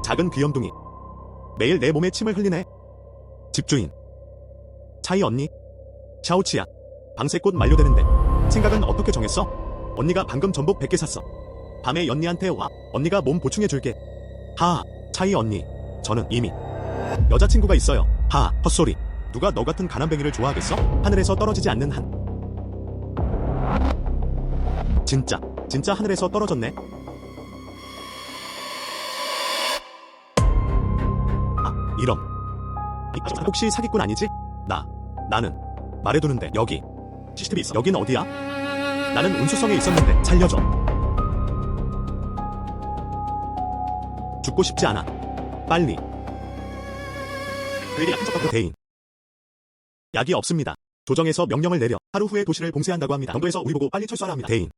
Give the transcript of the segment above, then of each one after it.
작은 귀염둥이. 매일 내 몸에 침을 흘리네. 집주인. 차이 언니. 샤오치야. 방새꽃 만료되는데 생각은 어떻게 정했어? 언니가 방금 전복 100개 샀어. 밤에 연니한테 와. 언니가 몸 보충해줄게. 하하. 차이 언니. 저는 이미 여자친구가 있어요. 하하. 헛소리. 누가 너 같은 가난뱅이를 좋아하겠어? 하늘에서 떨어지지 않는 한. 진짜 하늘에서 떨어졌네. 아, 이런. 혹시 사기꾼 아니지? 나는 말해두는데 여기 CCTV 있어. 여긴 어디야? 나는 운수성에 있었는데 살려줘. 죽고 싶지 않아. 빨리. 그에게 약한 척하고 대인. 약이 없습니다. 조정에서 명령을 내려 하루 후에 도시를 봉쇄한다고 합니다. 정부에서 우리 보고 빨리 철수하라 합니다. 대인.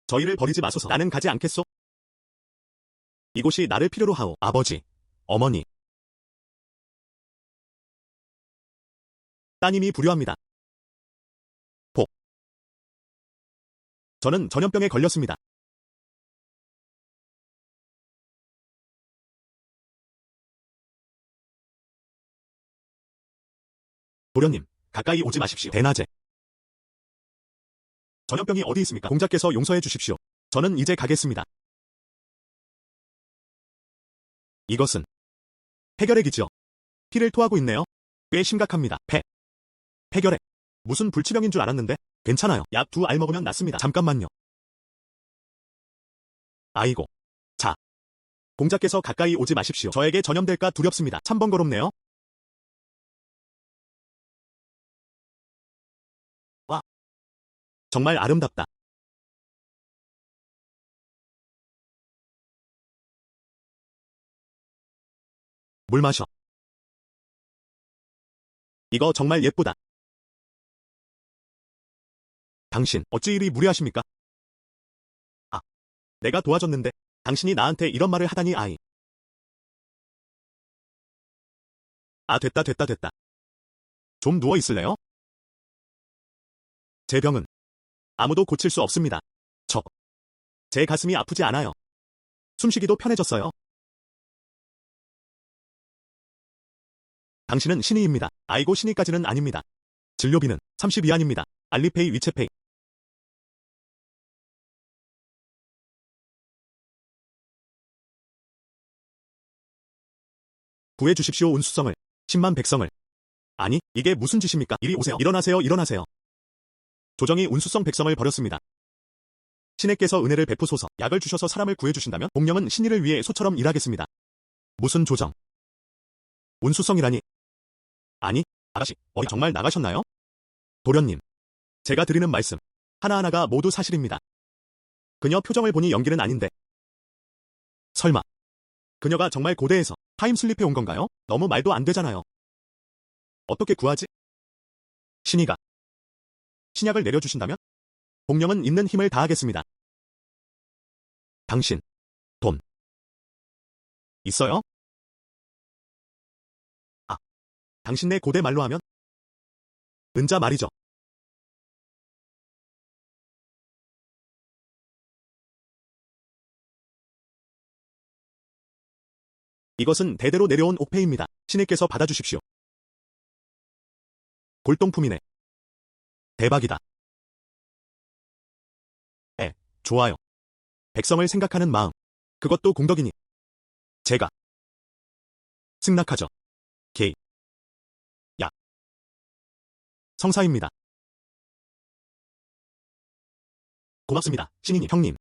저희를 버리지 마소서. 나는 가지 않겠소. 이곳이 나를 필요로 하오. 아버지, 어머니. 따님이 불효합니다. 저는 전염병에 걸렸습니다. 도련님, 가까이 오지 마십시오. 대낮에. 전염병이 어디 있습니까? 공자께서 용서해 주십시오. 저는 이제 가겠습니다. 이것은 폐결핵이죠. 피를 토하고 있네요. 꽤 심각합니다. 폐결핵. 무슨 불치병인 줄 알았는데 괜찮아요. 약 2알 먹으면 낫습니다. 잠깐만요. 아이고. 자. 공자께서 가까이 오지 마십시오. 저에게 전염될까 두렵습니다. 참 번거롭네요. 와. 정말 아름답다. 물 마셔. 이거 정말 예쁘다. 당신, 어찌 이리 무례하십니까? 아, 내가 도와줬는데 당신이 나한테 이런 말을 하다니 아이. 아, 됐다. 좀 누워 있을래요? 제 병은 아무도 고칠 수 없습니다. 제 가슴이 아프지 않아요. 숨쉬기도 편해졌어요. 당신은 신의입니다. 아이고 신의까지는 아닙니다. 진료비는 30위안입니다. 알리페이 위챗페이. 구해주십시오 운수성을. 10만 백성을. 아니, 이게 무슨 짓입니까? 이리 오세요. 일어나세요. 조정이 운수성 백성을 버렸습니다. 신에께서 은혜를 베푸소서. 약을 주셔서 사람을 구해주신다면 공령은 신의를 위해 소처럼 일하겠습니다. 무슨 조정? 운수성이라니. 아니, 아가씨, 어디 정말 나가셨나요? 도련님, 제가 드리는 말씀 하나하나가 모두 사실입니다. 그녀 표정을 보니 연기는 아닌데. 설마 그녀가 정말 고대에서 타임슬립해 온 건가요? 너무 말도 안 되잖아요. 어떻게 구하지? 신이가 신약을 내려주신다면? 공령은 있는 힘을 다하겠습니다. 당신, 돈 있어요? 아, 당신네 고대 말로 하면? 은자 말이죠. 이것은 대대로 내려온 옥패입니다. 신의께서 받아주십시오. 골동품이네. 대박이다. 좋아요. 백성을 생각하는 마음. 그것도 공덕이니. 제가 승낙하죠. 게이. 야. 성사입니다. 고맙습니다. 신이님, 형님.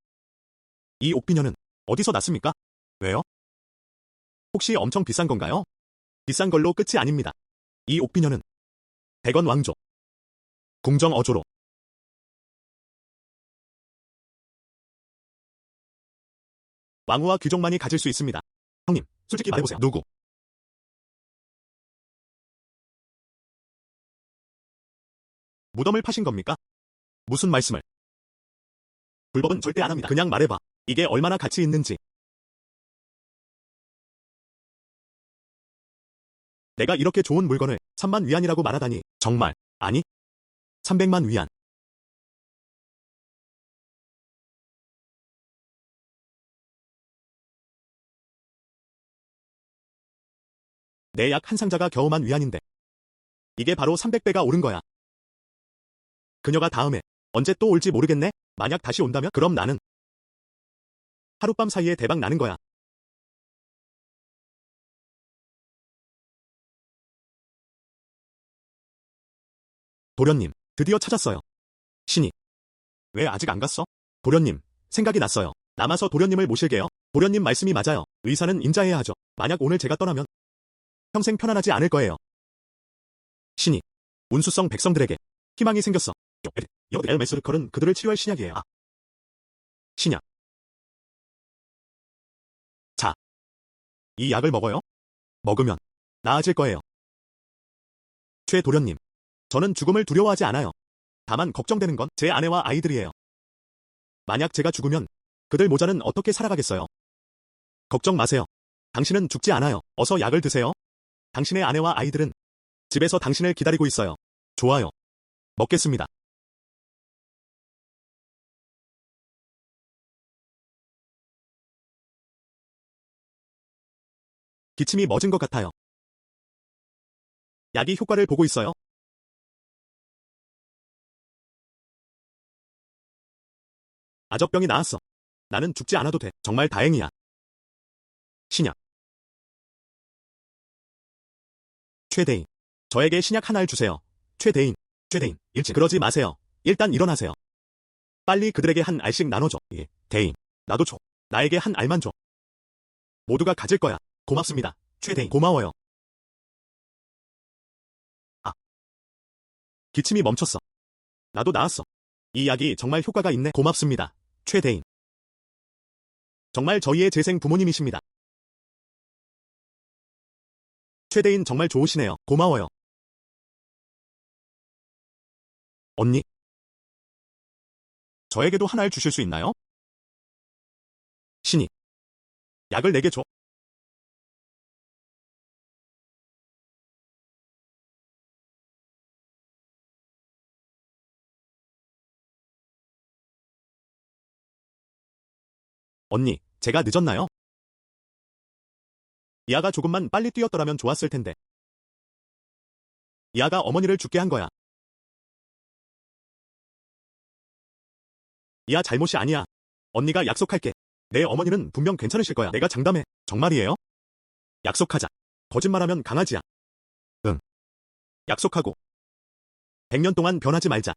이 옥비녀는 어디서 났습니까? 왜요? 혹시 엄청 비싼 건가요? 비싼 걸로 끝이 아닙니다. 이 옥비녀는 백원 왕조. 궁정 어조로. 왕후와 귀족만이 가질 수 있습니다. 형님, 솔직히 말해보세요. 누구? 무덤을 파신 겁니까? 무슨 말씀을? 불법은 절대 안 합니다. 그냥 말해봐. 이게 얼마나 가치 있는지. 내가 이렇게 좋은 물건을 3만 위안이라고 말하다니. 정말. 아니, 300만 위안. 내 약 한 상자가 겨우만 위안인데. 이게 바로 300배가 오른 거야. 그녀가 다음에 언제 또 올지 모르겠네? 만약 다시 온다면 그럼 나는 하룻밤 사이에 대박 나는 거야. 도련님, 드디어 찾았어요. 신이. 왜 아직 안 갔어? 도련님, 생각이 났어요. 남아서 도련님을 모실게요. 도련님 말씀이 맞아요. 의사는 인자해야 하죠. 만약 오늘 제가 떠나면 평생 편안하지 않을 거예요. 신이. 운수성 백성들에게 희망이 생겼어. 엘메스르컬은 그들을 치료할 신약이에요. 신약. 자, 이 약을 먹어요. 먹으면 나아질 거예요. 최 도련님, 저는 죽음을 두려워하지 않아요. 다만 걱정되는 건 제 아내와 아이들이에요. 만약 제가 죽으면 그들 모자는 어떻게 살아가겠어요? 걱정 마세요. 당신은 죽지 않아요. 어서 약을 드세요. 당신의 아내와 아이들은 집에서 당신을 기다리고 있어요. 좋아요. 먹겠습니다. 기침이 멎은 것 같아요. 약이 효과를 보고 있어요. 아적병이 나았어. 나는 죽지 않아도 돼. 정말 다행이야. 신약. 최대인. 저에게 신약 하나를 주세요. 최대인. 최대인. 일찍. 그러지 마세요. 일단 일어나세요. 빨리 그들에게 한 알씩 나눠줘. 예. 대인. 나도 줘. 나에게 한 알만 줘. 모두가 가질 거야. 고맙습니다. 최대인. 고마워요. 아. 기침이 멈췄어. 나도 나았어. 이 약이 정말 효과가 있네. 고맙습니다. 최대인. 정말 저희의 재생 부모님이십니다. 최대인 정말 좋으시네요. 고마워요. 언니. 저에게도 하나를 주실 수 있나요? 신이. 약을 내게 줘. 언니, 제가 늦었나요? 이아가 조금만 빨리 뛰었더라면 좋았을 텐데. 이아가 어머니를 죽게 한 거야. 이아 잘못이 아니야. 언니가 약속할게. 내 어머니는 분명 괜찮으실 거야. 내가 장담해. 정말이에요? 약속하자. 거짓말하면 강아지야. 응. 약속하고. 100년 동안 변하지 말자.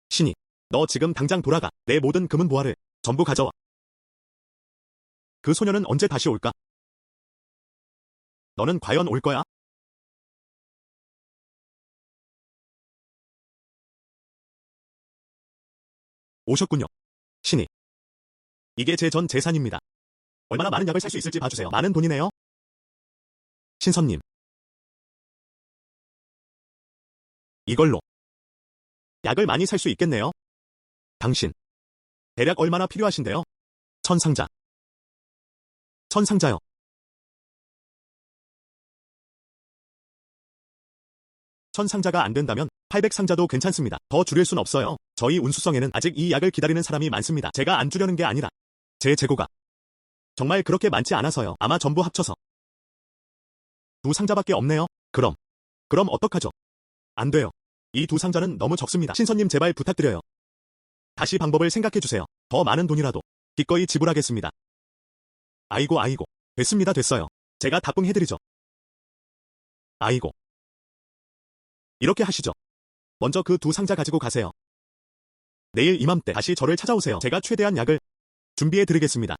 신이. 너 지금 당장 돌아가. 내 모든 금은 보화를 전부 가져와. 그 소녀는 언제 다시 올까? 너는 과연 올 거야? 오셨군요. 신이. 이게 제 전 재산입니다. 얼마나 많은 약을 살 수 있을지 봐주세요. 많은 돈이네요. 신선님. 이걸로 약을 많이 살 수 있겠네요. 당신. 대략 얼마나 필요하신데요? 천상자. 천상자요. 천상자가 안 된다면 800상자도 괜찮습니다. 더 줄일 순 없어요. 저희 운수성에는 아직 이 약을 기다리는 사람이 많습니다. 제가 안 주려는 게 아니라 제 재고가 정말 그렇게 많지 않아서요. 아마 전부 합쳐서 2상자밖에 없네요. 그럼 어떡하죠? 안 돼요. 이 2상자는 너무 적습니다. 신선님 제발 부탁드려요. 다시 방법을 생각해주세요. 더 많은 돈이라도 기꺼이 지불하겠습니다. 아이고. 됐어요. 제가 답응해드리죠. 아이고. 이렇게 하시죠. 먼저 그 2상자 가지고 가세요. 내일 이맘때 다시 저를 찾아오세요. 제가 최대한 약을 준비해드리겠습니다.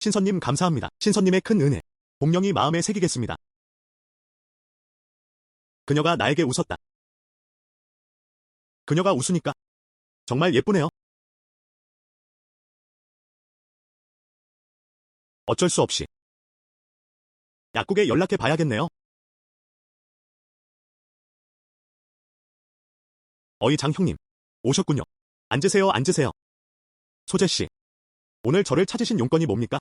신선님 감사합니다. 신선님의 큰 은혜. 공명이 마음에 새기겠습니다. 그녀가 나에게 웃었다. 그녀가 웃으니까 정말 예쁘네요. 어쩔 수 없이 약국에 연락해 봐야겠네요. 어이 장 형님. 오셨군요. 앉으세요. 소재씨. 오늘 저를 찾으신 용건이 뭡니까?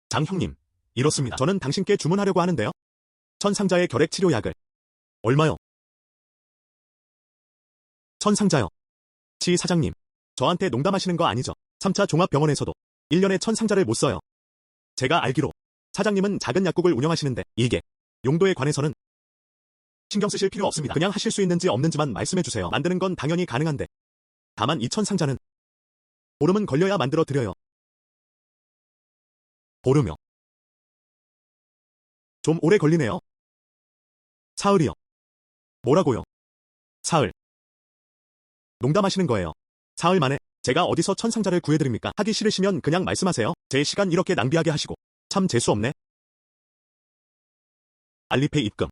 장 형님. 이렇습니다. 저는 당신께 주문하려고 하는데요. 천상자의 결핵 치료약을. 얼마요? 천상자요. 치 사장님. 저한테 농담하시는 거 아니죠? 3차 종합병원에서도 1년에 1000상자를 못 써요. 제가 알기로 사장님은 작은 약국을 운영하시는데 이게 용도에 관해서는 신경 쓰실 필요 없습니다. 그냥 하실 수 있는지 없는지만 말씀해 주세요. 만드는 건 당연히 가능한데 다만 2000상자는 보름은 걸려야 만들어 드려요. 보름요? 좀 오래 걸리네요. 사흘이요. 뭐라고요? 사흘. 농담하시는 거예요. 사흘 만에 제가 어디서 1000상자를 구해드립니까? 하기 싫으시면 그냥 말씀하세요. 제 시간 이렇게 낭비하게 하시고 참 재수 없네. 알리페 입금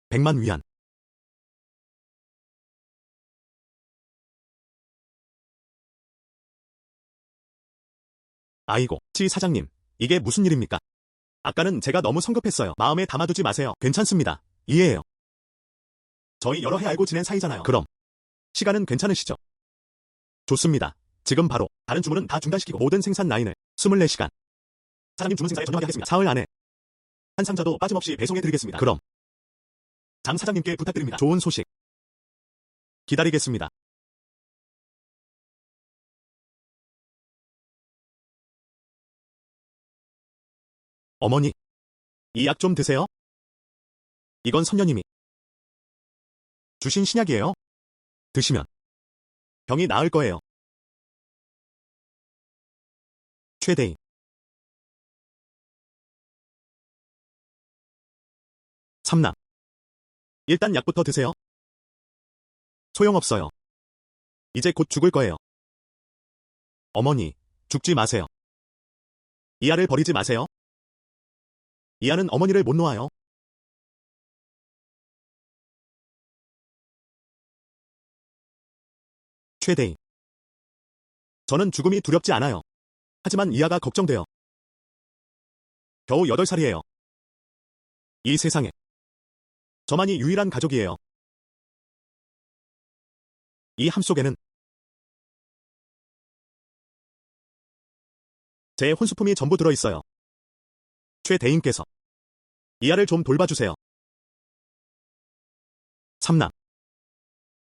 100만 위안. 아이고, 치 사장님, 이게 무슨 일입니까? 아까는 제가 너무 성급했어요. 마음에 담아두지 마세요. 괜찮습니다. 이해해요. 저희 여러 해 알고 지낸 사이잖아요. 그럼 시간은 괜찮으시죠? 좋습니다. 지금 바로 다른 주문은 다 중단시키고 모든 생산 라인을 24시간 사장님 주문 생산에 전념하게 하겠습니다. 사흘 안에 한 상자도 빠짐없이 배송해드리겠습니다. 그럼 장 사장님께 부탁드립니다. 좋은 소식 기다리겠습니다. 어머니, 이 약 좀 드세요. 이건 선녀님이 주신 신약이에요. 드시면 병이 나을 거예요. 최대인 삼남. 일단 약부터 드세요. 소용없어요. 이제 곧 죽을 거예요. 어머니, 죽지 마세요. 이 알을 버리지 마세요. 이 알은 어머니를 못 놓아요. 최대인. 저는 죽음이 두렵지 않아요. 하지만 이 아가 걱정돼요. 겨우 8살이에요. 이 세상에 저만이 유일한 가족이에요. 이 함 속에는 제 혼수품이 전부 들어있어요. 최대인께서 이 아를 좀 돌봐주세요. 삼남.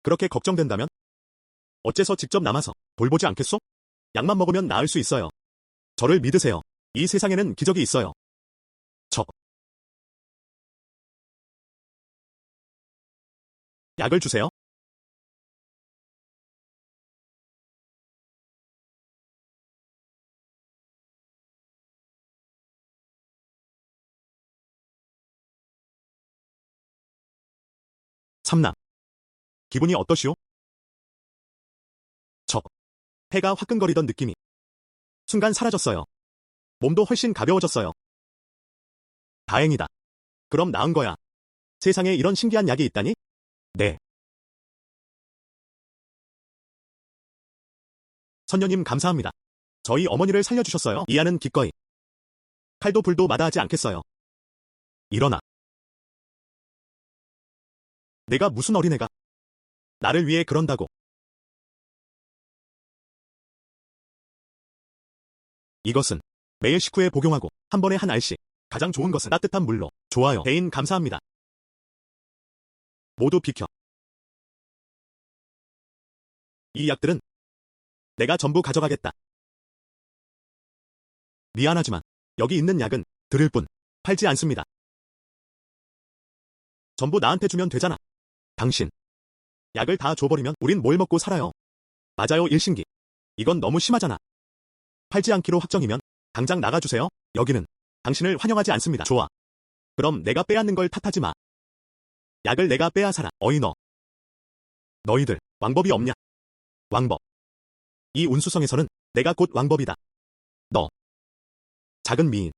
그렇게 걱정된다면 어째서 직접 남아서 돌보지 않겠소? 약만 먹으면 나을 수 있어요. 저를 믿으세요. 이 세상에는 기적이 있어요. 약을 주세요. 삼남. 기분이 어떠시오? 폐가 화끈거리던 느낌이 순간 사라졌어요. 몸도 훨씬 가벼워졌어요. 다행이다. 그럼 나은 거야. 세상에 이런 신기한 약이 있다니? 네. 선녀님 감사합니다. 저희 어머니를 살려주셨어요. 이 아는 기꺼이 칼도 불도 마다하지 않겠어요. 일어나. 내가 무슨 어린애가 나를 위해 그런다고. 이것은 매일 식후에 복용하고 한 번에 한 알씩. 가장 좋은 것은 따뜻한 물로. 좋아요. 대인 감사합니다. 모두 비켜. 이 약들은 내가 전부 가져가겠다. 미안하지만 여기 있는 약은 드릴 뿐 팔지 않습니다. 전부 나한테 주면 되잖아. 당신 약을 다 줘버리면 우린 뭘 먹고 살아요. 맞아요 일신기. 이건 너무 심하잖아. 팔지 않기로 확정이면 당장 나가주세요. 여기는 당신을 환영하지 않습니다. 좋아. 그럼 내가 빼앗는 걸 탓하지 마. 약을 내가 빼앗아라. 어이 너희들 왕법이 없냐? 왕법. 이 운수성에서는 내가 곧 왕법이다. 너 작은 미인.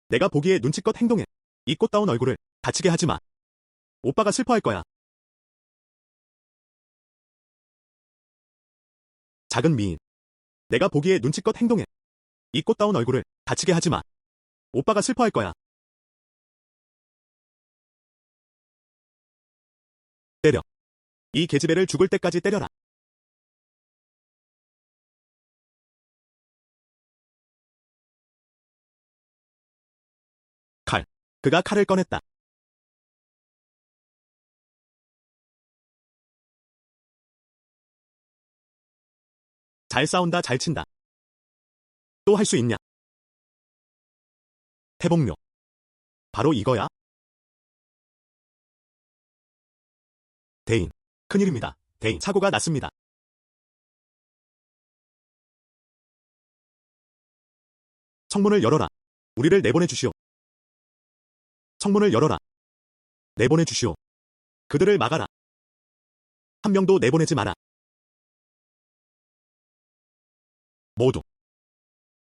내가 보기에 눈치껏 행동해. 이 꽃다운 얼굴을 다치게 하지 마. 오빠가 슬퍼할 거야. 작은 미인. 내가 보기에 눈치껏 행동해. 이 꽃다운 얼굴을 다치게 하지 마. 오빠가 슬퍼할 거야. 때려. 이 계집애를 죽을 때까지 때려라. 칼. 그가 칼을 꺼냈다. 잘 싸운다, 잘 친다. 또 할 수 있냐? 태복료. 바로 이거야? 대인. 큰일입니다. 대인. 사고가 났습니다. 성문을 열어라. 우리를 내보내 주시오. 성문을 열어라. 내보내 주시오. 그들을 막아라. 한 명도 내보내지 마라. 모두.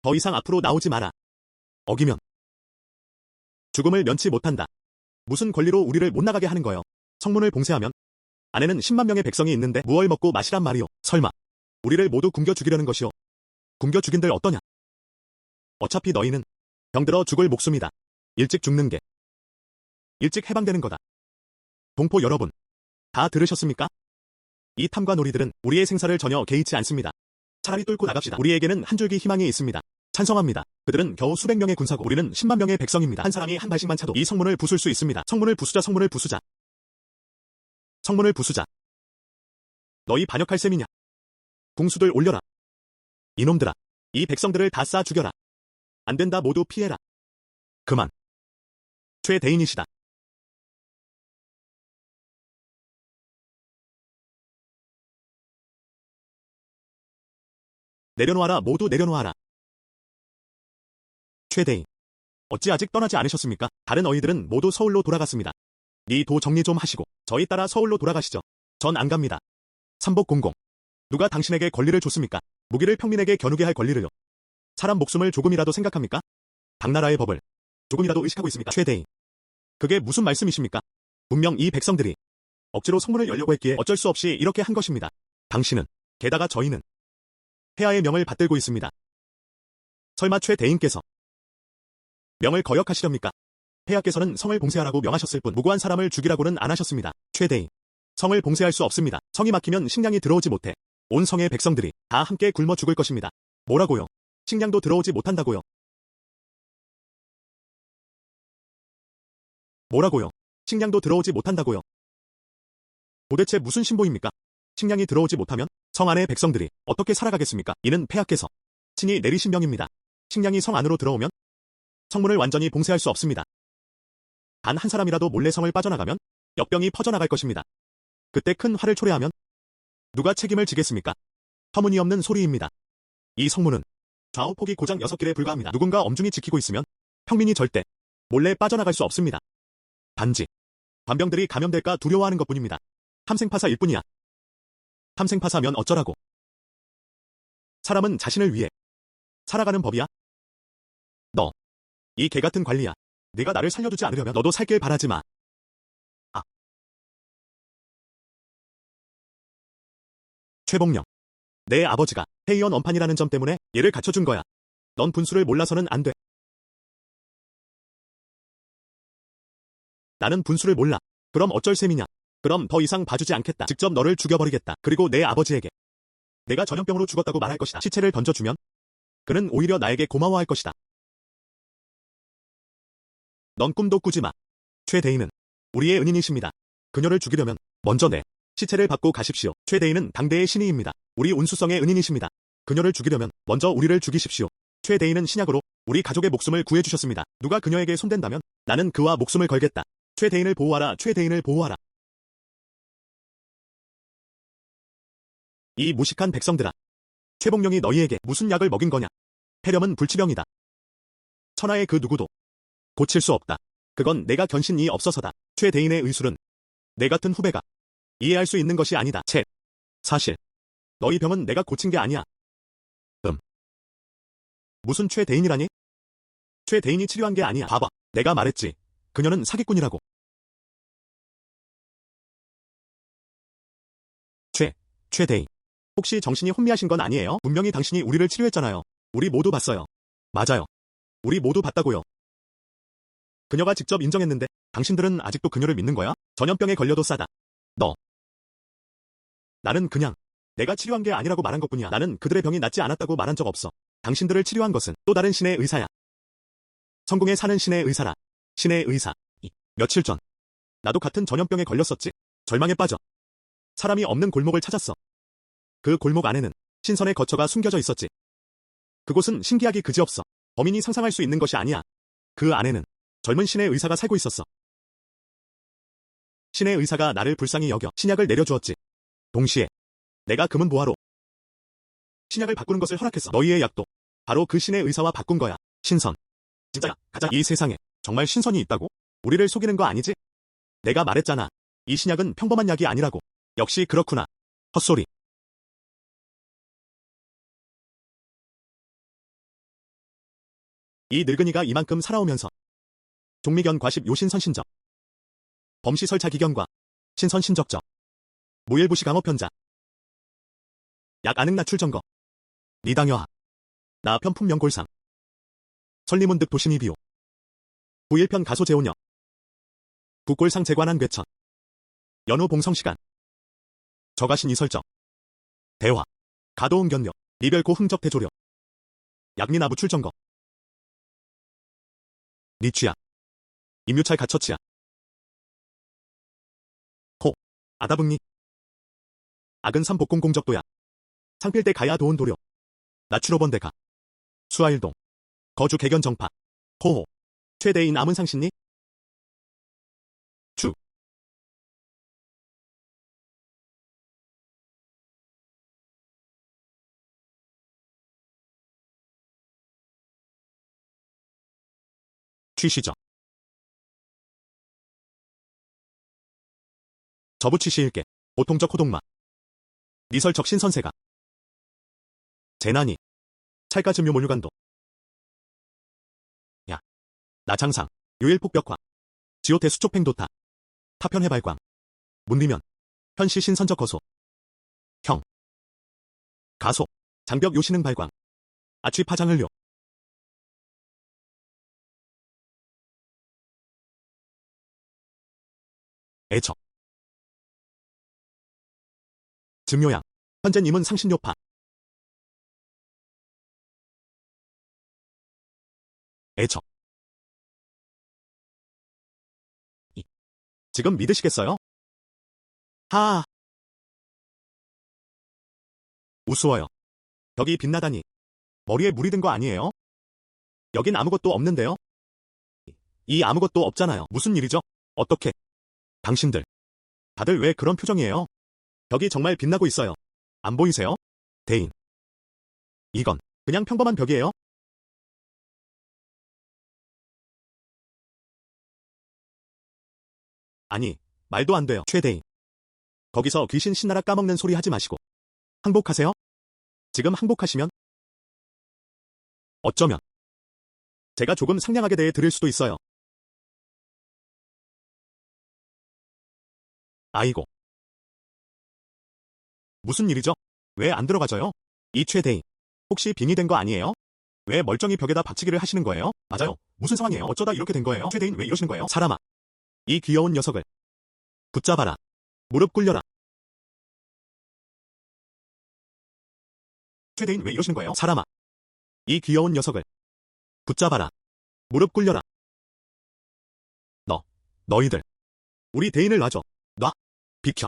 더 이상 앞으로 나오지 마라. 어기면 죽음을 면치 못한다. 무슨 권리로 우리를 못 나가게 하는 거요? 성문을 봉쇄하면 안에는 10만 명의 백성이 있는데 무얼 먹고 마시란 말이오? 설마 우리를 모두 굶겨 죽이려는 것이오? 굶겨 죽인들 어떠냐? 어차피 너희는 병들어 죽을 목숨이다. 일찍 죽는 게 일찍 해방되는 거다. 동포 여러분, 다 들으셨습니까? 이 탐관오리들은 우리의 생사를 전혀 개의치 않습니다. 차라리 뚫고 나갑시다. 우리에게는 한 줄기 희망이 있습니다. 찬성합니다. 그들은 겨우 수백 명의 군사고 우리는 10만 명의 백성입니다. 한 사람이 한 발씩만 차도 이 성문을 부술 수 있습니다. 성문을 부수자, 성문을 부수자. 성문을 부수자. 너희 반역할 셈이냐? 궁수들 올려라. 이놈들아, 이 백성들을 다 쏴 죽여라. 안 된다, 모두 피해라. 그만. 최대인이시다. 내려놓아라, 모두 내려놓아라. 최대인. 어찌 아직 떠나지 않으셨습니까? 다른 어이들은 모두 서울로 돌아갔습니다. 네 도 정리 좀 하시고 저희 따라 서울로 돌아가시죠. 전 안 갑니다. 삼복공공. 누가 당신에게 권리를 줬습니까? 무기를 평민에게 겨누게 할 권리를요. 사람 목숨을 조금이라도 생각합니까? 당나라의 법을 조금이라도 의식하고 있습니까? 최대인. 그게 무슨 말씀이십니까? 분명 이 백성들이 억지로 성문을 열려고 했기에 어쩔 수 없이 이렇게 한 것입니다. 당신은, 게다가 저희는 폐하의 명을 받들고 있습니다. 설마 최대인께서 명을 거역하시렵니까? 폐하께서는 성을 봉쇄하라고 명하셨을 뿐 무고한 사람을 죽이라고는 안 하셨습니다. 최대인. 성을 봉쇄할 수 없습니다. 성이 막히면 식량이 들어오지 못해 온 성의 백성들이 다 함께 굶어 죽을 것입니다. 뭐라고요? 식량도 들어오지 못한다고요? 뭐라고요? 식량도 들어오지 못한다고요? 도대체 무슨 신보입니까? 식량이 들어오지 못하면 성 안의 백성들이 어떻게 살아가겠습니까? 이는 폐하께서 친히 내리신 명입니다. 식량이 성 안으로 들어오면 성문을 완전히 봉쇄할 수 없습니다. 단 한 사람이라도 몰래 성을 빠져나가면 역병이 퍼져나갈 것입니다. 그때 큰 화를 초래하면 누가 책임을 지겠습니까? 터무니없는 소리입니다. 이 성문은 좌우폭이 고작 6길에 불과합니다. 누군가 엄중히 지키고 있으면 평민이 절대 몰래 빠져나갈 수 없습니다. 단지 관병들이 감염될까 두려워하는 것뿐입니다. 탐생파사일 뿐이야. 탐생파사면 어쩌라고? 사람은 자신을 위해 살아가는 법이야? 너, 이 개같은 관리야. 네가 나를 살려두지 않으려면 너도 살길 바라지 마. 아. 최복령. 내 아버지가 해이원 언판이라는 점 때문에 얘를 갖춰준 거야. 넌 분수를 몰라서는 안 돼. 나는 분수를 몰라. 그럼 어쩔 셈이냐? 그럼 더 이상 봐주지 않겠다. 직접 너를 죽여버리겠다. 그리고 내 아버지에게 내가 전염병으로 죽었다고 말할 것이다. 시체를 던져주면 그는 오히려 나에게 고마워할 것이다. 넌 꿈도 꾸지 마. 최대인은 우리의 은인이십니다. 그녀를 죽이려면 먼저 내 시체를 받고 가십시오. 최대인은 당대의 신이입니다. 우리 운수성의 은인이십니다. 그녀를 죽이려면 먼저 우리를 죽이십시오. 최대인은 신약으로 우리 가족의 목숨을 구해주셨습니다. 누가 그녀에게 손댄다면 나는 그와 목숨을 걸겠다. 최대인을 보호하라. 최대인을 보호하라. 이 무식한 백성들아. 최복령이 너희에게 무슨 약을 먹인 거냐? 폐렴은 불치병이다. 천하의 그 누구도 고칠 수 없다. 그건 내가 견신이 없어서다. 최대인의 의술은 내 같은 후배가 이해할 수 있는 것이 아니다. 사실 너희 병은 내가 고친 게 아니야. 무슨 최대인이라니? 최대인이 치료한 게 아니야. 봐봐. 내가 말했지. 그녀는 사기꾼이라고. 최대인. 혹시 정신이 혼미하신 건 아니에요? 분명히 당신이 우리를 치료했잖아요. 우리 모두 봤어요. 맞아요. 우리 모두 봤다고요. 그녀가 직접 인정했는데 당신들은 아직도 그녀를 믿는 거야? 전염병에 걸려도 싸다. 너. 나는 그냥 내가 치료한 게 아니라고 말한 것뿐이야. 나는 그들의 병이 낫지 않았다고 말한 적 없어. 당신들을 치료한 것은 또 다른 신의 의사야. 성공에 사는 신의 의사라. 신의 의사. 며칠 전 나도 같은 전염병에 걸렸었지. 절망에 빠져 사람이 없는 골목을 찾았어. 그 골목 안에는 신선의 거처가 숨겨져 있었지. 그곳은 신기하기 그지없어. 범인이 상상할 수 있는 것이 아니야. 그 안에는 젊은 신의 의사가 살고 있었어. 신의 의사가 나를 불쌍히 여겨 신약을 내려주었지. 동시에 내가 금은 보화로 신약을 바꾸는 것을 허락했어. 너희의 약도 바로 그 신의 의사와 바꾼 거야. 신선. 진짜야. 가자. 이 세상에 정말 신선이 있다고? 우리를 속이는 거 아니지? 내가 말했잖아. 이 신약은 평범한 약이 아니라고. 역시 그렇구나. 헛소리. 이 늙은이가 이만큼 살아오면서 종미견 과십 요신선신적 범시설차 기견과 신선신적적 무일부시 강업편자 약 안흥나출 점거 리당여하 나 편품명골상 설리문득 도심이비오 부일편 가소제오녀 북골상 재관한 괴천 연후 봉성시간 저가신 이설적 대화 가도운 견력 리별고 흥적 대조력 약리나부 출점거 니취야 임유찰 가처치야 호 아다북리 악은삼 복공공적도야 상필대 가야 도운 도료 나추로번대가 수아일동 거주 개견 정파 호호 최대인 암은상신리 주 취시적 저부취시일게 보통적 호동마 니설적 신선세가 재난이 찰가즘요 몰류간도 야 나창상 요일폭벽화 지오태 수촉팽도타 타편해발광 문리면 현시 신선적 거소 형 가소 장벽 요신흥 발광 아취 파장을요 애처 증요양 현재님은 상신요파 애처 지금 믿으시겠어요? 하아 우스워요. 벽이 빛나다니 머리에 물이 든 거 아니에요? 여긴 아무것도 없는데요? 이 아무것도 없잖아요. 무슨 일이죠? 어떻게? 당신들 다들 왜 그런 표정이에요? 벽이 정말 빛나고 있어요. 안 보이세요? 대인 이건 그냥 평범한 벽이에요? 아니 말도 안 돼요. 최대인 거기서 귀신 신나라 까먹는 소리 하지 마시고 항복하세요? 지금 항복하시면 어쩌면 제가 조금 상냥하게 대해 드릴 수도 있어요. 아이고 무슨 일이죠? 왜 안 들어가져요? 이 최대인 혹시 빙의 된 거 아니에요? 왜 멀쩡히 벽에다 받치기를 하시는 거예요? 맞아요. 무슨 상황이에요? 어쩌다 이렇게 된 거예요? 최대인 왜 이러시는 거예요? 사람아 이 귀여운 녀석을 붙잡아라. 무릎 꿇려라. 최대인 왜 이러시는 거예요? 사람아 이 귀여운 녀석을 붙잡아라. 무릎 꿇려라. 너희들 우리 대인을 놔줘. 놔. 비켜.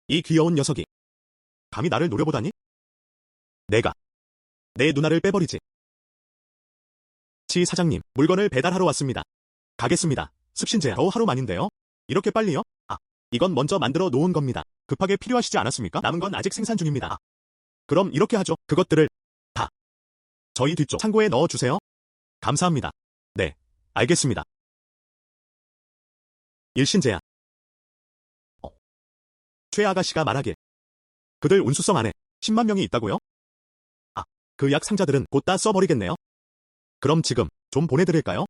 이 귀여운 녀석이 감히 나를 노려보다니? 내가 내 누나를 빼버리지. 치 사장님, 물건을 배달하러 왔습니다. 가겠습니다. 습신제야. 겨우 하루만인데요? 이렇게 빨리요? 이건 먼저 만들어 놓은 겁니다. 급하게 필요하시지 않았습니까? 남은 건 아직 생산 중입니다. 그럼 이렇게 하죠. 그것들을 다 저희 뒤쪽 창고에 넣어주세요. 감사합니다. 네, 알겠습니다. 일신제야. 최 아가씨가 말하길. 그들 운수성 안에 10만 명이 있다고요? 그 약 상자들은 곧 다 써버리겠네요. 그럼 지금 좀 보내드릴까요?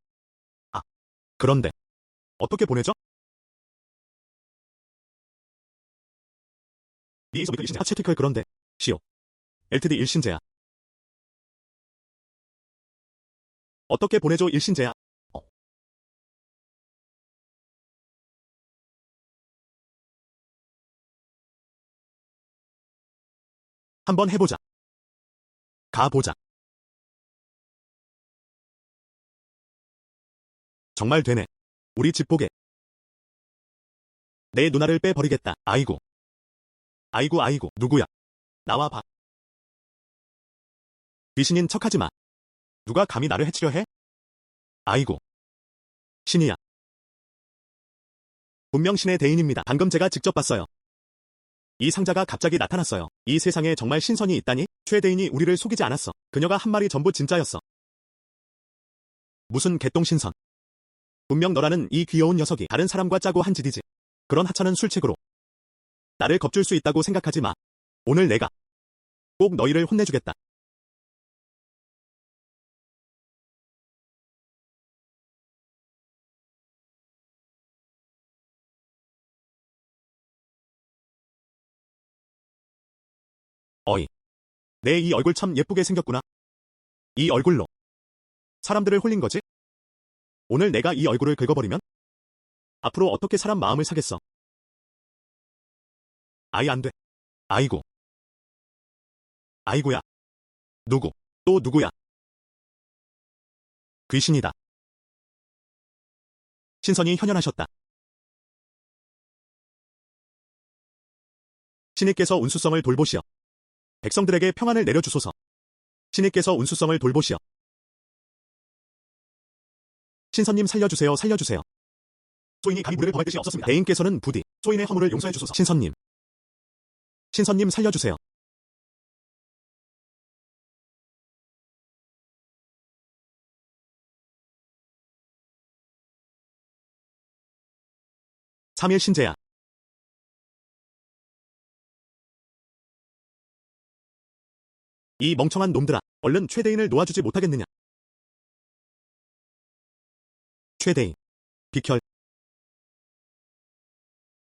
그런데 어떻게 보내죠? 니이소 일신제 하체티클 그런데 시오 LTD 일신제야. 어떻게 보내줘 일신제야? 한번 해보자. 가보자. 정말 되네. 우리 집 보게. 내 누나를 빼버리겠다. 아이고. 아이고 아이고. 누구야? 나와 봐. 귀신인 척하지 마. 누가 감히 나를 해치려 해? 아이고. 신이야. 분명 신의 대인입니다. 방금 제가 직접 봤어요. 이 상자가 갑자기 나타났어요. 이 세상에 정말 신선이 있다니? 최대인이 우리를 속이지 않았어. 그녀가 한 말이 전부 진짜였어. 무슨 개똥신선. 분명 너라는 이 귀여운 녀석이 다른 사람과 짜고 한 짓이지. 그런 하찮은 술책으로 나를 겁줄 수 있다고 생각하지 마. 오늘 내가 꼭 너희를 혼내주겠다. 어이. 내 이 얼굴 참 예쁘게 생겼구나. 이 얼굴로 사람들을 홀린 거지? 오늘 내가 이 얼굴을 긁어버리면 앞으로 어떻게 사람 마음을 사겠어? 아이 안 돼. 아이고. 아이고야. 누구? 또 누구야? 귀신이다. 신선이 현현하셨다. 신이께서 운수성을 돌보시어 백성들에게 평안을 내려주소서. 신이께서 운수성을 돌보시어 신선님 살려주세요 살려주세요. 소인이 감히 물을 범할 뜻이 없었습니다. 대인께서는 부디 소인의 허물을 용서해 주소서. 신선님. 신선님 살려주세요. 삼일 신제야. 이 멍청한 놈들아, 얼른 최대인을 놓아주지 못하겠느냐. 최대인. 비켜.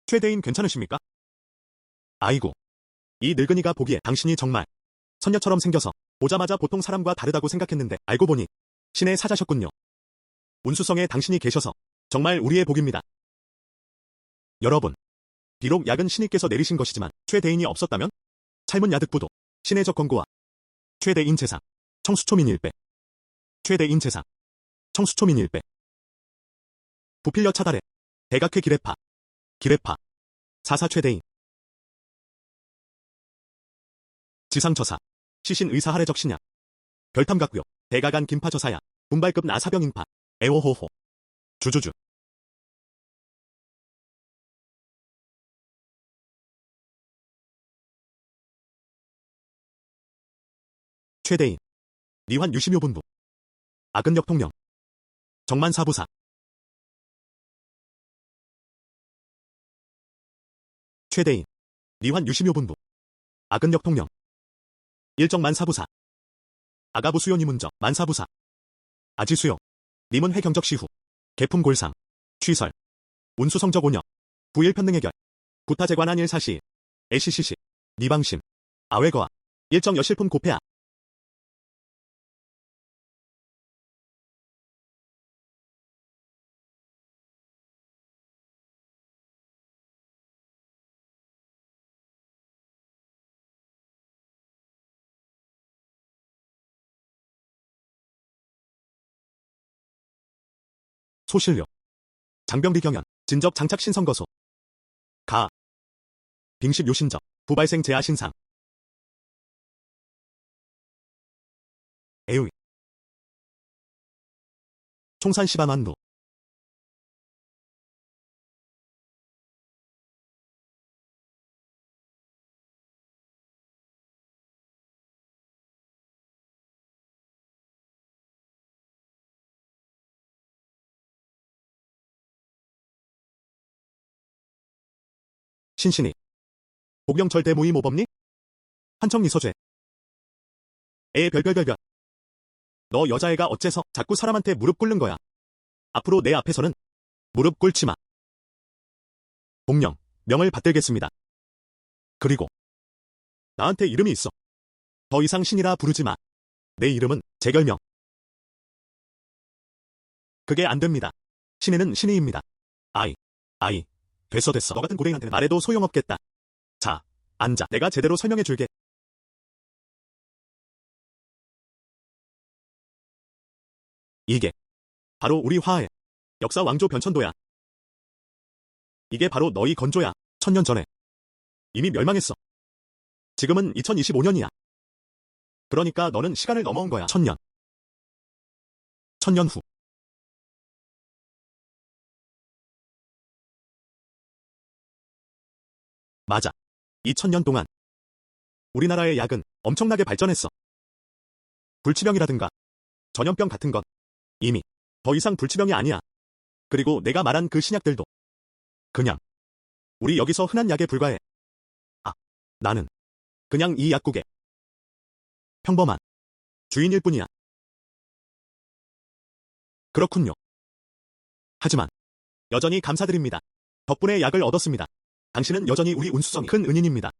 최대인 괜찮으십니까? 아이고. 이 늙은이가 보기에 당신이 정말 선녀처럼 생겨서 보자마자 보통 사람과 다르다고 생각했는데 알고 보니 신의 사자셨군요. 운수성에 당신이 계셔서 정말 우리의 복입니다. 여러분, 비록 약은 신이께서 내리신 것이지만 최대인이 없었다면 삶은 야득부도 신의 적권고와 최대인 재상 청수초민 일배 최대인 재상 청수초민 일배 부필려 차달해 대각회 기래파 기래파 사사 최대인 지상처사 시신 의사 하래적 신야 별탐각교 대가간 김파저사야 분발급 나사병 인파 에오호호 주주주 최대인 리환 유심요본부 아근역 통령 정만사부사 최대인 리환 유심요본부 아근역 통령 일정만사부사 아가부수요 니문적 만사부사 아지수요 님은 회경적 시후 개품골상 취설 운수성적 오녀 부일편능해결 구타재관한 일사시 애시시시 니방심 아외거아 일정 여실품 고패아 소실료 장병비경연 진적 장착 신선거소 가 빙십 요신적 부발생 제아 신상 에우이 총산 시바만루 신신이 복영철 대모의 모범니 한청리서죄 에 별별별별 너 여자애가 어째서 자꾸 사람한테 무릎 꿇는 거야. 앞으로 내 앞에서는 무릎 꿇지 마. 복령 명을 받들겠습니다. 그리고 나한테 이름이 있어. 더 이상 신이라 부르지 마. 내 이름은 재결명. 그게 안 됩니다. 신에는 신이입니다. 아이. 됐어. 너 같은 고랭이한테는 말해도 소용없겠다. 자, 앉아. 내가 제대로 설명해 줄게. 이게 바로 우리 화하의 역사 왕조 변천도야. 이게 바로 너희 건조야. 1000년 전에. 이미 멸망했어. 지금은 2025년이야. 그러니까 너는 시간을 넘어온 거야. 1000년. 1000년 후. 맞아. 2000년 동안 우리나라의 약은 엄청나게 발전했어. 불치병이라든가 전염병 같은 건 이미 더 이상 불치병이 아니야. 그리고 내가 말한 그 신약들도 그냥 우리 여기서 흔한 약에 불과해. 아, 나는 그냥 이 약국의 평범한 주인일 뿐이야. 그렇군요. 하지만 여전히 감사드립니다. 덕분에 약을 얻었습니다. 당신은 여전히 우리 운수성이 큰 은인입니다.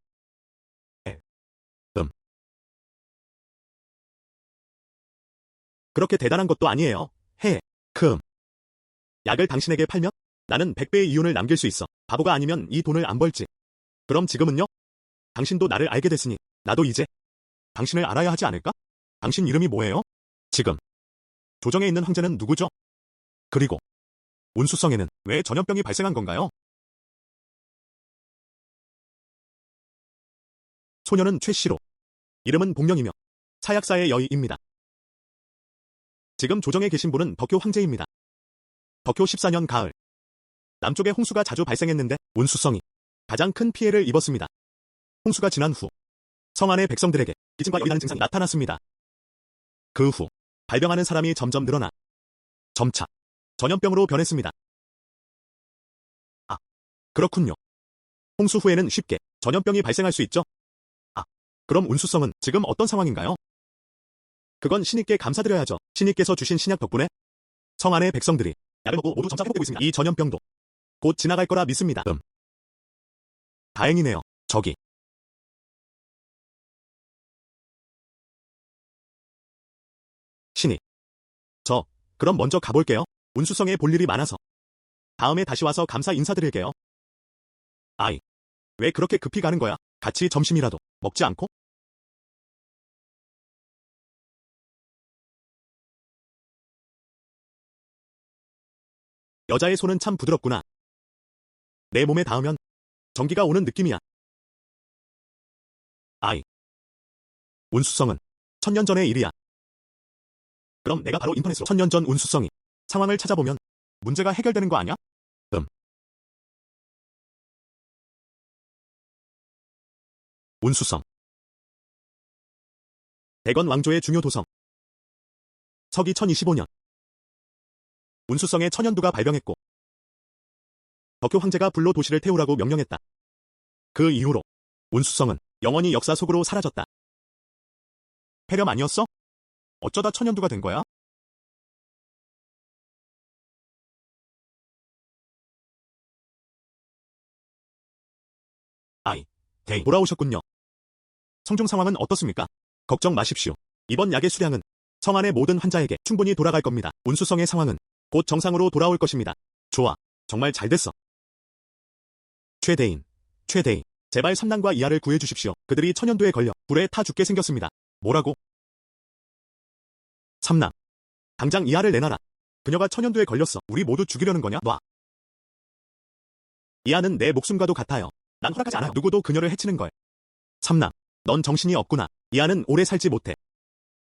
에, 음. 그렇게 대단한 것도 아니에요. 약을 당신에게 팔면 나는 100배의 이윤을 남길 수 있어. 바보가 아니면 이 돈을 안 벌지. 그럼 지금은요? 당신도 나를 알게 됐으니 나도 이제 당신을 알아야 하지 않을까? 당신 이름이 뭐예요? 지금 조정에 있는 황제는 누구죠? 그리고 운수성에는 왜 전염병이 발생한 건가요? 소녀는 최씨로. 이름은 복령이며 사약사의 여의입니다. 지금 조정에 계신 분은 덕효 황제입니다. 덕효 14년 가을. 남쪽에 홍수가 자주 발생했는데 운수성이 가장 큰 피해를 입었습니다. 홍수가 지난 후 성 안의 백성들에게 기침과 열이 나는 증상이 나타났습니다. 그 후 발병하는 사람이 점점 늘어나 점차 전염병으로 변했습니다. 아, 그렇군요. 홍수 후에는 쉽게 전염병이 발생할 수 있죠? 아, 그럼 운수성은 지금 어떤 상황인가요? 그건 신님께 감사드려야죠. 신님께서 주신 신약 덕분에 성 안의 백성들이 약을 먹고 모두 점차 회복되고 있습니다. 이 전염병도 곧 지나갈 거라 믿습니다. 다행이네요. 저기. 신이. 그럼 먼저 가볼게요. 운수성에 볼 일이 많아서. 다음에 다시 와서 감사 인사드릴게요. 아이, 왜 그렇게 급히 가는 거야? 같이 점심이라도 먹지 않고? 여자의 손은 참 부드럽구나. 내 몸에 닿으면 전기가 오는 느낌이야. 아이, 운수성은 1000년 전의 일이야. 그럼 내가 바로 인터넷으로 1000년 전 운수성이 상황을 찾아보면 문제가 해결되는 거 아니야? 운수성. 대건 왕조의 중요 도성. 서기 1025년. 운수성의 천연두가 발병했고 덕효 황제가 불로 도시를 태우라고 명령했다. 그 이후로 운수성은 영원히 역사 속으로 사라졌다. 폐렴 아니었어? 어쩌다 천연두가 된 거야? 아이, 데이 돌아오셨군요. 성중 상황은 어떻습니까? 걱정 마십시오. 이번 약의 수량은 성 안의 모든 환자에게 충분히 돌아갈 겁니다. 운수성의 상황은 곧 정상으로 돌아올 것입니다. 좋아. 정말 잘 됐어. 최대인. 제발 삼남과 이하를 구해주십시오. 그들이 천연두에 걸려 불에 타 죽게 생겼습니다. 뭐라고? 삼남. 당장 이하를 내놔라. 그녀가 천연두에 걸렸어. 우리 모두 죽이려는 거냐? 놔. 이하는 내 목숨과도 같아요. 난 허락하지 않아요. 누구도 그녀를 해치는 걸. 삼남. 넌 정신이 없구나. 이하는 오래 살지 못해.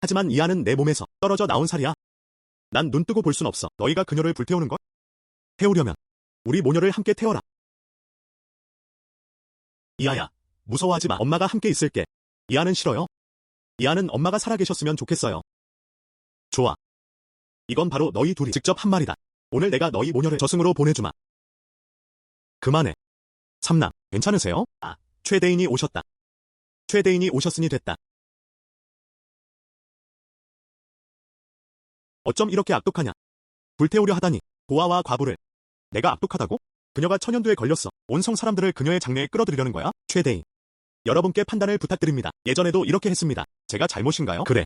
하지만 이하는 내 몸에서 떨어져 나온 살이야. 난 눈 뜨고 볼 순 없어. 너희가 그녀를 불태우는 걸? 태우려면 우리 모녀를 함께 태워라. 이하야, 무서워하지 마. 엄마가 함께 있을게. 이하는 싫어요? 이하는 엄마가 살아계셨으면 좋겠어요. 좋아. 이건 바로 너희 둘이 직접 한 말이다. 오늘 내가 너희 모녀를 저승으로 보내주마. 그만해. 삼남, 괜찮으세요? 아, 최대인이 오셨다. 최대인이 오셨으니 됐다. 어쩜 이렇게 악독하냐? 불태우려 하다니, 고아와 과부를. 내가 악독하다고? 그녀가 천연두에 걸렸어. 온 성 사람들을 그녀의 장래에 끌어들이려는 거야? 최대인. 여러분께 판단을 부탁드립니다. 예전에도 이렇게 했습니다. 제가 잘못인가요? 그래.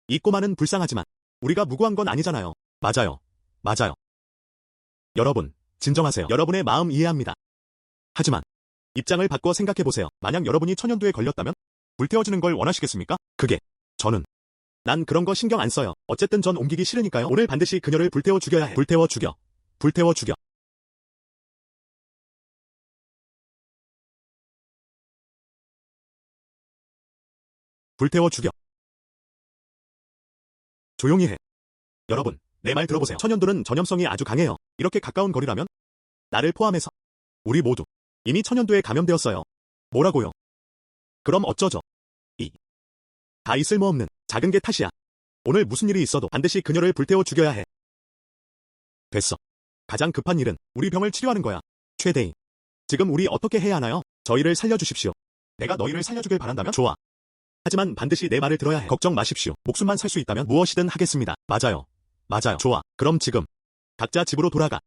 이 꼬마는 불쌍하지만 우리가 무고한 건 아니잖아요. 맞아요. 여러분, 진정하세요. 여러분의 마음 이해합니다. 하지만 입장을 바꿔 생각해보세요. 만약 여러분이 천연두에 걸렸다면 불태워지는 걸 원하시겠습니까? 난 그런 거 신경 안 써요. 어쨌든 전 옮기기 싫으니까요. 오늘 반드시 그녀를 불태워 죽여야 해. 불태워 죽여. 불태워 죽여. 조용히 해. 여러분, 내 말 들어보세요. 천연두는 전염성이 아주 강해요. 이렇게 가까운 거리라면 나를 포함해서 우리 모두 이미 천연두에 감염되었어요. 뭐라고요? 그럼 어쩌죠? 다 이 쓸모없는 작은 게 탓이야. 오늘 무슨 일이 있어도 반드시 그녀를 불태워 죽여야 해. 됐어. 가장 급한 일은 우리 병을 치료하는 거야. 최대인. 지금 우리 어떻게 해야 하나요? 저희를 살려주십시오. 내가 너희를 살려주길 바란다면 좋아. 하지만 반드시 내 말을 들어야 해. 걱정 마십시오. 목숨만 살 수 있다면 무엇이든 하겠습니다. 맞아요. 맞아요. 좋아. 그럼 지금 각자 집으로 돌아가.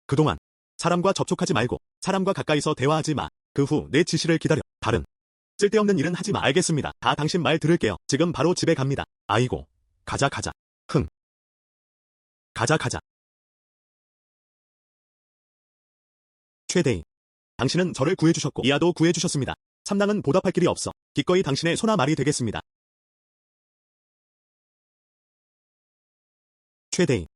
그동안 사람과 접촉하지 말고 사람과 가까이서 대화하지 마. 그 후 내 지시를 기다려. 다른 쓸데없는 일은 하지 마. 알겠습니다. 다 당신 말 들을게요. 지금 바로 집에 갑니다. 아이고. 가자. 가자. 최대인. 당신은 저를 구해주셨고 이하도 구해주셨습니다. 삼당은 보답할 길이 없어. 기꺼이 당신의 소나 말이 되겠습니다. 최대인.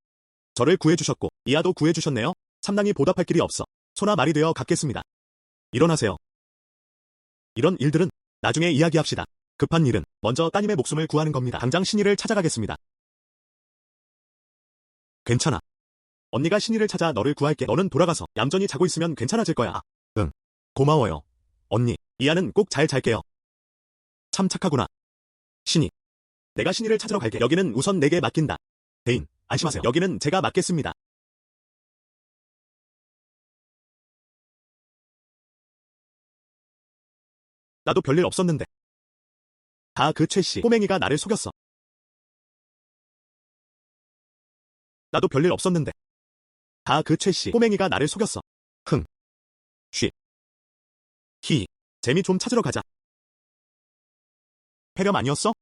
저를 구해주셨고 이하도 구해주셨네요. 삼당이 보답할 길이 없어. 소나 말이 되어 갚겠습니다. 일어나세요. 이런 일들은 나중에 이야기합시다. 급한 일은 먼저 따님의 목숨을 구하는 겁니다. 당장 신이를 찾아가겠습니다. 괜찮아. 언니가 신이를 찾아 너를 구할게. 너는 돌아가서 얌전히 자고 있으면 괜찮아질 거야. 응. 고마워요. 언니, 이하는 꼭 잘 잘게요. 참 착하구나. 신이. 내가 신이를 찾으러 갈게. 여기는 우선 내게 맡긴다. 대인, 안심하세요. 여기는 제가 맡겠습니다. 나도 별일 없었는데. 다 그 최씨 꼬맹이가 나를 속였어. 나도 별일 없었는데. 다 그 최씨 꼬맹이가 나를 속였어. 흥. 쉬. 히. 재미 좀 찾으러 가자. 폐렴 아니었어?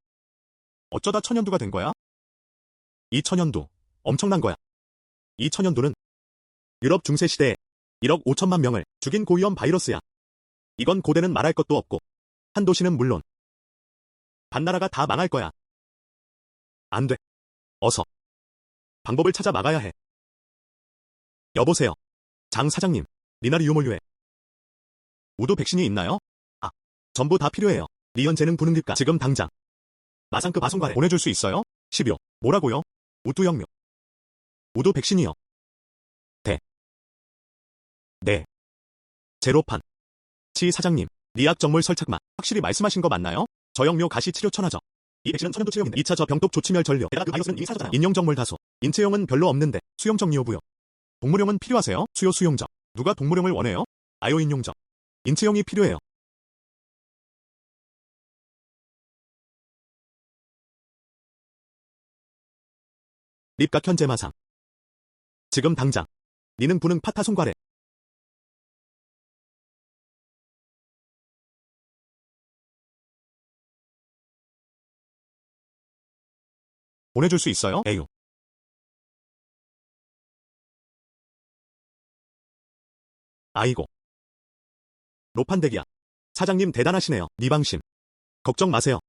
어쩌다 천연두가 된 거야? 이 천연두. 엄청난 거야. 이 천연두는 유럽 중세시대에 1억 5천만 명을 죽인 고위험 바이러스야. 이건 고대는 말할 것도 없고 한 도시는 물론 반나라가 다 망할 거야. 안 돼. 어서 방법을 찾아 막아야 해. 여보세요. 장 사장님. 리나리 유몰류에 우두 백신이 있나요? 아, 전부 다 필요해요. 리연 재능 부능립가 지금 당장 마상급 아송가래 보내줄 수 있어요? 10요. 뭐라고요? 우두 영묘. 우두 백신이요. 네. 제로판. 치 사장님. 리약 정물 설착만. 확실히 말씀하신 거 맞나요? 저영묘 가시 치료 천하죠. 이 백신은 천연두 치료인데 2차 저병독 조치멸 전료. 내가 그 바이러스는 이미 사라졌잖아. 인용 정물 다소. 인체용은 별로 없는데 수용적 리오부요. 동물용은 필요하세요? 수용적. 누가 동물용을 원해요? 아요인용적. 인체용이 필요해요. 립각 현재 마상. 지금 당장. 니능 부능 파타 송과래. 보내줄 수 있어요? 에유. 아이고. 로판대기야. 사장님 대단하시네요. 니 방심. 걱정 마세요.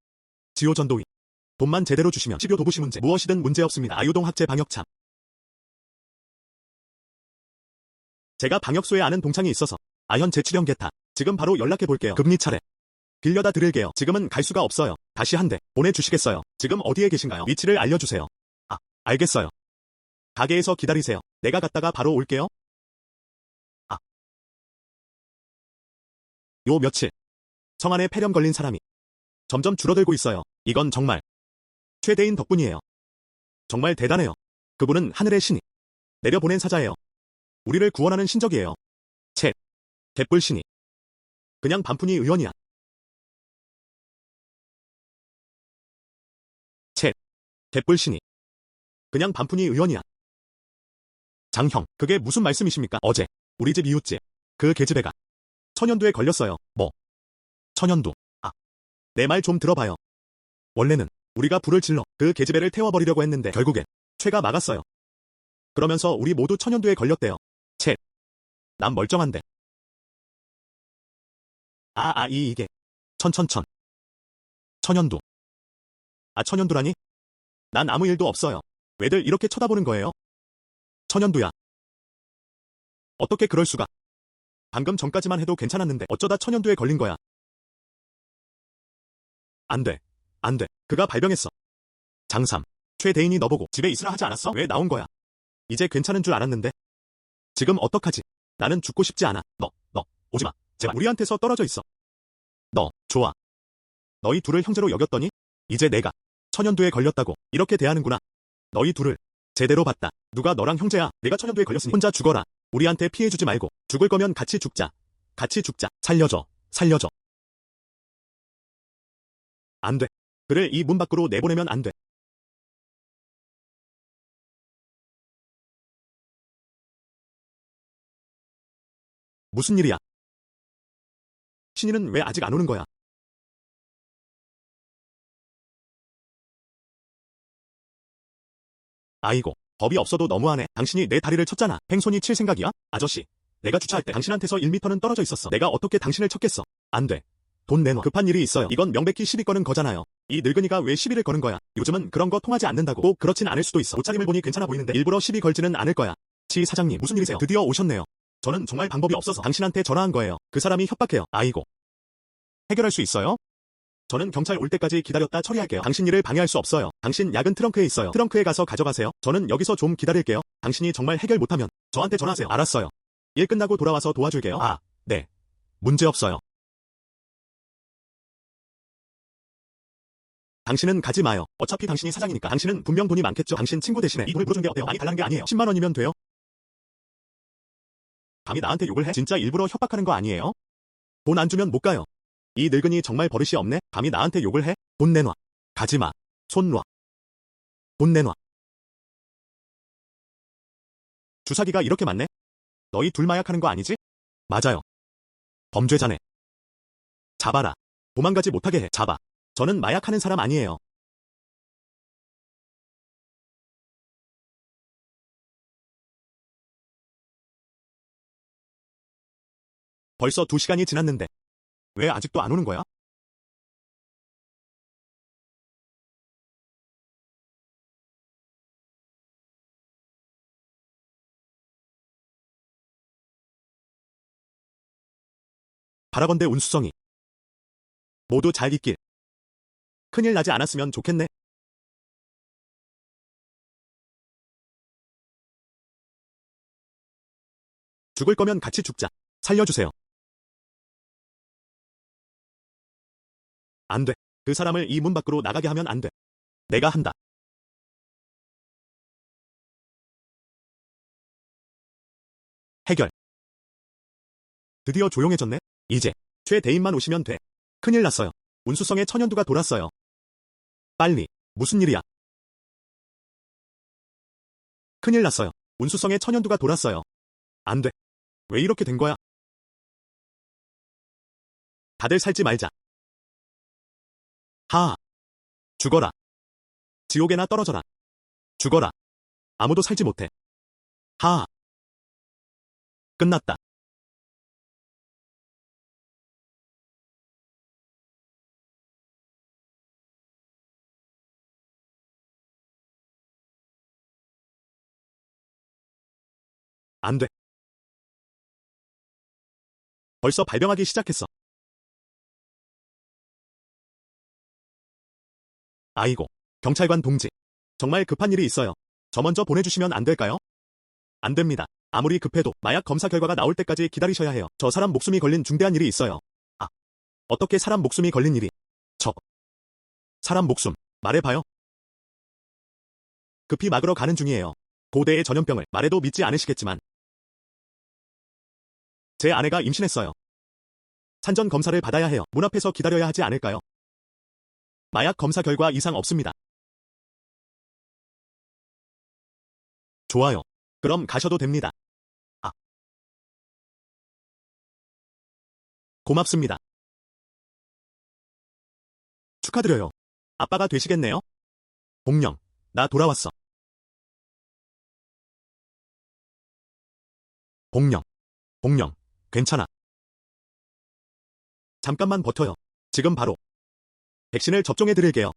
지호 전도위. 돈만 제대로 주시면 치료 도부시 문제 무엇이든 문제없습니다. 아유동 학제 방역참. 제가 방역소에 아는 동창이 있어서 아현 재치령 개타. 지금 바로 연락해 볼게요. 금리 차례. 빌려다 드릴게요. 지금은 갈 수가 없어요. 다시 한 대 보내주시겠어요? 지금 어디에 계신가요? 위치를 알려주세요. 아, 알겠어요. 가게에서 기다리세요. 내가 갔다가 바로 올게요. 아. 요 며칠 성안에 폐렴 걸린 사람이 점점 줄어들고 있어요. 이건 정말 최대인 덕분이에요. 정말 대단해요. 그분은 하늘의 신이 내려보낸 사자예요. 우리를 구원하는 신적이에요. 쳇. 개뿔신이. 그냥 반푼이 의원이야. 쳇. 개뿔신이. 그냥 반푼이 의원이야. 장형, 그게 무슨 말씀이십니까? 어제 우리 집 이웃집 그 계집애가 천연두에 걸렸어요. 뭐? 천연두. 아. 내 말 좀 들어봐요. 원래는 우리가 불을 질러 그 계집애를 태워버리려고 했는데 결국엔 최가 막았어요. 그러면서 우리 모두 천연두에 걸렸대요. 쳇. 난 멀쩡한데. 이게. 천연두. 아, 천연두라니? 난 아무 일도 없어요. 왜들 이렇게 쳐다보는 거예요? 천연두야. 어떻게 그럴 수가? 방금 전까지만 해도 괜찮았는데 어쩌다 천연두에 걸린 거야. 안 돼. 안 돼. 그가 발병했어. 장삼. 최대인이 너보고 집에 있으라 하지 않았어? 왜 나온 거야? 이제 괜찮은 줄 알았는데. 지금 어떡하지? 나는 죽고 싶지 않아. 너, 오지 마. 제발 우리한테서 떨어져 있어. 너, 좋아. 너희 둘을 형제로 여겼더니 이제 내가 천연두에 걸렸다고 이렇게 대하는구나. 너희 둘을 제대로 봤다. 누가 너랑 형제야? 내가 천연두에 걸렸으니 혼자 죽어라. 우리한테 피해주지 말고 죽을 거면 같이 죽자. 같이 죽자. 살려줘. 살려줘. 안 돼. 그를 이 문 밖으로 내보내면 안 돼. 무슨 일이야? 신이는 왜 아직 안 오는 거야? 아이고, 법이 없어도 너무하네. 당신이 내 다리를 쳤잖아. 팽손이 칠 생각이야? 아저씨, 내가 주차할 때 당신한테서 1미터는 떨어져 있었어. 내가 어떻게 당신을 쳤겠어? 안 돼. 돈 내놔. 급한 일이 있어요. 이건 명백히 시비 거는 거잖아요. 이 늙은이가 왜 시비를 거는 거야? 요즘은 그런 거 통하지 않는다고. 꼭 그렇진 않을 수도 있어. 옷차림을 보니 괜찮아 보이는데 일부러 시비 걸지는 않을 거야. 지 사장님, 무슨 일이세요? 드디어 오셨네요. 저는 정말 방법이 없어서 당신한테 전화한 거예요. 그 사람이 협박해요. 아이고. 해결할 수 있어요? 저는 경찰 올 때까지 기다렸다 처리할게요. 당신 일을 방해할 수 없어요. 당신 약은 트렁크에 있어요. 트렁크에 가서 가져가세요. 저는 여기서 좀 기다릴게요. 당신이 정말 해결 못하면 저한테 전화하세요. 알았어요. 일 끝나고 돌아와서 도와줄게요. 아, 네. 문제 없어요. 당신은 가지 마요. 어차피 당신이 사장이니까. 당신은 분명 돈이 많겠죠. 당신 친구 대신에 이 돈을 물어준 게 어때요? 많이 달라는 게 아니에요. 10만 원이면 돼요. 감히 나한테 욕을 해? 진짜 일부러 협박하는 거 아니에요? 돈 안 주면 못 가요. 이 늙은이 정말 버릇이 없네? 감히 나한테 욕을 해? 돈 내놔. 가지 마. 손 놔. 돈 내놔. 주사기가 이렇게 많네? 너희 둘 마약하는 거 아니지? 맞아요. 범죄자네. 잡아라. 도망가지 못하게 해. 잡아. 저는 마약하는 사람 아니에요. 벌써 2시간이 지났는데. 왜 아직도 안 오는 거야? 바라건대 운수성이. 모두 잘 있길. 큰일 나지 않았으면 좋겠네. 죽을 거면 같이 죽자. 살려주세요. 안 돼. 그 사람을 이 문 밖으로 나가게 하면 안 돼. 내가 한다. 해결. 드디어 조용해졌네. 이제 최대인만 오시면 돼. 큰일 났어요. 운수성의 천연두가 돌았어요. 빨리. 무슨 일이야? 큰일 났어요. 운수성의 천연두가 돌았어요. 안 돼. 왜 이렇게 된 거야? 다들 살지 말자. 하하. 죽어라. 지옥에나 떨어져라. 죽어라. 아무도 살지 못해. 하하. 끝났다. 안 돼. 벌써 발병하기 시작했어. 아이고. 경찰관 동지. 정말 급한 일이 있어요. 저 먼저 보내주시면 안 될까요? 안 됩니다. 아무리 급해도 마약 검사 결과가 나올 때까지 기다리셔야 해요. 저 사람 목숨이 걸린 중대한 일이 있어요. 아. 어떻게 사람 목숨이 걸린 일이? 저. 사람 목숨. 말해봐요. 급히 막으러 가는 중이에요. 고대의 전염병을 말해도 믿지 않으시겠지만. 제 아내가 임신했어요. 산전 검사를 받아야 해요. 문 앞에서 기다려야 하지 않을까요? 마약 검사 결과 이상 없습니다. 좋아요. 그럼 가셔도 됩니다. 아, 고맙습니다. 축하드려요. 아빠가 되시겠네요? 공룡, 나 돌아왔어. 공룡, 공룡, 괜찮아. 잠깐만 버텨요. 지금 바로 백신을 접종해 드릴게요.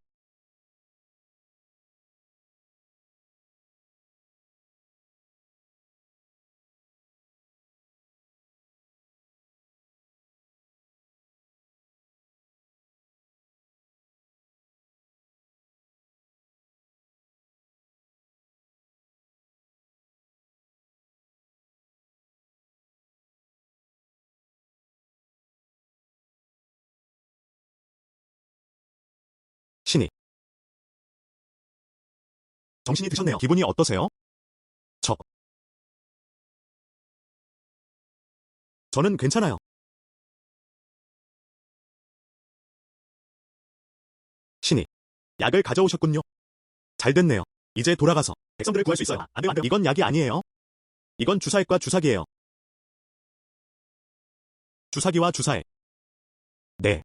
정신이 드셨네요. 기분이 어떠세요? 저는 괜찮아요. 신이 약을 가져오셨군요. 잘 됐네요. 이제 돌아가서 백성들을 구할 수 있어요. 안 돼요, 안 돼요. 이건 약이 아니에요. 이건 주사액과 주사기예요. 주사기와 주사액. 네.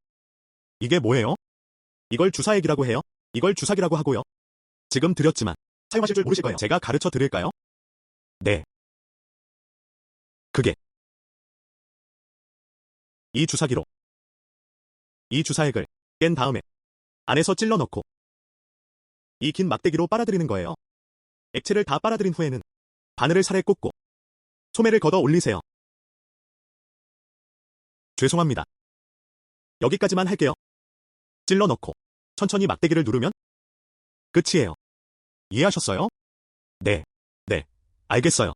이게 뭐예요? 이걸 주사액이라고 해요? 이걸 주사기라고 하고요. 지금 드렸지만 사용하실 줄 모르실 거예요. 제가 가르쳐 드릴까요? 네. 그게 이 주사기로 이 주사액을 깬 다음에 안에서 찔러 넣고 이 긴 막대기로 빨아들이는 거예요. 액체를 다 빨아들인 후에는 바늘을 살에 꽂고 소매를 걷어 올리세요. 죄송합니다. 여기까지만 할게요. 찔러 넣고 천천히 막대기를 누르면 끝이에요. 이해하셨어요? 네. 네. 알겠어요.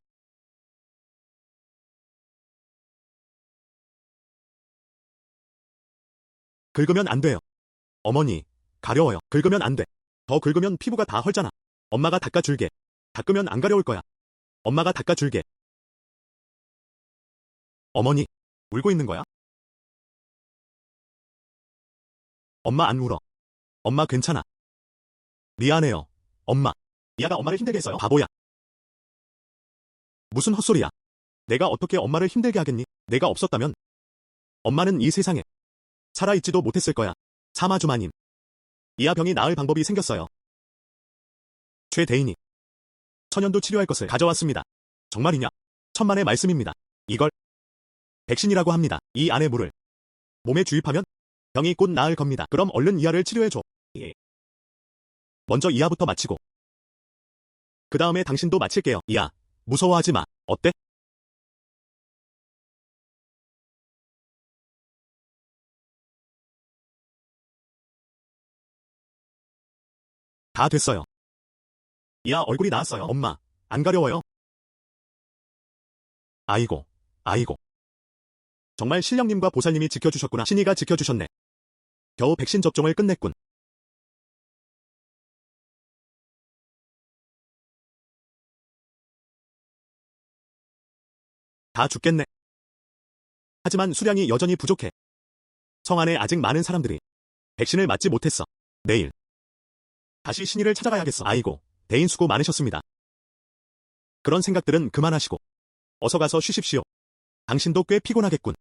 긁으면 안 돼요. 어머니, 가려워요. 긁으면 안 돼. 더 긁으면 피부가 다 헐잖아. 엄마가 닦아줄게. 닦으면 안 가려울 거야. 엄마가 닦아줄게. 어머니, 울고 있는 거야? 엄마 안 울어. 엄마 괜찮아. 미안해요. 엄마. 이아가 엄마를 힘들게 했어요? 바보야. 무슨 헛소리야. 내가 어떻게 엄마를 힘들게 하겠니? 내가 없었다면 엄마는 이 세상에 살아있지도 못했을 거야. 사마주마님. 이아 병이 나을 방법이 생겼어요. 최대인이 천연도 치료할 것을 가져왔습니다. 정말이냐? 천만의 말씀입니다. 이걸 백신이라고 합니다. 이 안에 물을 몸에 주입하면 병이 곧 나을 겁니다. 그럼 얼른 이아를 치료해줘. 예. 먼저 이아부터 마치고 그 다음에 당신도 마칠게요. 이아, 무서워하지 마. 어때? 다 됐어요. 이아 얼굴이 나았어요. 엄마, 안 가려워요? 아이고, 아이고. 정말 신령님과 보살님이 지켜주셨구나. 신이가 지켜주셨네. 겨우 백신 접종을 끝냈군. 다 죽겠네. 하지만 수량이 여전히 부족해. 성 안에 아직 많은 사람들이 백신을 맞지 못했어. 내일 다시 신이를 찾아가야겠어. 아이고, 대인 수고 많으셨습니다. 그런 생각들은 그만하시고 어서 가서 쉬십시오. 당신도 꽤 피곤하겠군.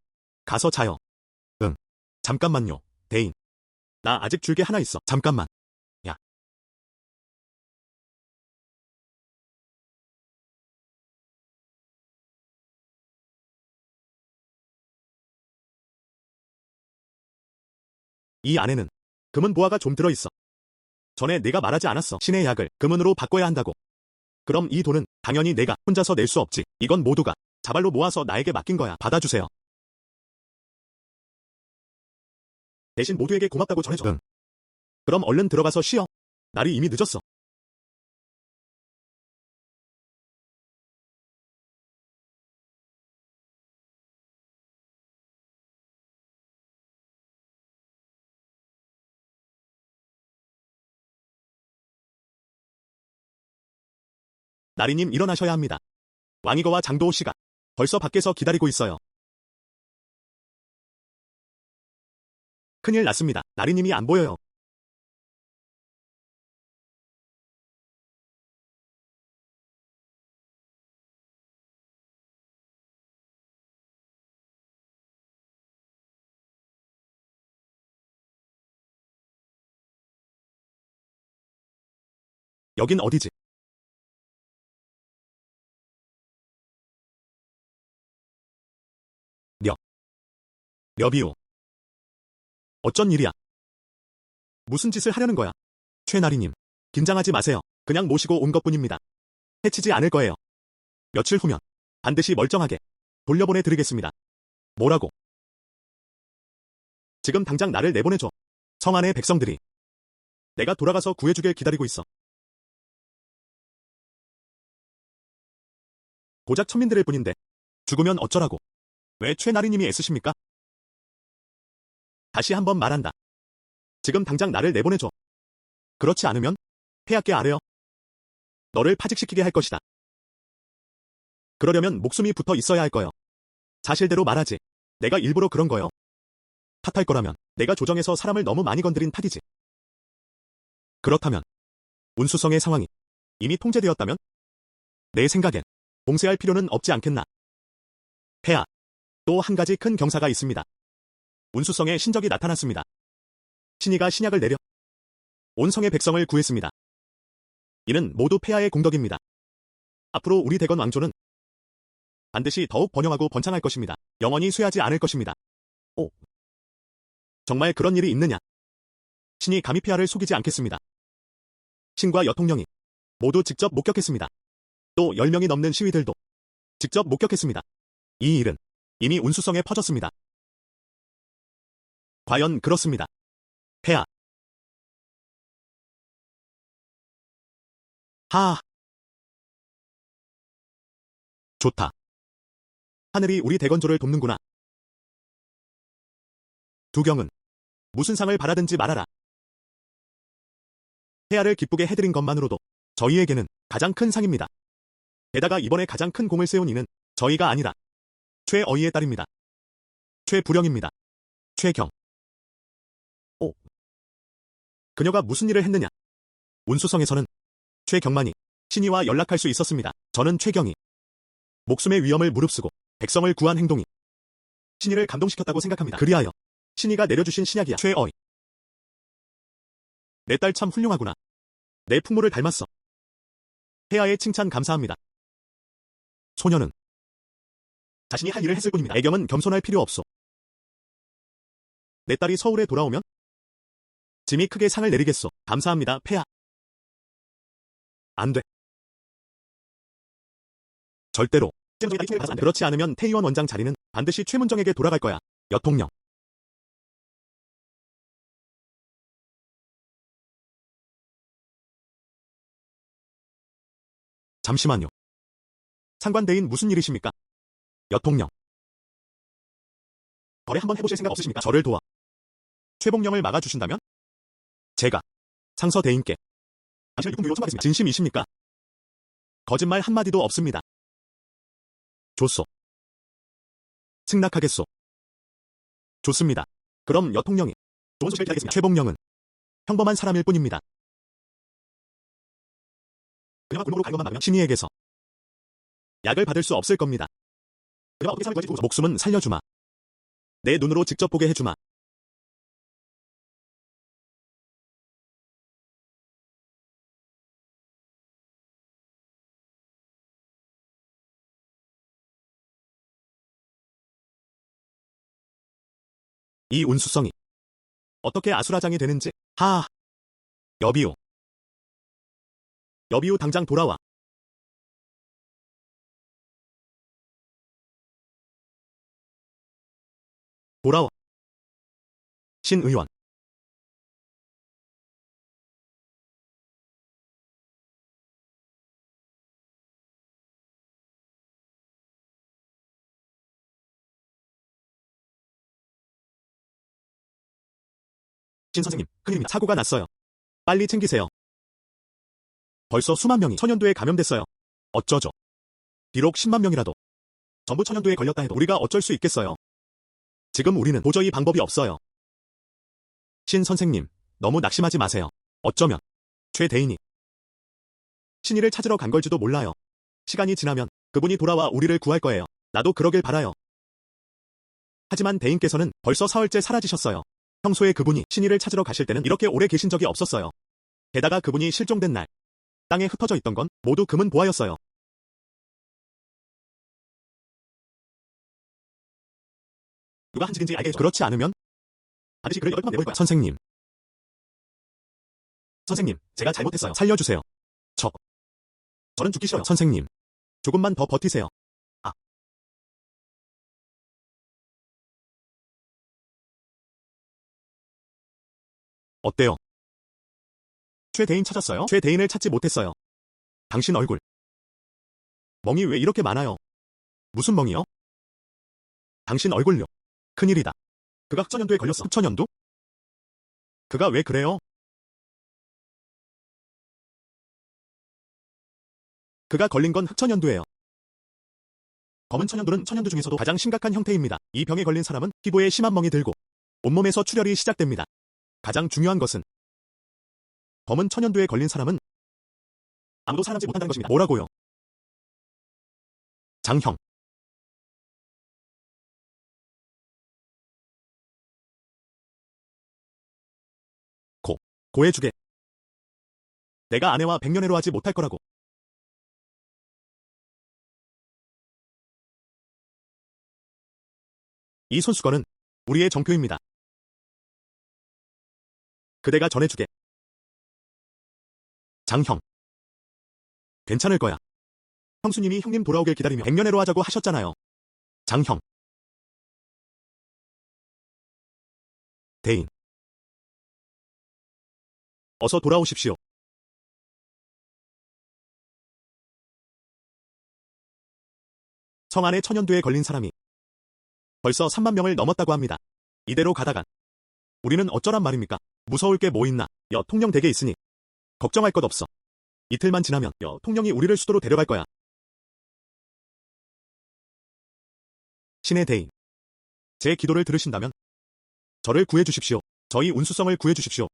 가서 자요. 응. 잠깐만요, 대인. 나 아직 줄 게 하나 있어. 잠깐만. 야. 이 안에는 금은 보화가 좀 들어있어. 전에 내가 말하지 않았어. 신의 약을 금은으로 바꿔야 한다고. 그럼 이 돈은 당연히 내가 혼자서 낼 수 없지. 이건 모두가 자발로 모아서 나에게 맡긴 거야. 받아주세요. 대신 모두에게 고맙다고 전해줘. 응. 그럼 얼른 들어가서 쉬어. 날이 이미 늦었어. 나리님 일어나셔야 합니다. 왕이거와 장도호 씨가 벌써 밖에서 기다리고 있어요. 큰일 났습니다. 나리님이 안 보여요. 여긴 어디지? 려. 려비오. 어쩐 일이야? 무슨 짓을 하려는 거야? 최나리님, 긴장하지 마세요. 그냥 모시고 온 것뿐입니다. 해치지 않을 거예요. 며칠 후면 반드시 멀쩡하게 돌려보내드리겠습니다. 뭐라고? 지금 당장 나를 내보내줘. 성 안의 백성들이 내가 돌아가서 구해주길 기다리고 있어. 고작 천민들일 뿐인데 죽으면 어쩌라고? 왜 최나리님이 애쓰십니까? 다시 한번 말한다. 지금 당장 나를 내보내줘. 그렇지 않으면 폐하께 아뢰어. 너를 파직시키게 할 것이다. 그러려면 목숨이 붙어 있어야 할 거요. 사실대로 말하지. 내가 일부러 그런 거요. 탓할 거라면 내가 조정에서 사람을 너무 많이 건드린 탓이지. 그렇다면 운수성의 상황이 이미 통제되었다면? 내 생각엔 봉쇄할 필요는 없지 않겠나. 폐하, 또 한 가지 큰 경사가 있습니다. 운수성의 신적이 나타났습니다. 신이가 신약을 내려 온 성의 백성을 구했습니다. 이는 모두 폐하의 공덕입니다. 앞으로 우리 대건 왕조는 반드시 더욱 번영하고 번창할 것입니다. 영원히 쇠하지 않을 것입니다. 오, 정말 그런 일이 있느냐? 신이 감히 폐하를 속이지 않겠습니다. 신과 여통령이 모두 직접 목격했습니다. 또 10명이 넘는 시위들도 직접 목격했습니다. 이 일은 이미 운수성에 퍼졌습니다. 과연 그렇습니다. 폐하. 하하. 좋다. 하늘이 우리 대건조를 돕는구나. 두경은 무슨 상을 바라든지 말하라. 폐하를 기쁘게 해드린 것만으로도 저희에게는 가장 큰 상입니다. 게다가 이번에 가장 큰 공을 세운 이는 저희가 아니라 최어이의 딸입니다. 최부령입니다. 최경. 오. 그녀가 무슨 일을 했느냐? 운수성에서는 최경만이 신이와 연락할 수 있었습니다. 저는 최경이 목숨의 위험을 무릅쓰고 백성을 구한 행동이 신이를 감동시켰다고 생각합니다. 그리하여 신이가 내려주신 신약이야. 최어이. 내 딸 참 훌륭하구나. 내 풍모를 닮았어. 폐하의 칭찬 감사합니다. 소녀는 자신이 할 일을 했을 뿐입니다. 애경은 겸손할 필요 없소. 내 딸이 서울에 돌아오면 짐이 크게 상을 내리겠소. 감사합니다, 폐하. 안 돼. 절대로. 그렇지 않으면 태의원 원장 자리는 반드시 최문정에게 돌아갈 거야. 여통령. 잠시만요. 상관대인 무슨 일이십니까? 여통령. 거래 한번 해보실 생각 없으십니까? 저를 도와 최복령을 막아주신다면? 제가 상서대인께 당신을 육군유로 처벌하겠습니다. 진심이십니까? 거짓말 한마디도 없습니다. 좋소. 승낙하겠소. 좋습니다. 그럼 여통령이 좋은 소식을 기다리겠습니다. 최복령은 평범한 사람일 뿐입니다. 그녀가 굴목으로 간 것만 막으면 신이에게서 약을 받을 수 없을 겁니다. 그녀가 어떻게 살을 구할지 목숨은 살려주마. 내 눈으로 직접 보게 해주마. 이 운수성이 어떻게 아수라장이 되는지. 하하. 여비오. 여비오 당장 돌아와. 돌아와. 신의원. 신 선생님, 큰일입니다. 사고가 났어요. 빨리 챙기세요. 벌써 수만 명이 천연두에 감염됐어요. 어쩌죠? 비록 10만 명이라도 전부 천연두에 걸렸다 해도 우리가 어쩔 수 있겠어요. 지금 우리는 도저히 방법이 없어요. 신 선생님, 너무 낙심하지 마세요. 어쩌면 최대인이 신이를 찾으러 간 걸지도 몰라요. 시간이 지나면 그분이 돌아와 우리를 구할 거예요. 나도 그러길 바라요. 하지만 대인께서는 벌써 사흘째 사라지셨어요. 평소에 그분이 신이를 찾으러 가실 때는 이렇게 오래 계신 적이 없었어요. 게다가 그분이 실종된 날 땅에 흩어져 있던 건 모두 금은 보화였어요. 누가 한 짓인지 알겠죠? 그렇지 않으면 반드시 그를 8번 내볼 거야. 선생님. 선생님, 제가 잘못했어요. 살려주세요. 저는 죽기 싫어요. 선생님. 조금만 더 버티세요. 아. 어때요? 최대인 찾았어요? 최대인을 찾지 못했어요. 당신 얼굴. 멍이 왜 이렇게 많아요? 무슨 멍이요? 당신 얼굴요. 큰일이다. 그가 흑천연두에 걸렸어. 흑천연두? 그가 왜 그래요? 그가 걸린 건 흑천연두예요. 검은 천연두는 천연두 중에서도 가장 심각한 형태입니다. 이 병에 걸린 사람은 피부에 심한 멍이 들고 온몸에서 출혈이 시작됩니다. 가장 중요한 것은 검은 천연두에 걸린 사람은 아무도 살아남지 못한다는 것입니다. 뭐라고요? 장형. 고해주게. 내가 아내와 백년해로 하지 못할 거라고. 이 손수건은 우리의 정표입니다. 그대가 전해주게. 장형. 괜찮을 거야. 형수님이 형님 돌아오길 기다리며 백년해로 하자고 하셨잖아요. 장형. 대인. 어서 돌아오십시오. 성 안에 천연두에 걸린 사람이 벌써 3만 명을 넘었다고 합니다. 이대로 가다간 우리는 어쩌란 말입니까? 무서울 게 뭐 있나? 통령 댁에 있으니 걱정할 것 없어. 이틀만 지나면 통령이 우리를 수도로 데려갈 거야. 신의 대인, 제 기도를 들으신다면 저를 구해주십시오. 저희 운수성을 구해주십시오.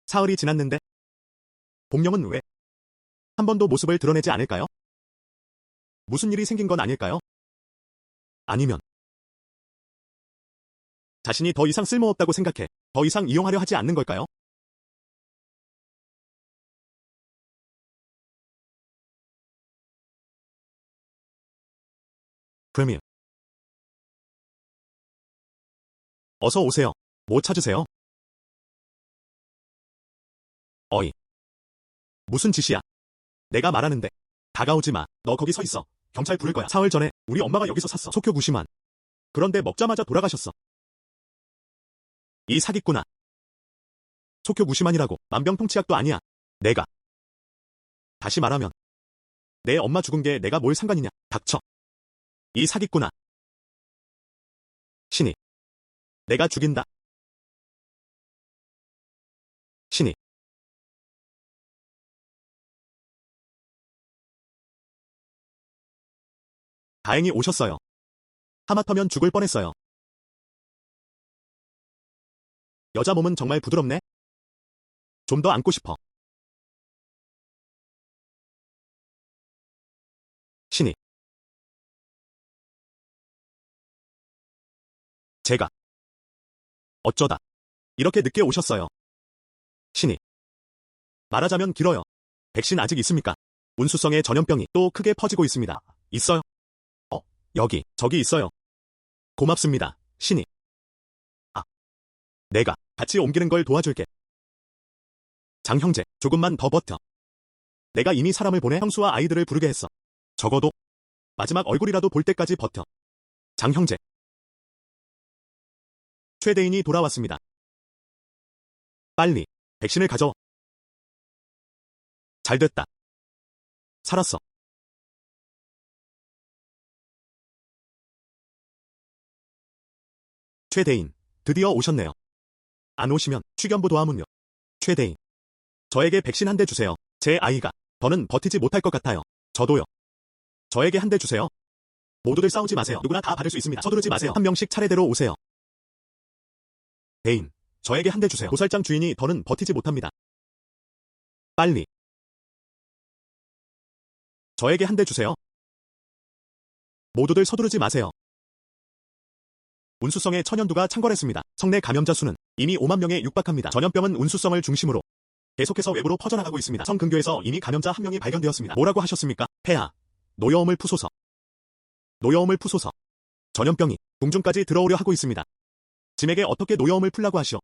사흘이 지났는데 복령은 왜 한 번도 모습을 드러내지 않을까요? 무슨 일이 생긴 건 아닐까요? 아니면 자신이 더 이상 쓸모없다고 생각해 더 이상 이용하려 하지 않는 걸까요? 프레미엄. 어서 오세요. 뭐 찾으세요? 어이. 무슨 짓이야? 내가 말하는데 다가오지 마. 너 거기 서 있어. 경찰 부를 거야. 사흘 전에 우리 엄마가 여기서 샀어. 속효 구시만. 그런데 먹자마자 돌아가셨어. 이 사기꾼아. 속효 구시만이라고 만병통치약도 아니야. 내가 다시 말하면 내 엄마 죽은 게 내가 뭘 상관이냐. 닥쳐. 이 사기꾼아. 신이 내가 죽인다. 신이 다행히 오셨어요. 하마터면 죽을 뻔했어요. 여자 몸은 정말 부드럽네. 좀 더 안고 싶어. 신이 제가 어쩌다 이렇게 늦게 오셨어요. 신이 말하자면 길어요. 백신 아직 있습니까? 운수성의 전염병이 또 크게 퍼지고 있습니다. 있어요? 여기, 저기 있어요. 고맙습니다, 신이. 내가 같이 옮기는 걸 도와줄게. 장 형제, 조금만 더 버텨. 내가 이미 사람을 보내 형수와 아이들을 부르게 했어. 적어도 마지막 얼굴이라도 볼 때까지 버텨. 장 형제. 최대인이 돌아왔습니다. 빨리 백신을 가져와. 잘됐다. 살았어. 최대인, 드디어 오셨네요. 안 오시면 취견부 도와문요. 최대인, 저에게 백신 한 대 주세요. 제 아이가 더는 버티지 못할 것 같아요. 저도요. 저에게 한 대 주세요. 모두들 싸우지 마세요. 누구나 다 받을 수 있습니다. 서두르지 마세요. 한 명씩 차례대로 오세요. 대인, 저에게 한 대 주세요. 도살장 주인이 더는 버티지 못합니다. 빨리. 저에게 한 대 주세요. 모두들 서두르지 마세요. 운수성의 천연두가 창궐했습니다. 성내 감염자 수는 이미 5만 명에 육박합니다. 전염병은 운수성을 중심으로 계속해서 외부로 퍼져나가고 있습니다. 성 근교에서 이미 감염자 한 명이 발견되었습니다. 뭐라고 하셨습니까? 폐하, 노여움을 푸소서. 노여움을 푸소서. 전염병이 궁중까지 들어오려 하고 있습니다. 짐에게 어떻게 노여움을 풀라고 하시오?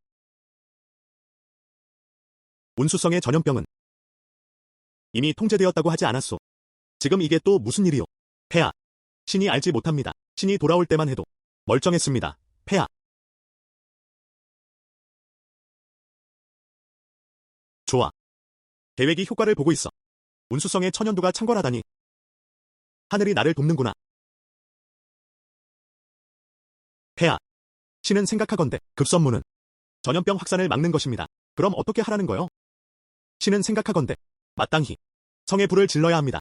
운수성의 전염병은 이미 통제되었다고 하지 않았소. 지금 이게 또 무슨 일이오? 폐하, 신이 알지 못합니다. 신이 돌아올 때만 해도 멀쩡했습니다. 폐하. 좋아. 계획이 효과를 보고 있어. 운수성의 천연두가 창궐하다니. 하늘이 나를 돕는구나. 폐하. 신은 생각하건대 급선무는 전염병 확산을 막는 것입니다. 그럼 어떻게 하라는 거요? 신은 생각하건대 마땅히 성에 불을 질러야 합니다.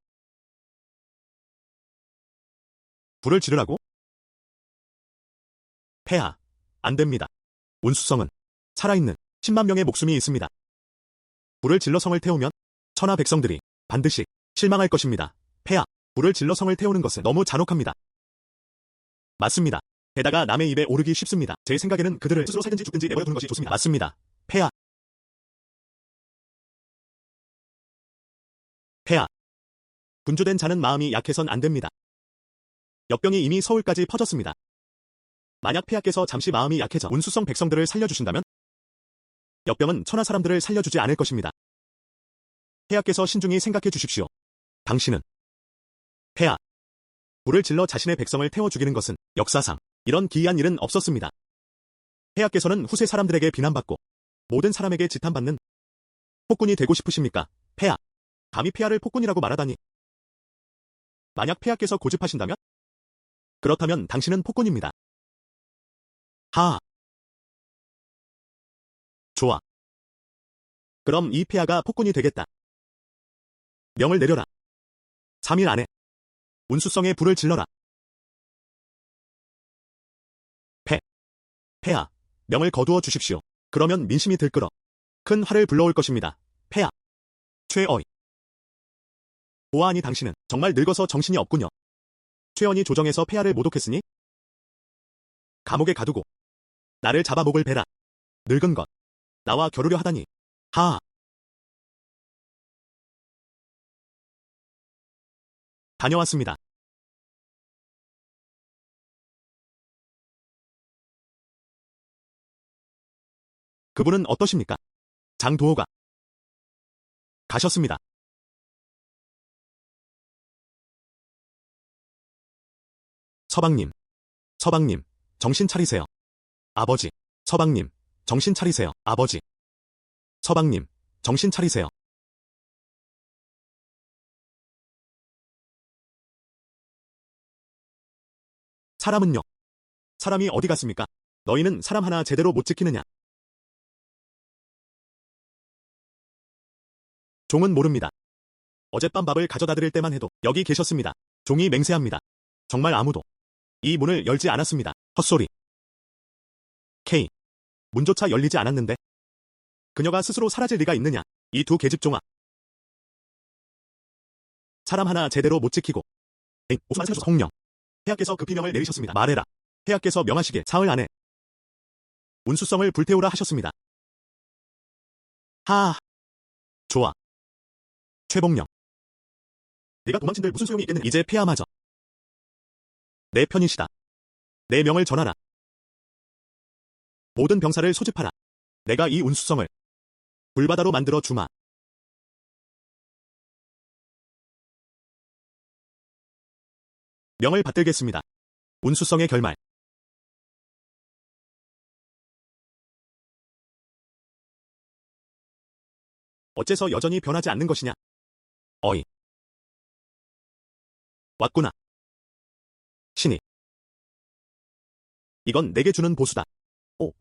불을 지르라고? 폐하, 안 됩니다. 운수성은 살아있는 10만 명의 목숨이 있습니다. 불을 질러 성을 태우면 천하 백성들이 반드시 실망할 것입니다. 폐하, 불을 질러 성을 태우는 것은 너무 잔혹합니다. 맞습니다. 게다가 남의 입에 오르기 쉽습니다. 제 생각에는 그들을 스스로 살든지 죽든지 내버려 두는 것이 좋습니다. 맞습니다. 폐하. 폐하. 분주된 자는 마음이 약해선 안 됩니다. 역병이 이미 서울까지 퍼졌습니다. 만약 폐하께서 잠시 마음이 약해져 운수성 백성들을 살려주신다면 역병은 천하 사람들을 살려주지 않을 것입니다. 폐하께서 신중히 생각해 주십시오. 당신은 폐하. 불을 질러 자신의 백성을 태워 죽이는 것은 역사상 이런 기이한 일은 없었습니다. 폐하께서는 후세 사람들에게 비난받고 모든 사람에게 지탄받는 폭군이 되고 싶으십니까? 폐하. 감히 폐하를 폭군이라고 말하다니. 만약 폐하께서 고집하신다면? 그렇다면 당신은 폭군입니다. 하하. 좋아. 그럼 이 폐하가 폭군이 되겠다. 명을 내려라. 3일 안에 운수성에 불을 질러라. 폐하, 명을 거두어 주십시오. 그러면 민심이 들끓어 큰 화를 불러올 것입니다. 폐하. 최어이. 보아하니 당신은 정말 늙어서 정신이 없군요. 최언이 조정에서 폐하를 모독했으니 감옥에 가두고 나를 잡아 목을 베라. 늙은 것. 나와 겨루려 하다니. 하하. 다녀왔습니다. 그분은 어떠십니까? 장도호가 가셨습니다. 서방님, 서방님, 정신 차리세요. 아버지, 서방님, 정신 차리세요. 아버지, 서방님, 정신 차리세요. 사람은요? 사람이 어디 갔습니까? 너희는 사람 하나 제대로 못 지키느냐? 종은 모릅니다. 어젯밤 밥을 가져다 드릴 때만 해도 여기 계셨습니다. 종이 맹세합니다. 정말 아무도 이 문을 열지 않았습니다. 헛소리. K. 문조차 열리지 않았는데 그녀가 스스로 사라질 리가 있느냐? 이 두 계집종아. 사람 하나 제대로 못 지키고. 성령. 폐하께서 급히 명을 내리셨습니다. 말해라. 폐하께서 명하시길 사흘 안에 운수성을 불태우라 하셨습니다. 하하. 좋아. 최봉령. 네가 도망친들 무슨 소용이 있겠느냐. 이제 폐하마저 내 편이시다. 내 명을 전하라. 모든 병사를 소집하라. 내가 이 운수성을 불바다로 만들어 주마. 명을 받들겠습니다. 운수성의 결말. 어째서 여전히 변하지 않는 것이냐? 어이. 왔구나. 신이. 이건 내게 주는 보수다. 오.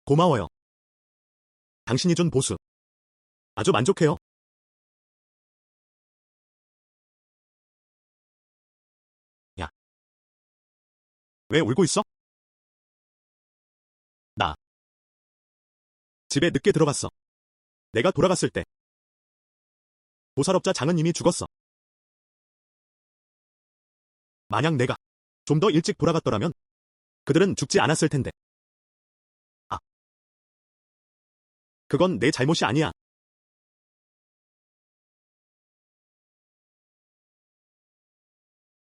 고마워요. 당신이 준 보수. 아주 만족해요. 야. 왜 울고 있어? 나. 집에 늦게 들어갔어. 내가 돌아갔을 때 보살업자 장은 이미 죽었어. 만약 내가 좀 더 일찍 돌아갔더라면 그들은 죽지 않았을 텐데. 아. 그건 내 잘못이 아니야.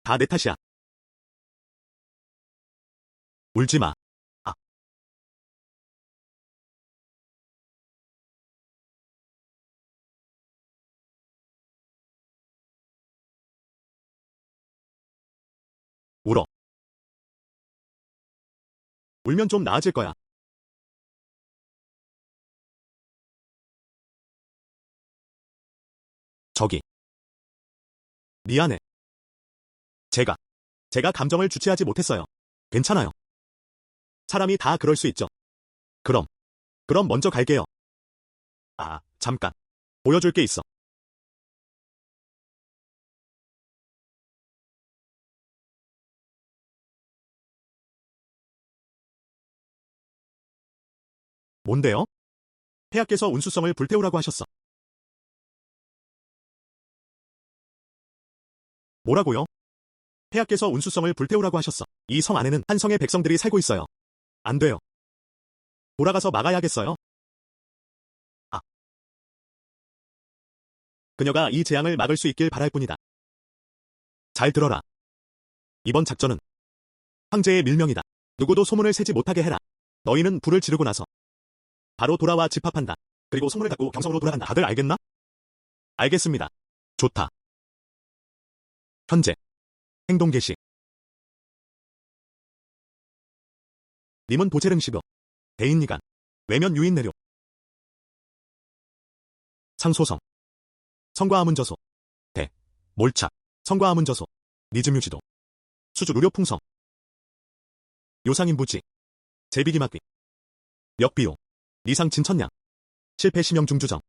다 내 탓이야. 울지 마. 아. 울어. 울면 좀 나아질 거야. 저기. 미안해. 제가 감정을 주체하지 못했어요. 괜찮아요. 사람이 다 그럴 수 있죠. 그럼 먼저 갈게요. 아, 잠깐. 보여줄 게 있어. 뭔데요? 폐하께서 운수성을 불태우라고 하셨어. 뭐라고요? 폐하께서 운수성을 불태우라고 하셨어. 이 성 안에는 한 성의 백성들이 살고 있어요. 안 돼요. 돌아가서 막아야겠어요. 아, 그녀가 이 재앙을 막을 수 있길 바랄 뿐이다. 잘 들어라. 이번 작전은 황제의 밀명이다. 누구도 소문을 새지 못하게 해라. 너희는 불을 지르고 나서 바로 돌아와 집합한다. 그리고 소문을 갖고 경성으로 돌아간다. 다들 알겠나? 알겠습니다. 좋다. 현재 행동 개시. 님은 보체릉시고 대인리간 외면 유인 내려 상소성 성과하문저소 대 몰착 성과하문저소 니즈뮤지도 수주 루료풍성 요상인부지 제비기막귀 역비요 니상 진천냥 실패시명 중주정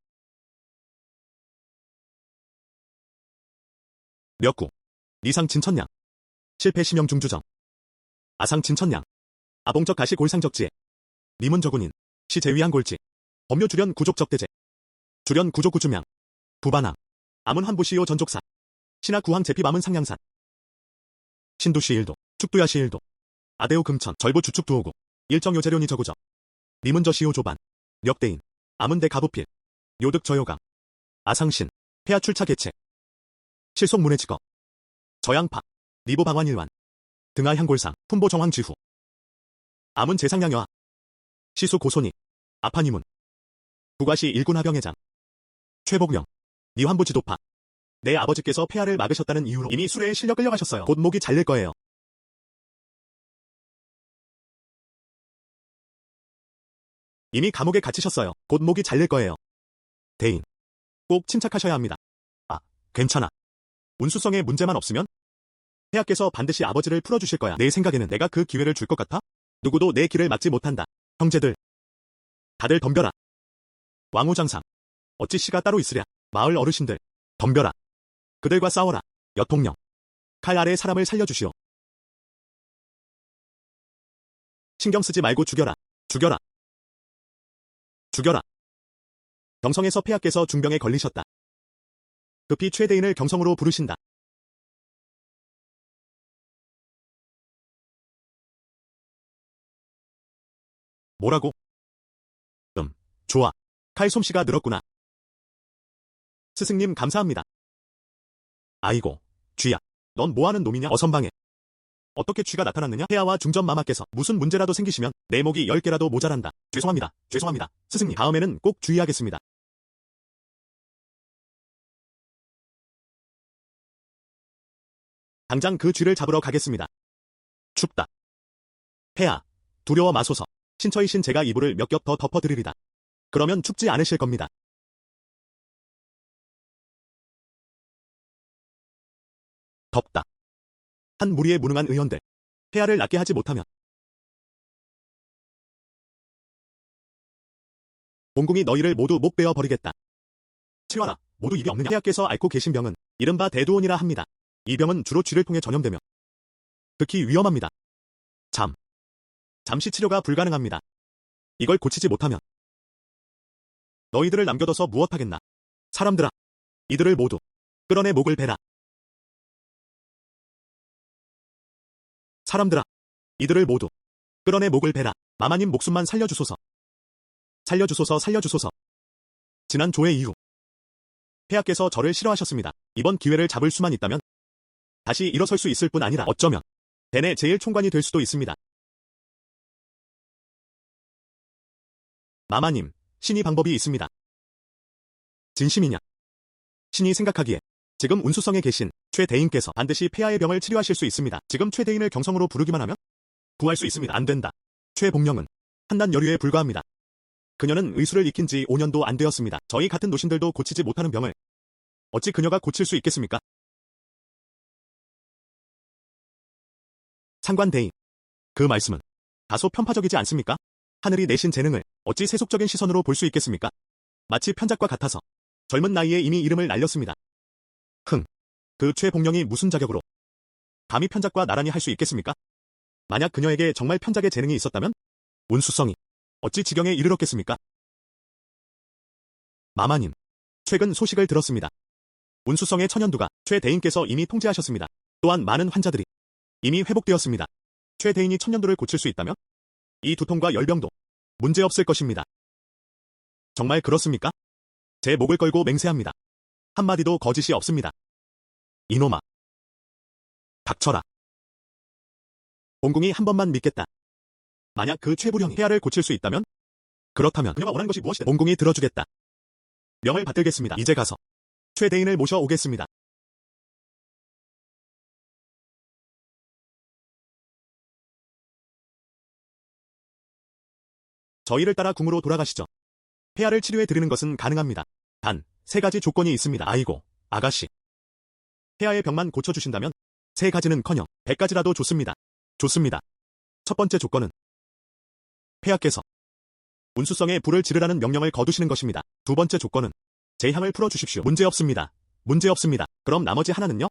멱구 니상 진천냥 실패시명 중주정 아상 진천냥 아봉적 가시 골상적지에 님은 저군인 시제위한 골지 법료 주련 구족적대제 주련 구족구주명 부반항 암은 환부시요 전족사 신하 구항 제피 밤은 상량산 신두시일도 축두야시일도 아대오 금천 절부 주축두오구 일정요재료니 저구저 님은 저시요 조반 력대인 암은대 가부필 요득 저요강 아상신 폐하 출차 개체 실속문해직거 저양파 니보 방환일완 등하 향골상 품보 정황쥐후 암은 재상량여하 시수 고손이 아파니문 부과시 일군하병회장 최복령 니환부 지도파 내 아버지께서 폐하를 막으셨다는 이유로 이미 수레에 실려 끌려가셨어요. 곧 목이 잘릴 거예요. 이미 감옥에 갇히셨어요. 곧 목이 잘릴 거예요. 대인 꼭 침착하셔야 합니다. 아, 괜찮아. 운수성에 문제만 없으면 폐하께서 반드시 아버지를 풀어주실 거야. 내 생각에는 내가 그 기회를 줄 것 같아? 누구도 내 길을 막지 못한다. 형제들 다들 덤벼라. 왕후장상 어찌 씨가 따로 있으랴. 마을 어르신들 덤벼라. 그들과 싸워라. 여통령 칼 아래 사람을 살려주시오. 신경 쓰지 말고 죽여라. 죽여라. 죽여라. 경성에서 폐하께서 중병에 걸리셨다. 급히 최대인을 경성으로 부르신다. 뭐라고? 좋아. 칼 솜씨가 늘었구나. 스승님 감사합니다. 아이고, 쥐야. 넌 뭐하는 놈이냐? 어선방에. 어떻게 쥐가 나타났느냐? 폐하와 중전마마께서 무슨 문제라도 생기시면 내 목이 10개라도 모자란다. 죄송합니다. 죄송합니다. 스승님 다음에는 꼭 주의하겠습니다. 당장 그 쥐를 잡으러 가겠습니다. 춥다. 폐하, 두려워 마소서. 신처이신 제가 이불을 몇 겹 더 덮어드리리다. 그러면 춥지 않으실 겁니다. 덥다. 한 무리의 무능한 의원들. 폐하를 낫게 하지 못하면 공궁이 너희를 모두 못 베어 버리겠다. 치워라. 모두 입이 없느냐? 폐하께서 앓고 계신 병은 이른바 대두온이라 합니다. 이 병은 주로 쥐를 통해 전염되며 극히 위험합니다. 잠시 치료가 불가능합니다. 이걸 고치지 못하면 너희들을 남겨둬서 무엇하겠나. 사람들아, 이들을 모두 끌어내 목을 베라. 사람들아, 이들을 모두 끌어내 목을 베라. 마마님 목숨만 살려주소서. 살려주소서 살려주소서. 지난 조회 이후 폐하께서 저를 싫어하셨습니다. 이번 기회를 잡을 수만 있다면 다시 일어설 수 있을 뿐 아니라 어쩌면 대내 제1총관이 될 수도 있습니다. 마마님, 신이 방법이 있습니다. 진심이냐? 신이 생각하기에 지금 운수성에 계신 최대인께서 반드시 폐하의 병을 치료하실 수 있습니다. 지금 최대인을 경성으로 부르기만 하면 구할 수 있습니다. 안 된다. 최복령은 한난 여류에 불과합니다. 그녀는 의술을 익힌 지 5년도 안 되었습니다. 저희 같은 노신들도 고치지 못하는 병을 어찌 그녀가 고칠 수 있겠습니까? 상관대인 그 말씀은 다소 편파적이지 않습니까? 하늘이 내신 재능을 어찌 세속적인 시선으로 볼 수 있겠습니까? 마치 편작과 같아서 젊은 나이에 이미 이름을 날렸습니다. 그 최봉령이 무슨 자격으로 감히 편작과 나란히 할 수 있겠습니까? 만약 그녀에게 정말 편작의 재능이 있었다면 운수성이 어찌 지경에 이르렀겠습니까? 마마님, 최근 소식을 들었습니다. 운수성의 천연두가 최 대인께서 이미 통제하셨습니다. 또한 많은 환자들이 이미 회복되었습니다. 최 대인이 천연두를 고칠 수 있다면 이 두통과 열병도 문제없을 것입니다. 정말 그렇습니까? 제 목을 걸고 맹세합니다. 한마디도 거짓이 없습니다. 이놈아. 닥쳐라. 봉궁이 한 번만 믿겠다. 만약 그 최부령이 폐하를 고칠 수 있다면? 그렇다면 그녀가 원하는 것이 무엇이든 봉궁이 들어주겠다. 명을 받들겠습니다. 이제 가서 최 대인을 모셔오겠습니다. 저희를 따라 궁으로 돌아가시죠. 폐하를 치료해 드리는 것은 가능합니다. 단, 3가지 조건이 있습니다. 아이고, 아가씨. 폐하의 병만 고쳐주신다면 3가지는커녕 100가지라도 좋습니다. 좋습니다. 첫 번째 조건은 폐하께서 운수성에 불을 지르라는 명령을 거두시는 것입니다. 두 번째 조건은 제 향을 풀어주십시오. 문제없습니다. 문제없습니다. 그럼 나머지 하나는요?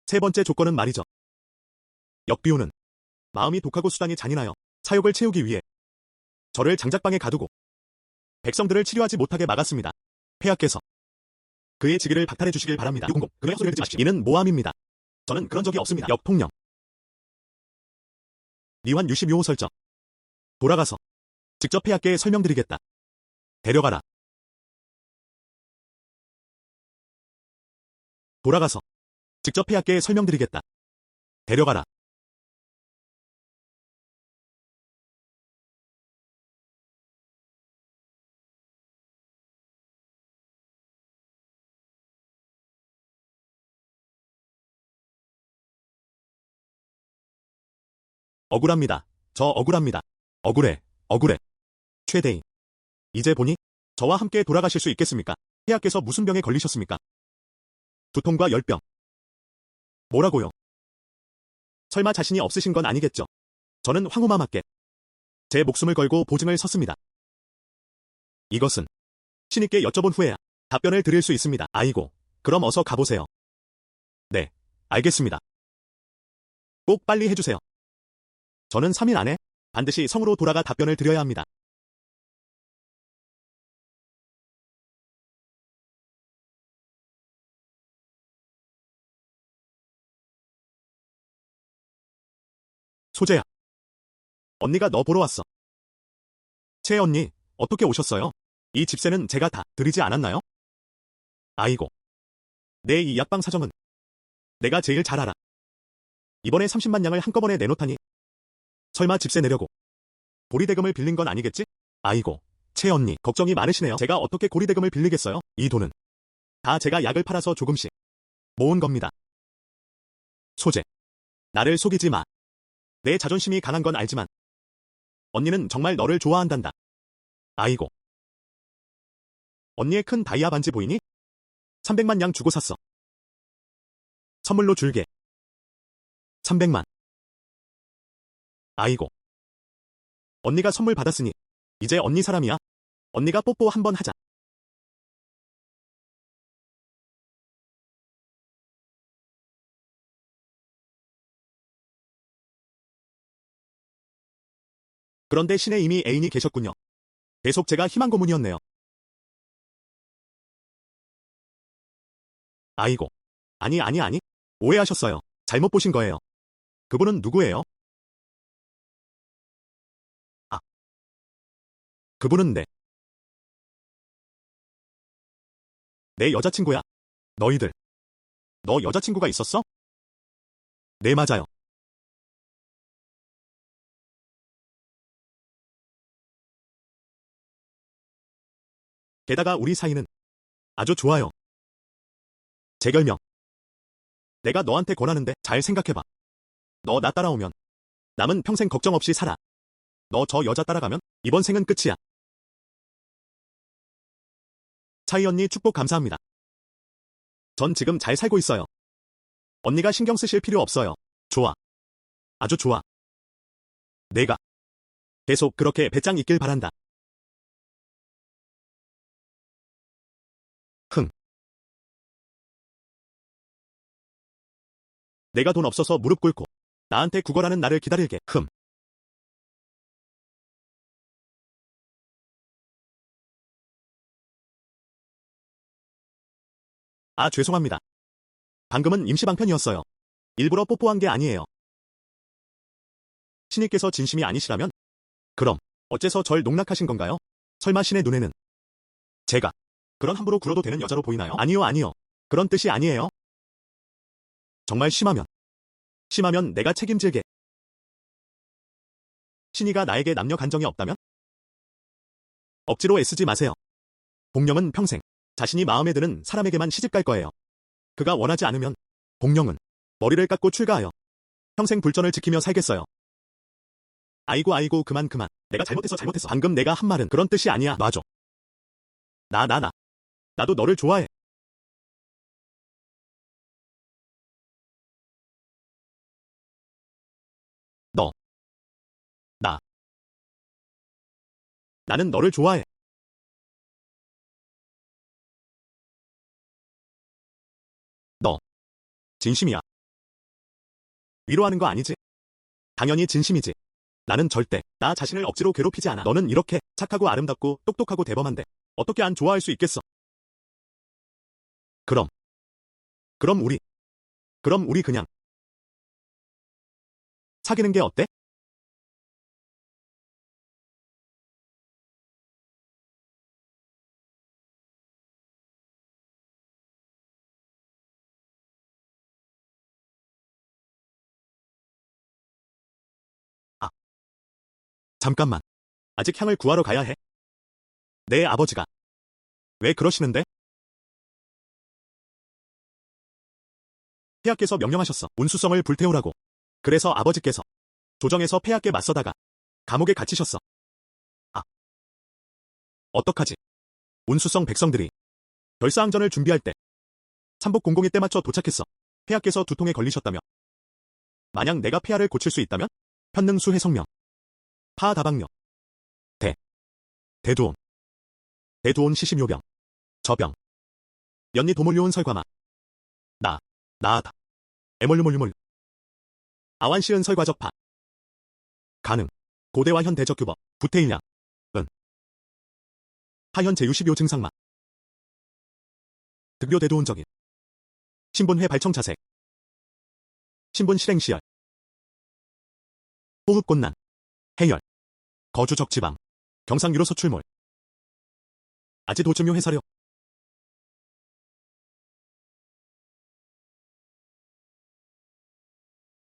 세 번째 조건은 말이죠. 역비우는 마음이 독하고 수단이 잔인하여 사욕을 채우기 위해 저를 장작방에 가두고 백성들을 치료하지 못하게 막았습니다. 폐하께서 그의 직위를 박탈해 주시길 바랍니다. 유공공, 그의 소리를 듣지 마십시오. 이는 모함입니다. 저는 그런 적이 없습니다. 역통령. 리환 유심요호 설정. 돌아가서 직접 폐하께 설명드리겠다. 데려가라. 돌아가서 직접 폐하께 설명드리겠다. 데려가라. 억울합니다. 저 억울합니다. 억울해, 억울해. 최대인. 이제 보니 저와 함께 돌아가실 수 있겠습니까? 폐하께서 무슨 병에 걸리셨습니까? 두통과 열병. 뭐라고요? 설마 자신이 없으신 건 아니겠죠? 저는 황후마마께 제 목숨을 걸고 보증을 섰습니다. 이것은 신입께 여쭤본 후에야 답변을 드릴 수 있습니다. 아이고, 그럼 어서 가보세요. 네, 알겠습니다. 꼭 빨리 해주세요. 저는 3일 안에 반드시 성으로 돌아가 답변을 드려야 합니다. 소재야. 언니가 너 보러 왔어. 채 언니, 어떻게 오셨어요? 이 집세는 제가 다 드리지 않았나요? 아이고. 내 이 약방 사정은 내가 제일 잘 알아. 이번에 30만 양을 한꺼번에 내놓다니. 설마 집세 내려고 고리대금을 빌린 건 아니겠지? 아이고, 채 언니, 걱정이 많으시네요. 제가 어떻게 고리대금을 빌리겠어요? 이 돈은 다 제가 약을 팔아서 조금씩 모은 겁니다. 소재. 나를 속이지 마. 내 자존심이 강한 건 알지만 언니는 정말 너를 좋아한단다. 아이고. 언니의 큰 다이아 반지 보이니? 300만 양 주고 샀어. 선물로 줄게. 300만. 아이고. 언니가 선물 받았으니 이제 언니 사람이야. 언니가 뽀뽀 한번 하자. 그런데 신에 이미 애인이 계셨군요. 계속 제가 희망 고문이었네요. 아이고. 아니. 오해하셨어요. 잘못 보신 거예요. 그분은 누구예요? 아. 그분은 내 여자친구야. 너희들. 너 여자친구가 있었어? 네, 맞아요. 게다가 우리 사이는 아주 좋아요. 재결명. 내가 너한테 권하는데 잘 생각해봐. 너 나 따라오면 남은 평생 걱정 없이 살아. 너 저 여자 따라가면 이번 생은 끝이야. 차이 언니 축복 감사합니다. 전 지금 잘 살고 있어요. 언니가 신경 쓰실 필요 없어요. 좋아. 아주 좋아. 내가 계속 그렇게 배짱 있길 바란다. 흥. 내가 돈 없어서 무릎 꿇고 나한테 구걸하는 나를 기다릴게. 아, 죄송합니다. 방금은 임시방편이었어요. 일부러 뽀뽀한 게 아니에요. 신이께서 진심이 아니시라면? 그럼 어째서 절 농락하신 건가요? 설마 신의 눈에는 제가 그런 함부로 굴어도 되는 여자로 보이나요? 아니요, 아니요. 그런 뜻이 아니에요. 정말 심하면 내가 책임질게. 신이가 나에게 남녀 감정이 없다면? 억지로 애쓰지 마세요. 공룡은 평생 자신이 마음에 드는 사람에게만 시집갈 거예요. 그가 원하지 않으면 공룡은 머리를 깎고 출가하여 평생 불전을 지키며 살겠어요. 아이고 아이고 그만. 내가 잘못했어. 방금 내가 한 말은 그런 뜻이 아니야. 놔줘. 나도 너를 좋아해. 너. 나는 너를 좋아해. 너. 진심이야. 위로하는 거 아니지? 당연히 진심이지. 나는 절대 나 자신을 억지로 괴롭히지 않아. 너는 이렇게 착하고 아름답고 똑똑하고 대범한데 어떻게 안 좋아할 수 있겠어? 그럼 그럼 우리 그냥 사귀는 게 어때? 아, 잠깐만. 아직 향을 구하러 가야 해. 내 아버지가 왜 그러시는데? 폐하께서 명령하셨어. 운수성을 불태우라고. 그래서 아버지께서 조정에서 폐하께 맞서다가 감옥에 갇히셨어. 아, 어떡하지? 운수성 백성들이 별사항전을 준비할 때 삼복 공공이 때맞춰 도착했어. 폐하께서 두통에 걸리셨다며. 만약 내가 폐하를 고칠 수 있다면? 편능수 해성명, 파다방력, 대, 대두온, 시심요병, 저병, 연리 도몰려온 설과마, 나아다, 애몰류몰류몰, 아완시은 설과적파, 가능, 고대와 현 대적규법, 부태일량, 하현 제65 증상마, 득묘 대도운적인, 신분회 발청자색, 신분 실행시열, 호흡곤난, 해열, 거주적지방, 경상유로 서출몰, 아지도증요 회사료,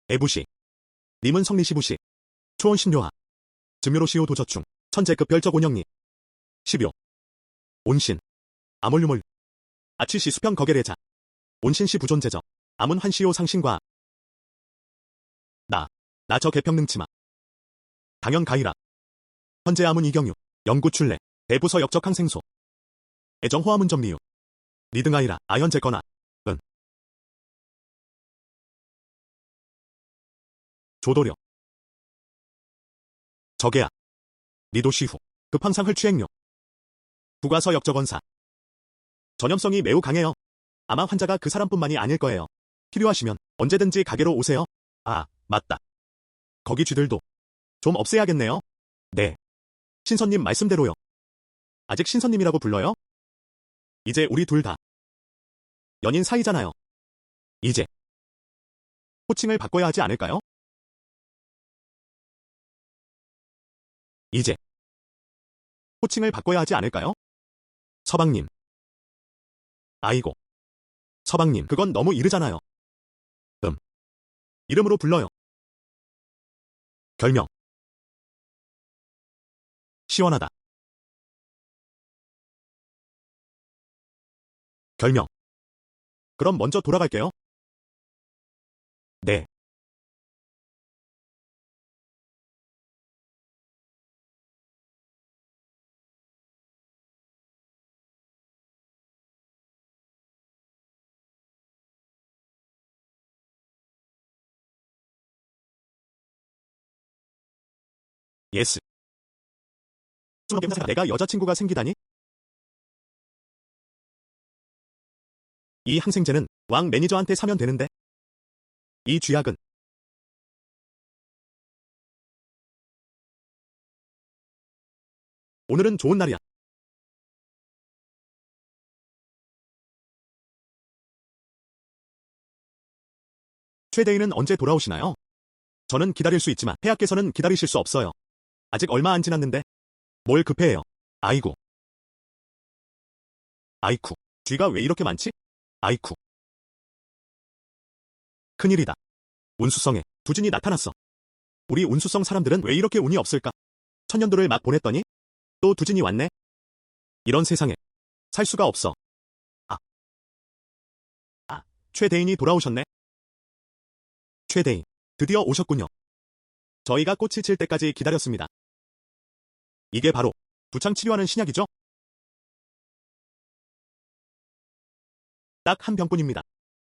애부시, 님은 성리시부시, 초원신료하, 증묘로시오 도저충, 천재급 별적 온영리, 10요, 온신, 아몰류몰, 아치시 수평 거계례자, 온신시 부존제적, 아문 환시오 상신과, 나 저 개평능치마, 당연 가이라, 현재 아문 이경유, 영구 출래, 대부서 역적 항생소, 애정 호화문 점리유, 니등아이라, 아현제거나, 조도려, 적애야, 니도시후, 급황상 헐추행료, 부가서 역적원사. 전염성이 매우 강해요. 아마 환자가 그 사람뿐만이 아닐 거예요. 필요하시면 언제든지 가게로 오세요. 아, 맞다. 거기 쥐들도 좀 없애야겠네요. 네. 신선님 말씀대로요. 아직 신선님이라고 불러요? 이제 우리 둘 다 연인 사이잖아요. 이제 호칭을 바꿔야 하지 않을까요? 이제 호칭을 바꿔야 하지 않을까요? 서방님. 아이고. 서방님, 그건 너무 이르잖아요. 이름으로 불러요. 별명. 시원하다. 별명. 그럼 먼저 돌아갈게요. 네. 예스. 내가 여자친구가 생기다니? 이 항생제는 왕 매니저한테 사면 되는데. 이 쥐약은 오늘은 좋은 날이야. 최대인은 언제 돌아오시나요? 저는 기다릴 수 있지만 폐하께서는 기다리실 수 없어요. 아직 얼마 안 지났는데. 뭘 급해해요. 아이고. 아이쿠. 쥐가 왜 이렇게 많지? 아이쿠. 큰일이다. 운수성에 두진이 나타났어. 우리 운수성 사람들은 왜 이렇게 운이 없을까? 천년도를 막 보냈더니 또 두진이 왔네. 이런 세상에 살 수가 없어. 최대인이 돌아오셨네. 최대인, 드디어 오셨군요. 저희가 꽃을 칠 때까지 기다렸습니다. 이게 바로 두창 치료하는 신약이죠? 딱 한 병뿐입니다.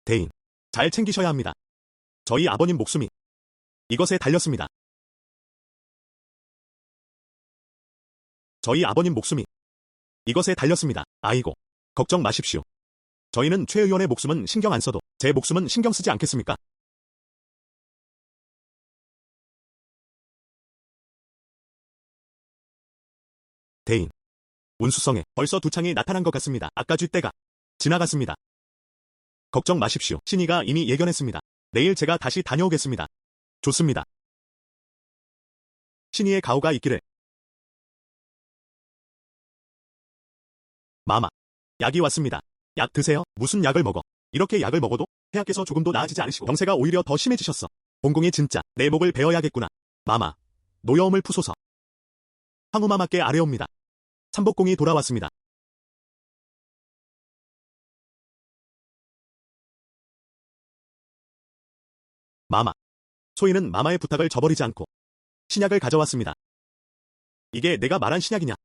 대인, 잘 챙기셔야 합니다. 저희 아버님 목숨이 이것에 달렸습니다. 저희 아버님 목숨이 이것에 달렸습니다. 아이고, 걱정 마십시오. 저희는 최 의원의 목숨은 신경 안 써도 제 목숨은 신경 쓰지 않겠습니까? 대인, 운수성에 벌써 두창이 나타난 것 같습니다. 아까 쥐때가 지나갔습니다. 걱정 마십시오. 신이가 이미 예견했습니다. 내일 제가 다시 다녀오겠습니다. 좋습니다. 신이의 가호가 있기를. 마마, 약이 왔습니다. 약 드세요. 무슨 약을 먹어? 이렇게 약을 먹어도 폐하께서 조금도 나아지지 않으시고 병세가 오히려 더 심해지셨어. 공공이 진짜 내 목을 베어야겠구나. 마마, 노여움을 푸소서. 황후마마께 아뢰옵니다. 삼복공이 돌아왔습니다. 마마, 소인은 마마의 부탁을 저버리지 않고 신약을 가져왔습니다. 이게 내가 말한 신약이냐?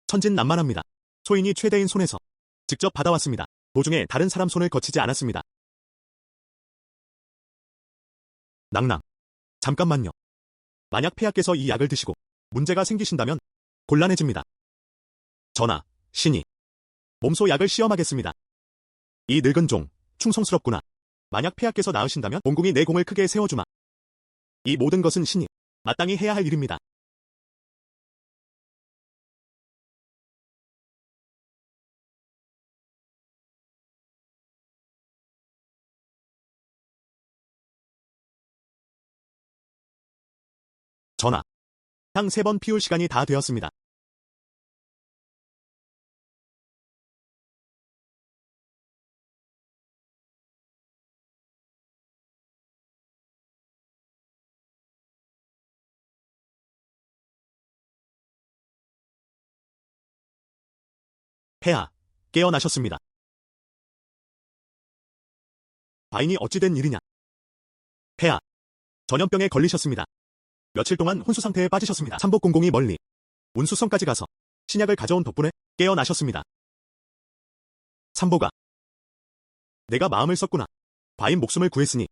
천진난만합니다. 소인이 최대인 손에서 직접 받아왔습니다. 도중에 다른 사람 손을 거치지 않았습니다. 낭낭, 잠깐만요. 만약 폐하께서 이 약을 드시고 문제가 생기신다면 곤란해집니다. 전하, 신이 몸소 약을 시험하겠습니다. 이 늙은 종, 충성스럽구나. 만약 폐하께서 나으신다면 공공이 내 공을 크게 세워주마. 이 모든 것은 신이 마땅히 해야 할 일입니다. 전하, 향 3번 피울 시간이 다 되었습니다. 폐하, 깨어나셨습니다. 과인이 어찌 된 일이냐? 폐하, 전염병에 걸리셨습니다. 며칠 동안 혼수 상태에 빠지셨습니다. 삼복공공이 멀리 운수성까지 가서 신약을 가져온 덕분에 깨어나셨습니다. 삼보가, 내가 마음을 썼구나. 과인 목숨을 구했으니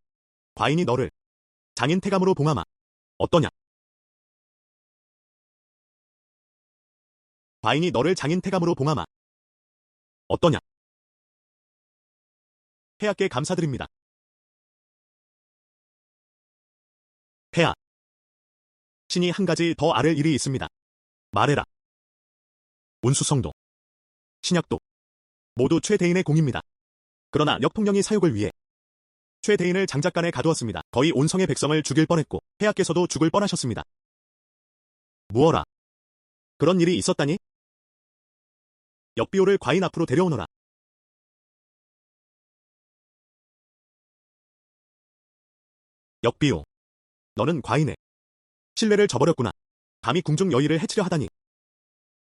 과인이 너를 장인 태감으로 봉하마. 어떠냐? 과인이 너를 장인 태감으로 봉하마. 어떠냐? 폐하께 감사드립니다. 폐하, 신이 한 가지 더 아랠 일이 있습니다. 말해라. 운수성도, 신약도 모두 최대인의 공입니다. 그러나 역통령이 사육을 위해 최대인을 장작간에 가두었습니다. 거의 온 성의 백성을 죽일 뻔했고 폐하께서도 죽을 뻔하셨습니다. 무어라. 그런 일이 있었다니? 역비호를 과인 앞으로 데려오너라. 역비호, 너는 과인의 신뢰를 저버렸구나. 감히 궁중 여의를 해치려 하다니.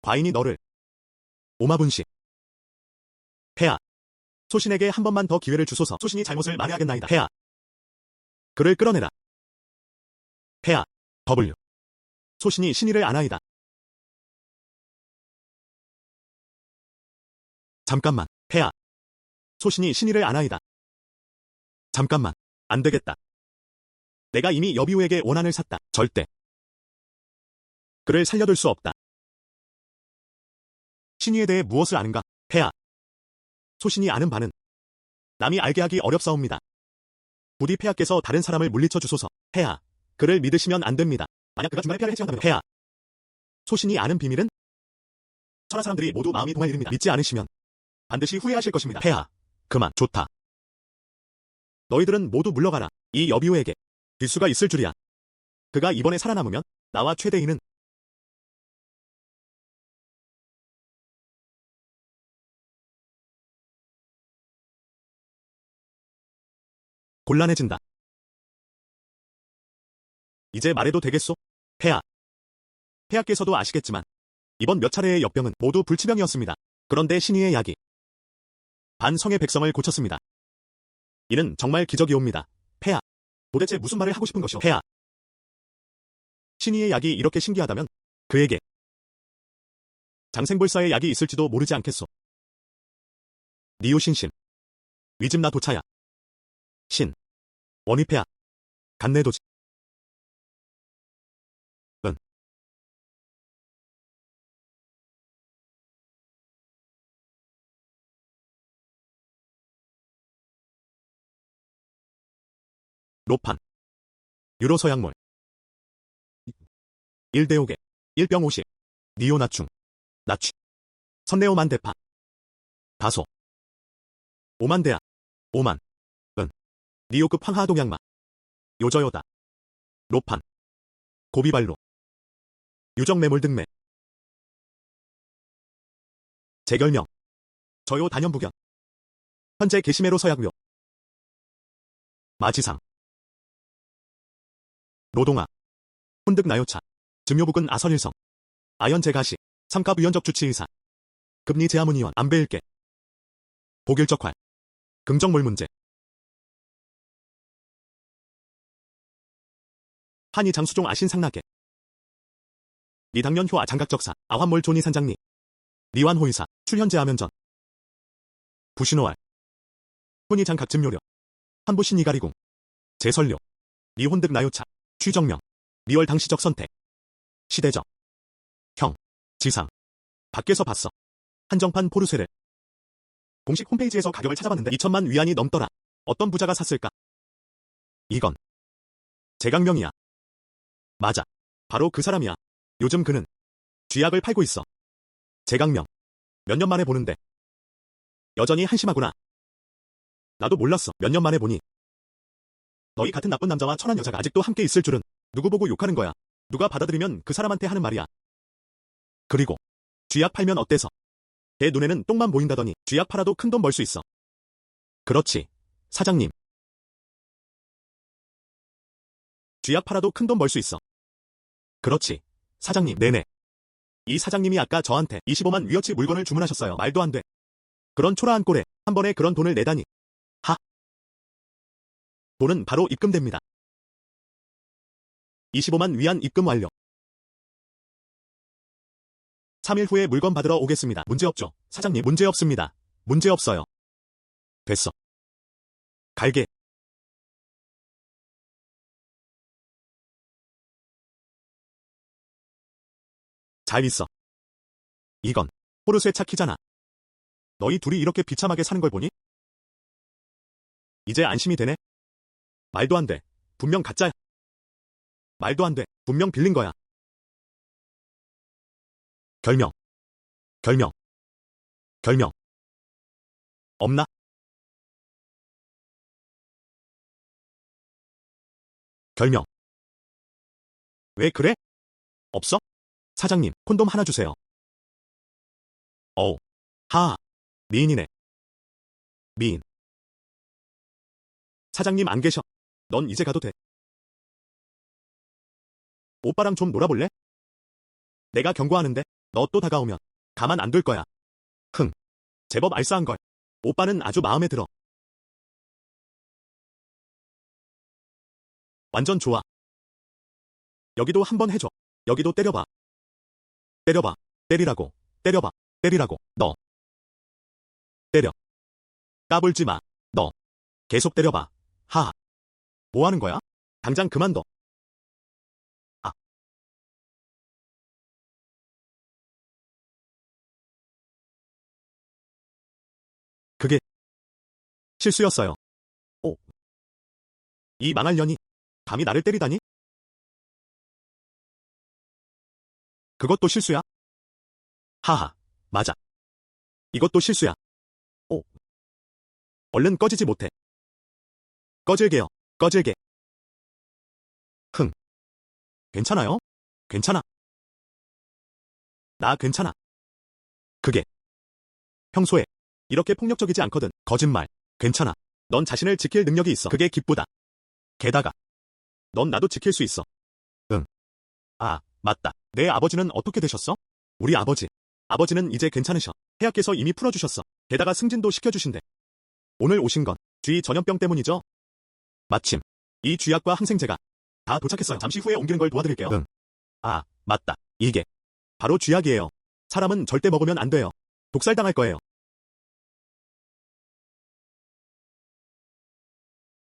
과인이 너를 오마분시. 폐하, 소신에게 한 번만 더 기회를 주소서. 소신이 잘못을 만회하겠나이다. 폐하, 그를 끌어내라. 폐하, W. 소신이 신의를 아나이다. 잠깐만, 폐하. 소신이 신의를 아나이다. 잠깐만, 안 되겠다. 내가 이미 여비우에게 원한을 샀다. 절대 그를 살려둘 수 없다. 신의에 대해 무엇을 아는가? 폐하. 소신이 아는 바는 남이 알게 하기 어렵사옵니다. 부디 폐하께서 다른 사람을 물리쳐 주소서. 폐하. 그를 믿으시면 안 됩니다. 만약 그가 중간에 폐하를 해치한다면 폐하. 소신이 아는 비밀은 천하 사람들이 모두 마음이 동할 일입니다. 믿지 않으시면 반드시 후회하실 것입니다. 폐하. 그만. 좋다. 너희들은 모두 물러가라. 이 여비우에게 뒷수가 있을 줄이야. 그가 이번에 살아남으면 나와 최대인은 곤란해진다. 이제 말해도 되겠소? 폐하. 폐하께서도 아시겠지만 이번 몇 차례의 역병은 모두 불치병이었습니다. 그런데 신의의 약이 반성의 백성을 고쳤습니다. 이는 정말 기적이옵니다. 폐하. 도대체 무슨 말을 하고 싶은 것이오? 폐하. 신의의 약이 이렇게 신기하다면 그에게 장생불사의 약이 있을지도 모르지 않겠소. 니오신신. 위집나 도차야. 신. 원위폐하. 간내도지. 은. 노판. 유로서약몰. 1대5개. 1병50. 니오나충. 나취. 선내오만 대파. 다소. 오만대야. 오만. 은. 니오급 황하동약마. 요저요다. 노판. 고비발로. 유정매몰 등매. 재결명. 저요 단연부견. 현재 게시매로 서약묘. 마지상. 노동아. 혼득나요차. 증묘부근 아선일성. 아연제가시. 삼갑위원적 주치의사. 급리 제하문의원 안배일계. 복일적활. 긍정물 문제. 한이 장수종 아신상나계. 리당년 효아 장각적사 아환몰 조니산장리. 리완호의사 출현제하면전. 부신호알. 혼이 장각증묘료. 한부신이가리궁. 제설료. 리혼득 나요차. 취정명. 리월 당시적 선택. 시대적. 형. 지상. 밖에서 봤어. 한정판 포르쉐를. 공식 홈페이지에서 가격을 찾아봤는데 2천만 위안이 넘더라. 어떤 부자가 샀을까? 이건 제강명이야. 맞아. 바로 그 사람이야. 요즘 그는 쥐약을 팔고 있어. 제강명. 몇 년 만에 보는데 여전히 한심하구나. 나도 몰랐어. 몇 년 만에 보니. 너희 같은 나쁜 남자와 천한 여자가 아직도 함께 있을 줄은. 누구 보고 욕하는 거야. 누가 받아들이면 그 사람한테 하는 말이야. 그리고 쥐약 팔면 어때서? 내 눈에는 똥만 보인다더니 쥐약 팔아도 큰 돈 벌 수 있어. 그렇지. 사장님. 쥐약 팔아도 큰 돈 벌 수 있어. 그렇지. 사장님. 네네. 이 사장님이 아까 저한테 25만 위어치 물건을 주문하셨어요. 말도 안 돼. 그런 초라한 꼴에 한 번에 그런 돈을 내다니. 하. 돈은 바로 입금됩니다. 25만 위안 입금 완료. 3일 후에 물건 받으러 오겠습니다. 문제없죠? 사장님. 문제없습니다. 문제없어요. 됐어. 갈게. 잘 있어. 이건 포르쉐 차키잖아. 너희 둘이 이렇게 비참하게 사는 걸 보니? 이제 안심이 되네? 말도 안 돼. 분명 가짜야. 말도 안 돼. 분명 빌린 거야. 결명. 결명. 결명. 없나? 결명. 왜 그래? 없어? 사장님, 콘돔 하나 주세요. 어우. 하하. 미인이네. 미인. 사장님 안 계셔. 넌 이제 가도 돼. 오빠랑 좀 놀아볼래? 내가 경고하는데 너 또 다가오면 가만 안 둘 거야. 흥. 제법 알싸한 걸. 오빠는 아주 마음에 들어. 완전 좋아. 여기도 한번 해줘. 여기도 때려봐. 때려봐. 때리라고. 때려봐. 때리라고. 너. 때려. 까불지 마. 너. 계속 때려봐. 하하. 뭐 하는 거야? 당장 그만둬. 아. 실수였어요. 오, 이 망할 년이 감히 나를 때리다니? 그것도 실수야? 하하, 맞아. 이것도 실수야. 오, 얼른 꺼지지 못해. 꺼질게요. 꺼질게. 흥. 괜찮아요? 괜찮아. 나 괜찮아. 그게 평소에 이렇게 폭력적이지 않거든. 거짓말. 괜찮아. 넌 자신을 지킬 능력이 있어. 그게 기쁘다. 게다가 넌 나도 지킬 수 있어. 응. 아, 맞다. 내 아버지는 어떻게 되셨어? 우리 아버지. 아버지는 이제 괜찮으셔. 폐하께서 이미 풀어주셨어. 게다가 승진도 시켜주신대. 오늘 오신 건 쥐 전염병 때문이죠? 마침 이 쥐약과 항생제가 다 도착했어요. 잠시 후에 옮기는 걸 도와드릴게요. 응. 아, 맞다. 이게 바로 쥐약이에요. 사람은 절대 먹으면 안 돼요. 독살당할 거예요.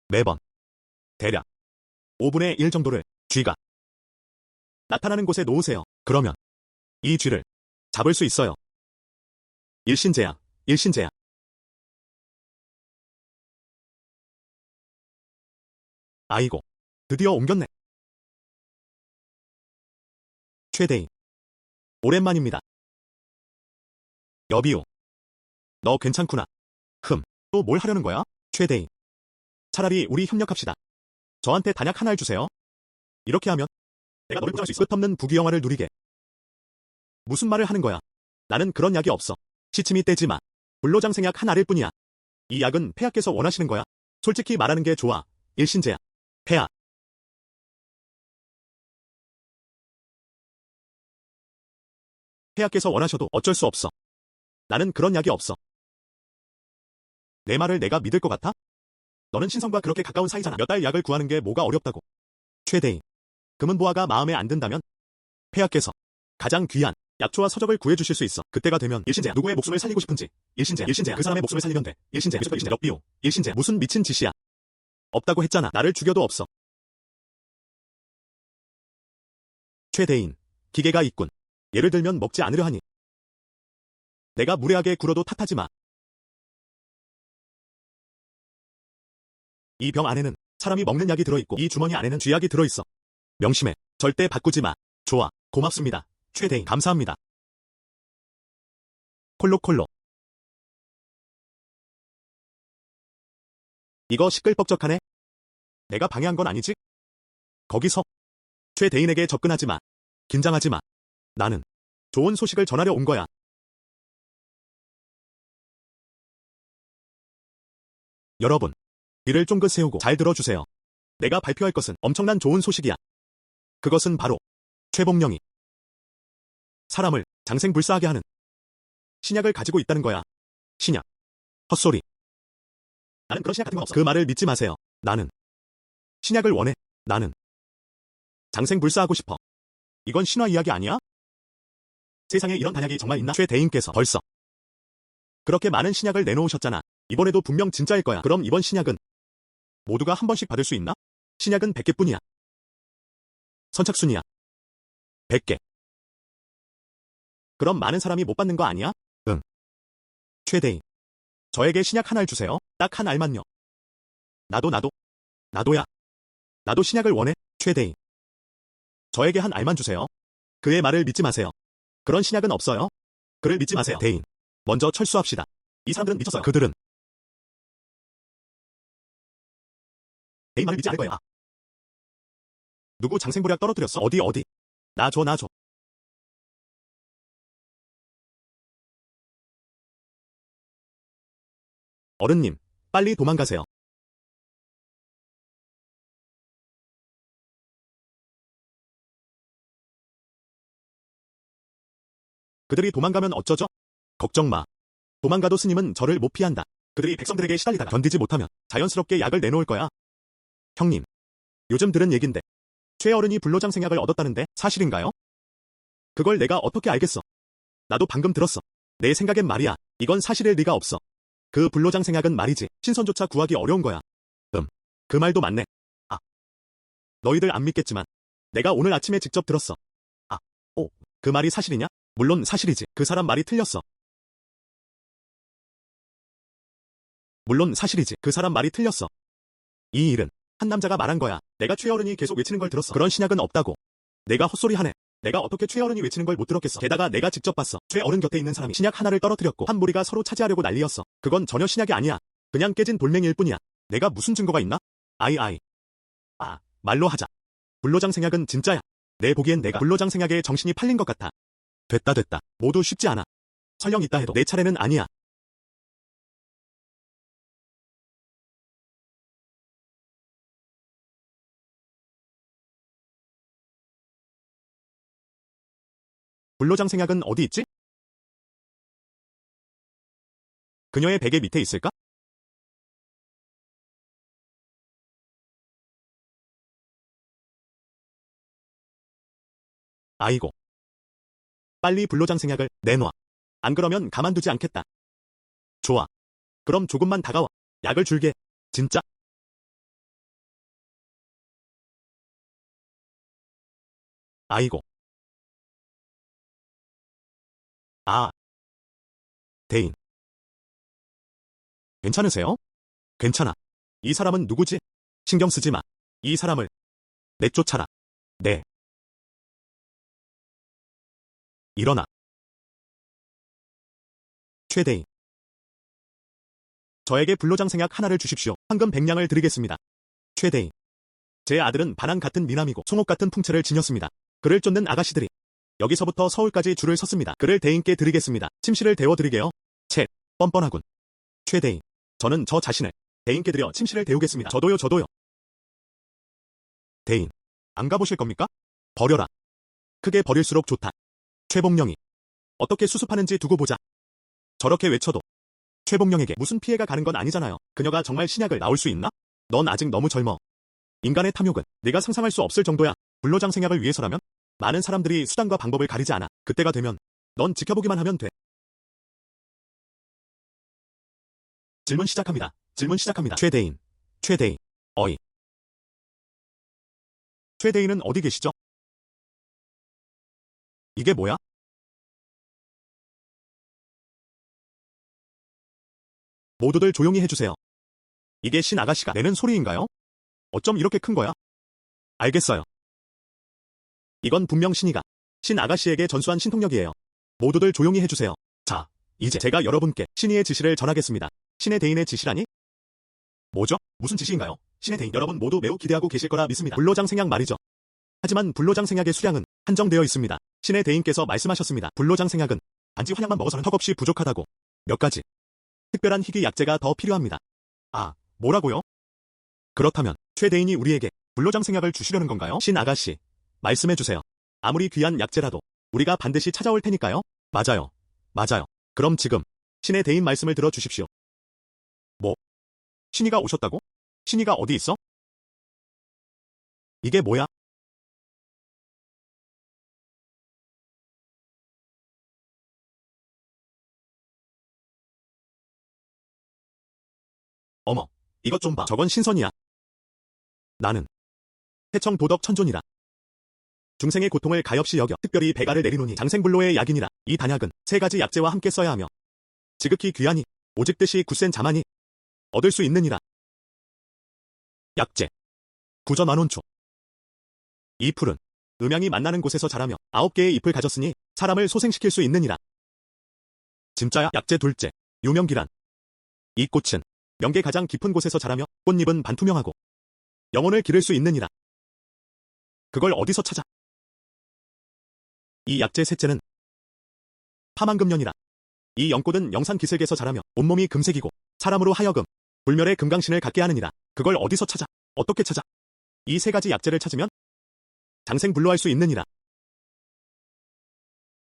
매번 대략 5분의 1 정도를 쥐가 나타나는 곳에 놓으세요. 그러면 이 쥐를 잡을 수 있어요. 일신제약, 일신제약. 아이고, 드디어 옮겼네. 최대인. 오랜만입니다. 여비우. 너 괜찮구나. 또 뭘 하려는 거야? 최대인. 차라리 우리 협력합시다. 저한테 단약 하나를 주세요. 이렇게 하면 내가 너를 포장할 수 있어. 끝없는 부귀영화를 누리게. 무슨 말을 하는 거야? 나는 그런 약이 없어. 시침이 떼지 마. 불로장생약 한 알일 뿐이야. 이 약은 폐하께서 원하시는 거야. 솔직히 말하는 게 좋아. 일신제약. 폐하. 폐하께서 원하셔도 어쩔 수 없어. 나는 그런 약이 없어. 내 말을 내가 믿을 것 같아? 너는 신성과 그렇게 가까운 사이잖아. 몇 달 약을 구하는 게 뭐가 어렵다고. 최대인. 금은보화가 마음에 안 든다면 폐하께서 가장 귀한 약초와 서적을 구해주실 수 있어. 그때가 되면 일신제야. 누구의 목숨을 살리고 싶은지. 일신제야. 그 사람의 목숨을 살리면 돼. 일신제야. 럭비오. 일신제야. 무슨 미친 짓이야. 없다고 했잖아. 나를 죽여도 없어. 최대인. 기계가 있군. 예를 들면 먹지 않으려 하니. 내가 무례하게 굴어도 탓하지 마. 이 병 안에는 사람이 먹는 약이 들어있고 이 주머니 안에는 쥐약이 들어있어. 명심해. 절대 바꾸지 마. 좋아. 고맙습니다. 최대인. 감사합니다. 콜록콜록. 이거 시끌벅적하네. 내가 방해한 건 아니지? 거기서 최대인에게 접근하지 마. 긴장하지 마. 나는 좋은 소식을 전하려 온 거야. 여러분, 귀를 쫑긋 세우고 잘 들어주세요. 내가 발표할 것은 엄청난 좋은 소식이야. 그것은 바로 최봉령이 사람을 장생불사하게 하는 신약을 가지고 있다는 거야. 신약. 헛소리. 나는 그런 신약 같은 건 없어. 그 말을 믿지 마세요. 나는 신약을 원해. 나는 장생불사하고 싶어. 이건 신화 이야기 아니야? 세상에 이런 단약이 정말 있나? 최대인께서 벌써 그렇게 많은 신약을 내놓으셨잖아. 이번에도 분명 진짜일 거야. 그럼 이번 신약은 모두가 한 번씩 받을 수 있나? 신약은 100개뿐이야. 선착순이야. 100개. 그럼 많은 사람이 못 받는 거 아니야? 응. 최대인. 저에게 신약 하나를 주세요. 딱 한 알만요. 나도야. 나도 신약을 원해. 최대인. 저에게 한 알만 주세요. 그의 말을 믿지 마세요. 그런 신약은 없어요. 그를 믿지 마세요. 대인. 먼저 철수합시다. 이 사람들은 미쳤어요. 그들은 대인 말을 믿지 않을 거야. 누구 장생불약 떨어뜨렸어? 어디? 나 줘. 어른님, 빨리 도망가세요. 그들이 도망가면 어쩌죠? 걱정 마. 도망가도 스님은 저를 못 피한다. 그들이 백성들에게 시달리다가 견디지 못하면 자연스럽게 약을 내놓을 거야. 형님, 요즘 들은 얘긴데 최어른이 불로장생약을 얻었다는데 사실인가요? 그걸 내가 어떻게 알겠어? 나도 방금 들었어. 내 생각엔 말이야. 이건 사실일 리가 없어. 그 불로장생약은 말이지. 신선조차 구하기 어려운 거야. 그 말도 맞네. 아, 너희들 안 믿겠지만 내가 오늘 아침에 직접 들었어. 그 말이 사실이냐? 물론 사실이지. 그 사람 말이 틀렸어. 물론 사실이지. 그 사람 말이 틀렸어. 이 일은 한 남자가 말한 거야. 내가 최어른이 계속 외치는 걸 들었어. 그런 신약은 없다고. 내가 헛소리하네. 내가 어떻게 최어른이 외치는 걸 못 들었겠어. 게다가 내가 직접 봤어. 최어른 곁에 있는 사람이 신약 하나를 떨어뜨렸고 한 무리가 서로 차지하려고 난리였어. 그건 전혀 신약이 아니야. 그냥 깨진 돌멩이일 뿐이야. 내가 무슨 증거가 있나? 아이. 말로 하자. 불로장 생약은 진짜야. 내 보기엔 내가 불로장 생약에 정신이 팔린 것 같아. 됐다. 모두 쉽지 않아. 설령 있다 해도 내 차례는 아니야. 불로장 생약은 어디 있지? 그녀의 베개 밑에 있을까? 아이고. 빨리 불로장 생약을 내놔. 안 그러면 가만두지 않겠다. 좋아. 그럼 조금만 다가와. 약을 줄게. 진짜? 아이고. 아, 대인. 괜찮으세요? 괜찮아. 이 사람은 누구지? 신경 쓰지 마. 이 사람을 내쫓아라. 네. 일어나. 최대인. 저에게 불로장 생약 하나를 주십시오. 황금 100냥을 드리겠습니다. 최대인. 제 아들은 반항 같은 미남이고 송옥 같은 풍채를 지녔습니다. 그를 쫓는 아가씨들이 여기서부터 서울까지 줄을 섰습니다. 그를 대인께 드리겠습니다. 침실을 데워드리게요. 채, 뻔뻔하군. 최대인. 저는 저 자신을 대인께 드려 침실을 데우겠습니다. 저도요. 대인. 안 가보실 겁니까? 버려라. 크게 버릴수록 좋다. 최복령이 어떻게 수습하는지 두고 보자. 저렇게 외쳐도 최복령에게 무슨 피해가 가는 건 아니잖아요. 그녀가 정말 신약을 나올 수 있나? 넌 아직 너무 젊어. 인간의 탐욕은 네가 상상할 수 없을 정도야. 불로장 생약을 위해서라면 많은 사람들이 수단과 방법을 가리지 않아. 그때가 되면 넌 지켜보기만 하면 돼. 질문 시작합니다. 최대인. 어이. 최대인은 어디 계시죠? 이게 뭐야? 모두들 조용히 해주세요. 이게 신 아가씨가 내는 소리인가요? 어쩜 이렇게 큰 거야? 알겠어요. 이건 분명 신이가 신 아가씨에게 전수한 신통력이에요. 모두들 조용히 해주세요. 자, 이제 제가 여러분께 신이의 지시를 전하겠습니다. 신의 대인의 지시라니? 뭐죠? 무슨 지시인가요? 신의 대인 여러분 모두 매우 기대하고 계실 거라 믿습니다. 불로장 생약 말이죠. 하지만 불로장 생약의 수량은 한정되어 있습니다. 신의 대인께서 말씀하셨습니다. 불로장 생약은 단지 환약만 먹어서는 턱없이 부족하다고. 몇 가지 특별한 희귀 약재가 더 필요합니다. 뭐라고요? 그렇다면 최대인이 우리에게 불로장 생약을 주시려는 건가요? 신 아가씨, 말씀해주세요. 아무리 귀한 약재라도 우리가 반드시 찾아올 테니까요. 맞아요. 그럼 지금 신의 대인 말씀을 들어주십시오. 뭐? 신이가 오셨다고? 신이가 어디 있어? 이게 뭐야? 어머, 이것 좀 봐. 저건 신선이야. 나는 태청 도덕 천존이라. 중생의 고통을 가엾이 여겨 특별히 배가를 내리노니 장생불로의 약이니라. 이 단약은 세 가지 약재와 함께 써야 하며 지극히 귀하니 오직 뜻이 굳센 자만이 얻을 수 있느니라. 약재 구전완혼초. 이 풀은 음양이 만나는 곳에서 자라며 9개의 잎을 가졌으니 사람을 소생시킬 수 있느니라. 진짜야. 약재 둘째 유명기란. 이 꽃은 명계 가장 깊은 곳에서 자라며 꽃잎은 반투명하고 영혼을 기를 수 있느니라. 그걸 어디서 찾아? 이 약재 셋째는 파만금년이라. 이 연꽃은 영산기슭에서 자라며 온몸이 금색이고 사람으로 하여금 불멸의 금강신을 갖게 하느니라. 그걸 어디서 찾아? 어떻게 찾아? 이 세 가지 약재를 찾으면 장생불로할 수 있느니라.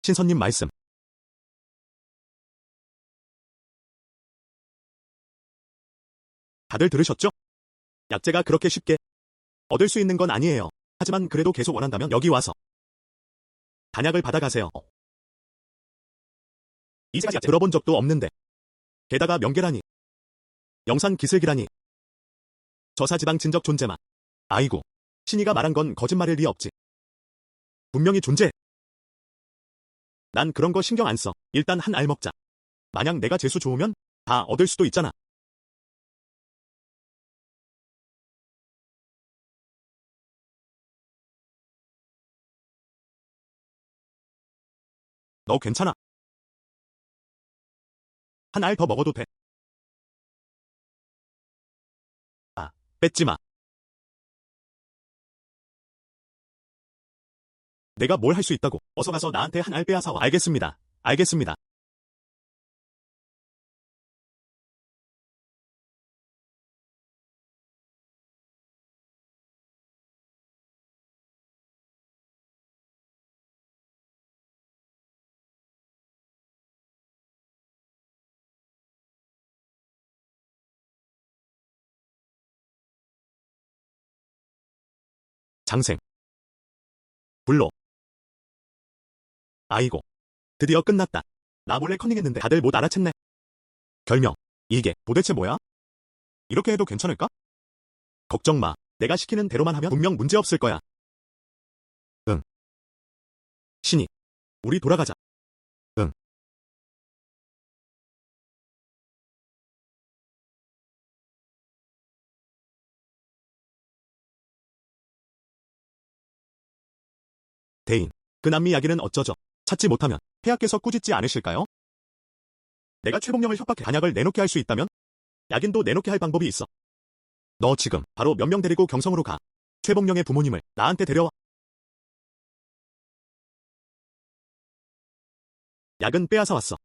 신선님 말씀. 다들 들으셨죠? 약재가 그렇게 쉽게 얻을 수 있는 건 아니에요. 하지만 그래도 계속 원한다면 여기 와서 단약을 받아가세요. 이 세 가지 약재 들어본 적도 없는데 게다가 명계라니 영산기슭이라니 저사지방 진적 존재마. 아이고, 신이가 말한 건 거짓말일 리 없지. 분명히 존재. 난 그런 거 신경 안 써. 일단 한 알 먹자. 만약 내가 재수 좋으면 다 얻을 수도 있잖아. 너 괜찮아? 한 알 더 먹어도 돼? 아, 뺏지 마. 내가 뭘 할 수 있다고. 어서 가서 나한테 한 알 빼앗아와. 알겠습니다. 알겠습니다. 장생. 불로. 아이고. 드디어 끝났다. 나 몰래 커닝했는데 다들 못 알아챘네. 결명. 이게 도대체 뭐야? 이렇게 해도 괜찮을까? 걱정 마. 내가 시키는 대로만 하면 분명 문제 없을 거야. 응. 신이. 우리 돌아가자. 응. 대인. 그 남미 야기는 어쩌죠? 찾지 못하면 폐하께서 꾸짖지 않으실까요? 내가 최봉령을 협박해 단약을 내놓게 할 수 있다면? 약인도 내놓게 할 방법이 있어. 너 지금 바로 몇 명 데리고 경성으로 가. 최봉령의 부모님을 나한테 데려와. 약은 빼앗아 왔어.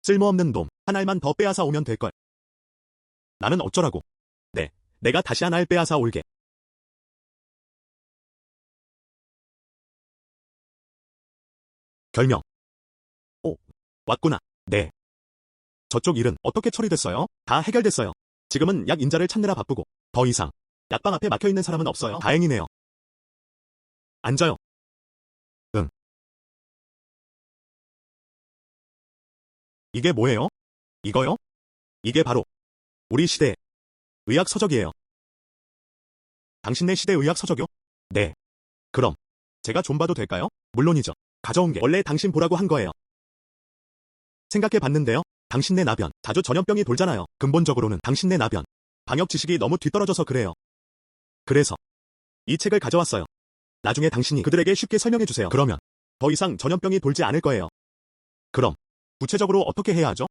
쓸모없는 놈 한 알만 더 빼앗아 오면 될걸. 나는 어쩌라고. 네, 내가 다시 한 알 빼앗아 올게. 결명. 오, 왔구나. 네. 저쪽 일은 어떻게 처리됐어요? 다 해결됐어요. 지금은 약 인자를 찾느라 바쁘고 더 이상 약방 앞에 막혀있는 사람은 없어요. 다행이네요. 앉아요. 응. 이게 뭐예요? 이거요? 이게 바로 우리 시대의 의학 서적이에요. 당신네 시대 의학 서적요? 네. 그럼 제가 좀 봐도 될까요? 물론이죠. 가져온 게 원래 당신 보라고 한 거예요. 생각해 봤는데요. 당신네 나변 자주 전염병이 돌잖아요. 근본적으로는 당신네 나변 방역 지식이 너무 뒤떨어져서 그래요. 그래서 이 책을 가져왔어요. 나중에 당신이 그들에게 쉽게 설명해 주세요. 그러면 더 이상 전염병이 돌지 않을 거예요. 그럼 구체적으로 어떻게 해야 하죠?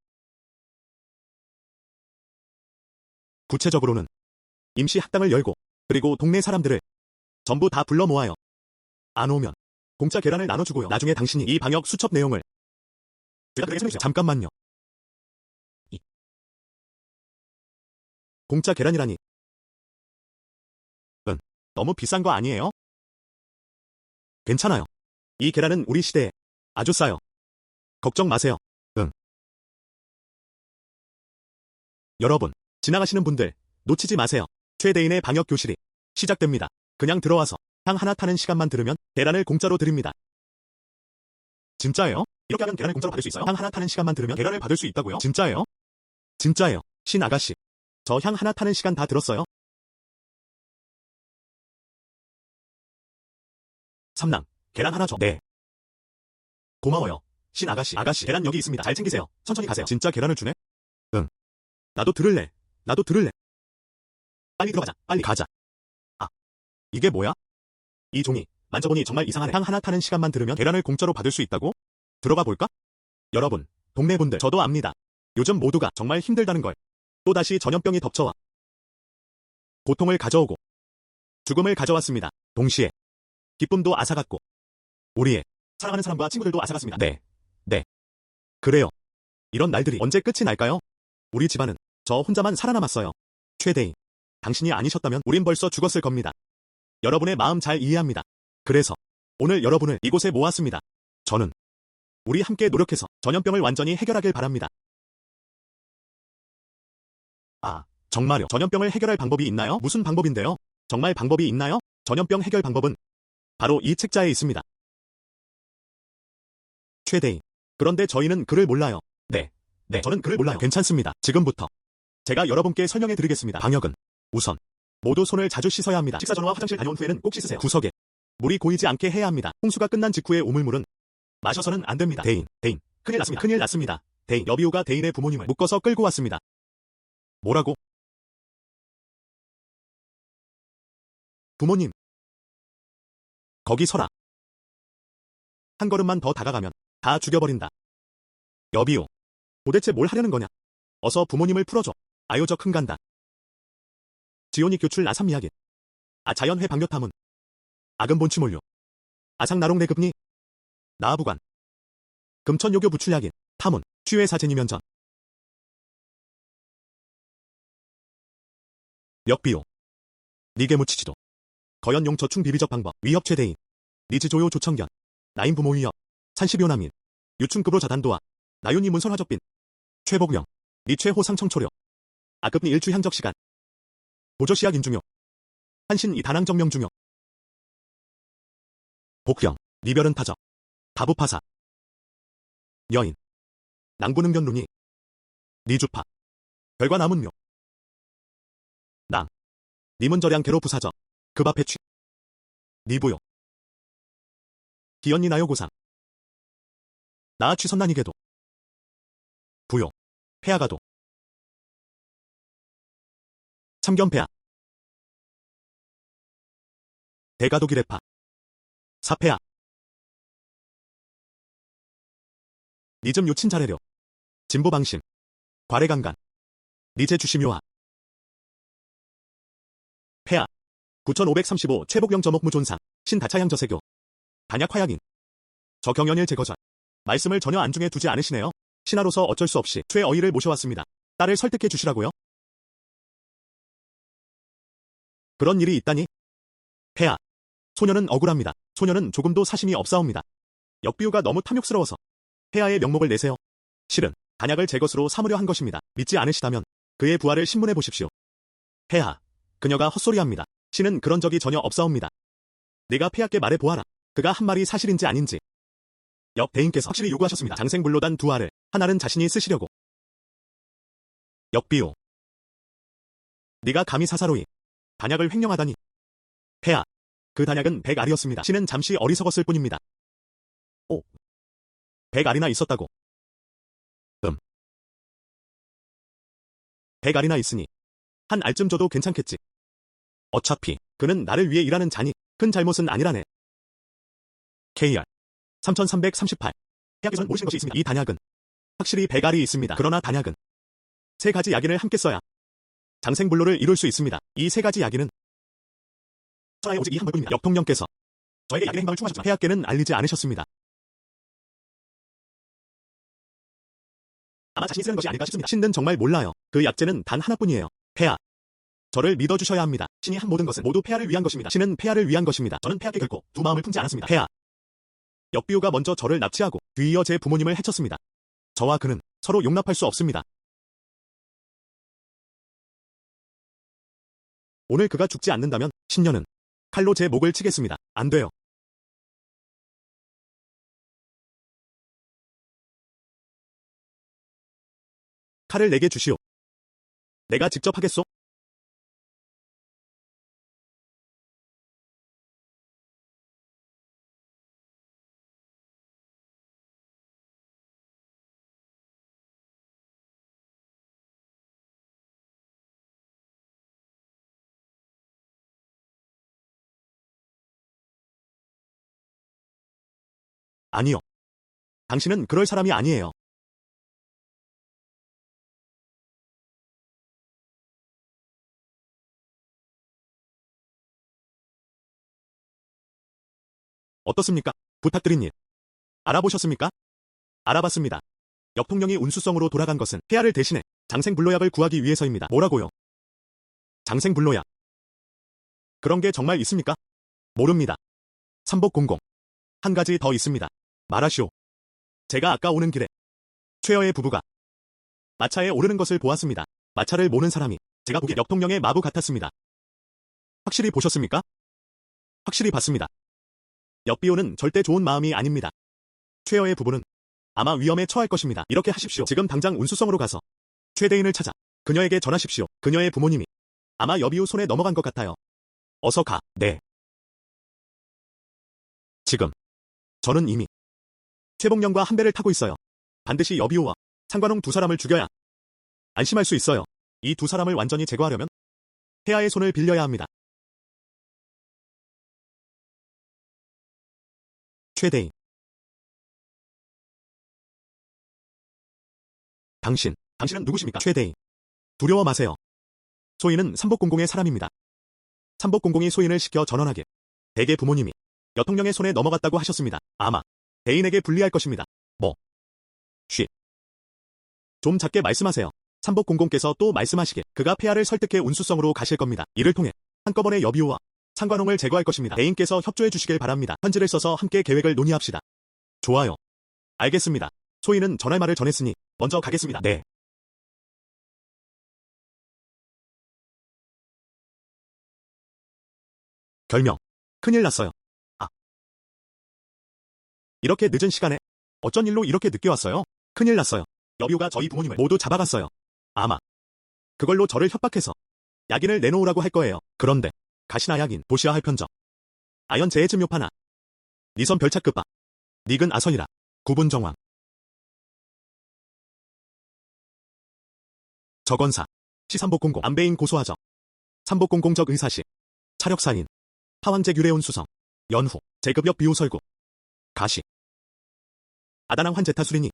구체적으로는 임시 학당을 열고 그리고 동네 사람들을 전부 다 불러 모아요. 안 오면 공짜 계란을 나눠주고요. 나중에 당신이 이 방역 수첩 내용을 제가 그에게 설명해주세요. 잠깐만요. 이 공짜 계란이라니. 응, 너무 비싼 거 아니에요? 괜찮아요. 이 계란은 우리 시대에 아주 싸요. 걱정 마세요. 응. 여러분, 지나가시는 분들 놓치지 마세요. 최대인의 방역 교실이 시작됩니다. 그냥 들어와서 향 하나 타는 시간만 들으면 계란을 공짜로 드립니다. 진짜예요? 이렇게 하면 계란을 공짜로 받을 수 있어요? 향 하나 타는 시간만 들으면 계란을 받을 수 있다고요? 진짜예요? 진짜예요. 신 아가씨. 저 향 하나 타는 시간 다 들었어요? 삼랑, 계란 하나 줘. 네. 고마워요. 신 아가씨. 아가씨, 계란 여기 있습니다. 잘 챙기세요. 천천히 가세요. 진짜 계란을 주네? 응. 나도 들을래. 나도 들을래. 빨리 들어가자. 빨리 가자. 아, 이게 뭐야? 이 종이 만져보니 정말 이상하네. 향 하나 타는 시간만 들으면 계란을 공짜로 받을 수 있다고? 들어가 볼까? 여러분, 동네 분들 저도 압니다. 요즘 모두가 정말 힘들다는 걸. 또다시 전염병이 덮쳐와 고통을 가져오고 죽음을 가져왔습니다. 동시에 기쁨도 앗아갔고 우리의 사랑하는 사람과 친구들도 앗아갔습니다. 네. 네. 그래요. 이런 날들이 언제 끝이 날까요? 우리 집안은 저 혼자만 살아남았어요. 최대인. 당신이 아니셨다면 우린 벌써 죽었을 겁니다. 여러분의 마음 잘 이해합니다. 그래서 오늘 여러분을 이곳에 모았습니다. 저는 우리 함께 노력해서 전염병을 완전히 해결하길 바랍니다. 아, 정말요? 전염병을 해결할 방법이 있나요? 무슨 방법인데요? 정말 방법이 있나요? 전염병 해결 방법은 바로 이 책자에 있습니다. 최대인. 그런데 저희는 글을 몰라요. 네. 네, 저는 글을 몰라요. 괜찮습니다. 지금부터 제가 여러분께 설명해 드리겠습니다. 방역은 우선 모두 손을 자주 씻어야 합니다. 식사 전후와 화장실 다녀온 후에는 꼭 씻으세요. 구석에 물이 고이지 않게 해야 합니다. 홍수가 끝난 직후의 오물물은 마셔서는 안 됩니다. 대인. 큰일 났습니다. 큰일 났습니다. 대인. 여비우가 대인의 부모님을 묶어서 끌고 왔습니다. 뭐라고? 부모님. 거기 서라. 한 걸음만 더 다가가면 다 죽여버린다. 여비오. 도대체 뭘 하려는 거냐? 어서 부모님을 풀어줘. 아유 저 큰간다. 지온이 교출 나삼 이야기. 자연회 방뇨 탐문. 아금 본취몰류. 아상나롱 내급니. 나아부관. 금천요교 부출야긴. 탐문. 취회사 제니면전. 역비오. 니게무치지도. 거연용 저충 비비적 방법. 위협 최대인. 니즈조요 조청견. 나인 부모 위협. 산시비오나민. 유충급으로 자단도와. 나윤이 문설화적빈. 최복령. 니최호 상청초려. 아급니 일추 향적 시간. 보조시약 인중요. 한신 이 다낭 정명 중요. 복령. 니별은 타적. 다부파사. 여인. 낭부능견 루니. 니주파. 별과 나문묘. 낭. 니문저량 개로 부사적. 급앞에 취. 니부요. 기연니 나요 고상. 나아 취선난이게도. 부요. 폐하가도. 참견폐하. 대가도기래파. 사폐하. 니즘 요친 자래려. 진보방심. 과래강간. 니제 주심요하. 폐하. 9535 최복령 저목무존상. 신다차양 저세교. 단약화약인. 저경연일 제거전. 말씀을 전혀 안중에 두지 않으시네요. 신하로서 어쩔 수 없이 최어이를 모셔왔습니다. 딸을 설득해 주시라고요? 그런 일이 있다니? 폐하. 소녀는 억울합니다. 소녀는 조금도 사심이 없사옵니다. 역비우가 너무 탐욕스러워서 폐하의 명목을 내세요. 실은 단약을 제 것으로 삼으려 한 것입니다. 믿지 않으시다면 그의 부하를 신문해 보십시오. 폐하. 그녀가 헛소리합니다. 신은 그런 적이 전혀 없사옵니다. 네가 폐하께 말해 보아라. 그가 한 말이 사실인지 아닌지. 역 대인께서 확실히 요구하셨습니다. 장생불로단 두 알을 하나는 자신이 쓰시려고. 역비오. 네가 감히 사사로이 단약을 횡령하다니. 폐하. 그 단약은 100알이었습니다. 신은 잠시 어리석었을 뿐입니다. 오. 100알이나 있었다고. 100알이나 있으니 한 알쯤 줘도 괜찮겠지. 어차피 그는 나를 위해 일하는 자니 큰 잘못은 아니라네. KR 3338. 폐하께서는 모르신 것이 있습니다. 이 단약은 확실히 100알이 있습니다. 그러나 단약은 세 가지 약인을 함께 써야 장생불로를 이룰 수 있습니다. 이 세 가지 약인은 천하에 오직 이 한 벌뿐입니다. 역통령께서 저에게 약인의 행방을 충하셨지만 폐하께는 알리지 않으셨습니다. 아마 자신이 쓰는 것이 아닐까 싶습니다. 신은 정말 몰라요. 그 약재는 단 하나뿐이에요. 폐하. 저를 믿어주셔야 합니다. 신이 한 모든 것은 모두 폐하를 위한 것입니다. 신은 폐하를 위한 것입니다. 저는 폐하께 결코 두 마음을 품지 않았습니다. 폐하. 역비우가 먼저 저를 납치하고 뒤이어 제 부모님을 해쳤습니다. 저와 그는 서로 용납할 수 없습니다. 오늘 그가 죽지 않는다면 신녀는 칼로 제 목을 치겠습니다. 안 돼요. 칼을 내게 주시오. 내가 직접 하겠소? 아니요. 당신은 그럴 사람이 아니에요. 어떻습니까? 부탁드린 일. 알아보셨습니까? 알아봤습니다. 역통령이 운수성으로 돌아간 것은 폐하를 대신해 장생불로약을 구하기 위해서입니다. 뭐라고요? 장생불로약. 그런 게 정말 있습니까? 모릅니다. 삼복공공. 한 가지 더 있습니다. 말하시오. 제가 아까 오는 길에 최여의 부부가 마차에 오르는 것을 보았습니다. 마차를 모는 사람이 제가 보기에 역통령의 마부 같았습니다. 확실히 보셨습니까? 확실히 봤습니다. 역비오는 절대 좋은 마음이 아닙니다. 최여의 부부는 아마 위험에 처할 것입니다. 이렇게 하십시오. 지금 당장 운수성으로 가서 최대인을 찾아 그녀에게 전하십시오. 그녀의 부모님이 아마 여비우 손에 넘어간 것 같아요. 어서 가. 네. 지금 저는 이미 최복령과 한 배를 타고 있어요. 반드시 여비우와 상관홍 두 사람을 죽여야 안심할 수 있어요. 이 두 사람을 완전히 제거하려면 폐하의 손을 빌려야 합니다. 최대인. 당신은 누구십니까? 최대인. 두려워 마세요. 소인은 삼복공공의 사람입니다. 삼복공공이 소인을 시켜 전원하길. 대개 부모님이 여통령의 손에 넘어갔다고 하셨습니다. 아마 대인에게 불리할 것입니다. 뭐? 쉬. 좀 작게 말씀하세요. 삼복공공께서 또 말씀하시길 그가 폐하를 설득해 운수성으로 가실 겁니다. 이를 통해 한꺼번에 여비우와 상관홍을 제거할 것입니다. 대인께서 협조해 주시길 바랍니다. 편지를 써서 함께 계획을 논의합시다. 좋아요. 알겠습니다. 소인은 전할 말을 전했으니 먼저 가겠습니다. 네. 결명. 큰일 났어요. 아. 이렇게 늦은 시간에 어쩐 일로 이렇게 늦게 왔어요? 큰일 났어요. 여비우가 저희 부모님을 모두 잡아갔어요. 아마 그걸로 저를 협박해서 약인을 내놓으라고 할 거예요. 그런데 가시나 약인 도시아 할 편적. 아연 제해쯤 요파나. 니선 별착급바. 닉은 아선이라. 구분 정황. 적원사. 시삼복공공. 안배인 고소하적. 삼복공공적 의사시. 차력사인. 파왕제 유래온 수성. 연후. 제급역 비호 설구. 가시. 아다낭 환제타 수리니.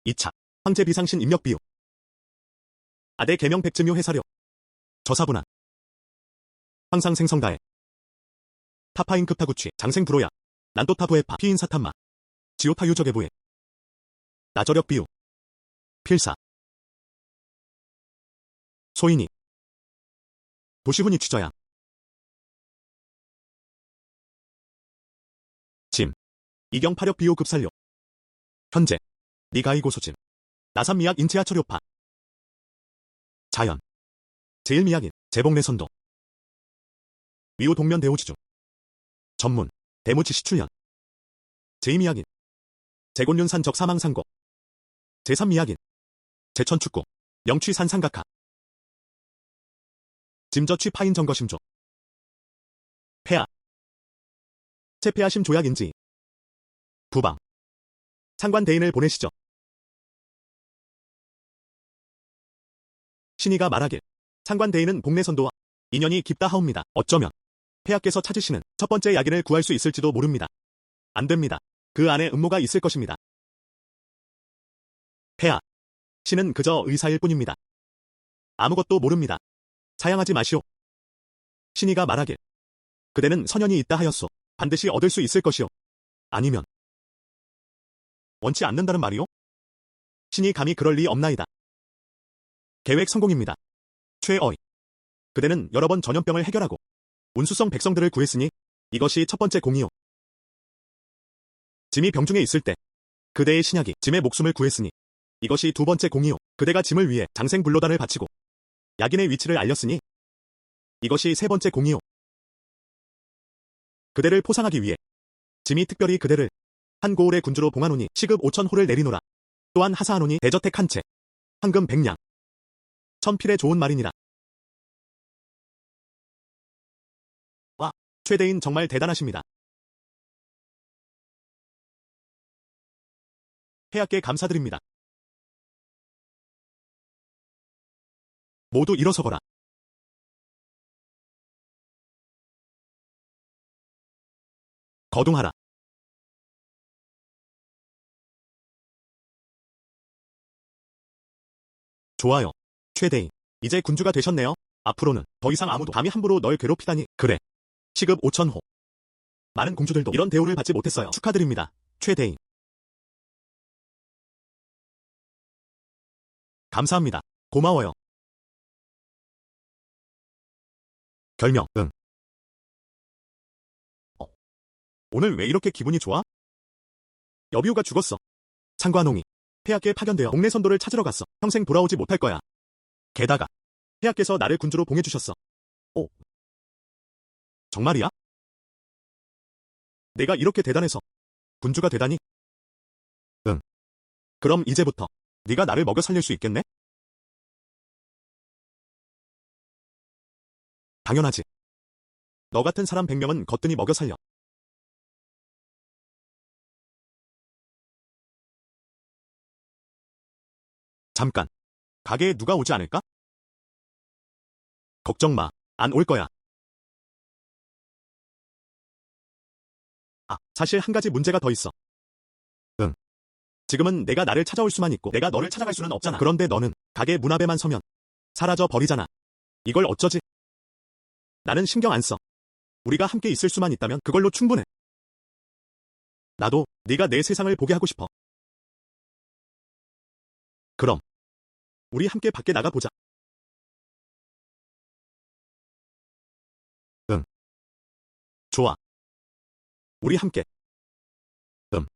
2차. 황제 비상신 입력 비호. 아대 개명 백지묘 해사료. 저사분한. 황상 생성다해. 타파인 급타구취. 장생 불호야. 난도타 부해파. 피인 사탄마. 지오타 유적의 부해. 나저력 비유. 필사. 소인이. 도시훈이 취저야. 짐. 이경 파력 비호 급살료. 현재. 니가이 고소짐. 나산미약 인체하철요파. 자연. 제일미약인. 재봉내선도. 위호 동면 대오지중. 전문. 대무치 시출연. 제2미약인. 재곤윤산 적사망상고. 제3미약인. 제천축구. 영취산상각하. 짐저취 파인 정거심조. 폐하. 체폐하심 조약인지. 부방. 상관 대인을 보내시죠. 신이가 말하길. 상관 대인은 복내선도와 인연이 깊다 하옵니다. 어쩌면 폐하께서 찾으시는 첫 번째 약인을 구할 수 있을지도 모릅니다. 안 됩니다. 그 안에 음모가 있을 것입니다. 폐하. 신은 그저 의사일 뿐입니다. 아무것도 모릅니다. 사양하지 마시오. 신이가 말하길. 그대는 선연이 있다 하였소. 반드시 얻을 수 있을 것이오. 아니면 원치 않는다는 말이오? 신이 감히 그럴 리 없나이다. 계획 성공입니다. 최어이. 그대는 여러 번 전염병을 해결하고 운수성 백성들을 구했으니 이것이 첫 번째 공이오. 짐이 병중에 있을 때 그대의 신약이 짐의 목숨을 구했으니 이것이 두 번째 공이오. 그대가 짐을 위해 장생불로단을 바치고 약인의 위치를 알렸으니 이것이 세 번째 공이오. 그대를 포상하기 위해 짐이 특별히 그대를 한 고을의 군주로 봉하노니 시급 5,000호를 내리노라. 또한 하사하노니 대저택 한 채, 황금 100냥. 천필에 좋은 말이니라. 와, 최대인 정말 대단하십니다. 폐하께 감사드립니다. 모두 일어서거라. 거둥하라. 좋아요. 최대인. 이제 군주가 되셨네요. 앞으로는 더 이상 아무도 감히 함부로 널 괴롭히다니. 그래. 시급 5,000호. 많은 공주들도 이런 대우를 받지 못했어요. 축하드립니다. 최대인. 감사합니다. 고마워요. 결명. 응. 오늘 왜 이렇게 기분이 좋아? 여비우가 죽었어. 상관홍이 폐하께 파견되어 동네 선도를 찾으러 갔어. 평생 돌아오지 못할 거야. 게다가 폐하께서 나를 군주로 봉해주셨어. 오. 정말이야? 내가 이렇게 대단해서 군주가 되다니? 응. 그럼 이제부터 네가 나를 먹여 살릴 수 있겠네? 당연하지. 너 같은 사람 100명은 거뜬히 먹여 살려. 잠깐. 가게에 누가 오지 않을까? 걱정 마. 안 올 거야. 아, 사실 한 가지 문제가 더 있어. 응. 지금은 내가 나를 찾아올 수만 있고 내가 너를 찾아갈 수는 없잖아. 그런데 너는 가게 문 앞에만 서면 사라져 버리잖아. 이걸 어쩌지? 나는 신경 안 써. 우리가 함께 있을 수만 있다면 그걸로 충분해. 나도 네가 내 세상을 보게 하고 싶어. 그럼 우리 함께 밖에 나가 보자. 응. 좋아. 우리 함께. 음.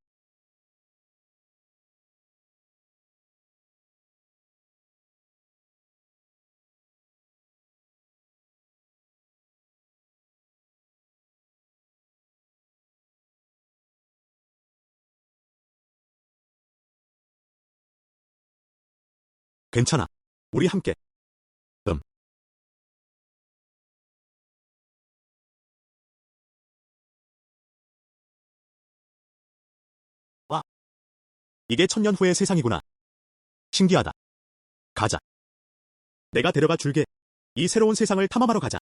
괜찮아. 우리 함께. 음. 와. 이게 1000년 후의 세상이구나. 신기하다. 가자. 내가 데려가 줄게. 이 새로운 세상을 탐험하러 가자.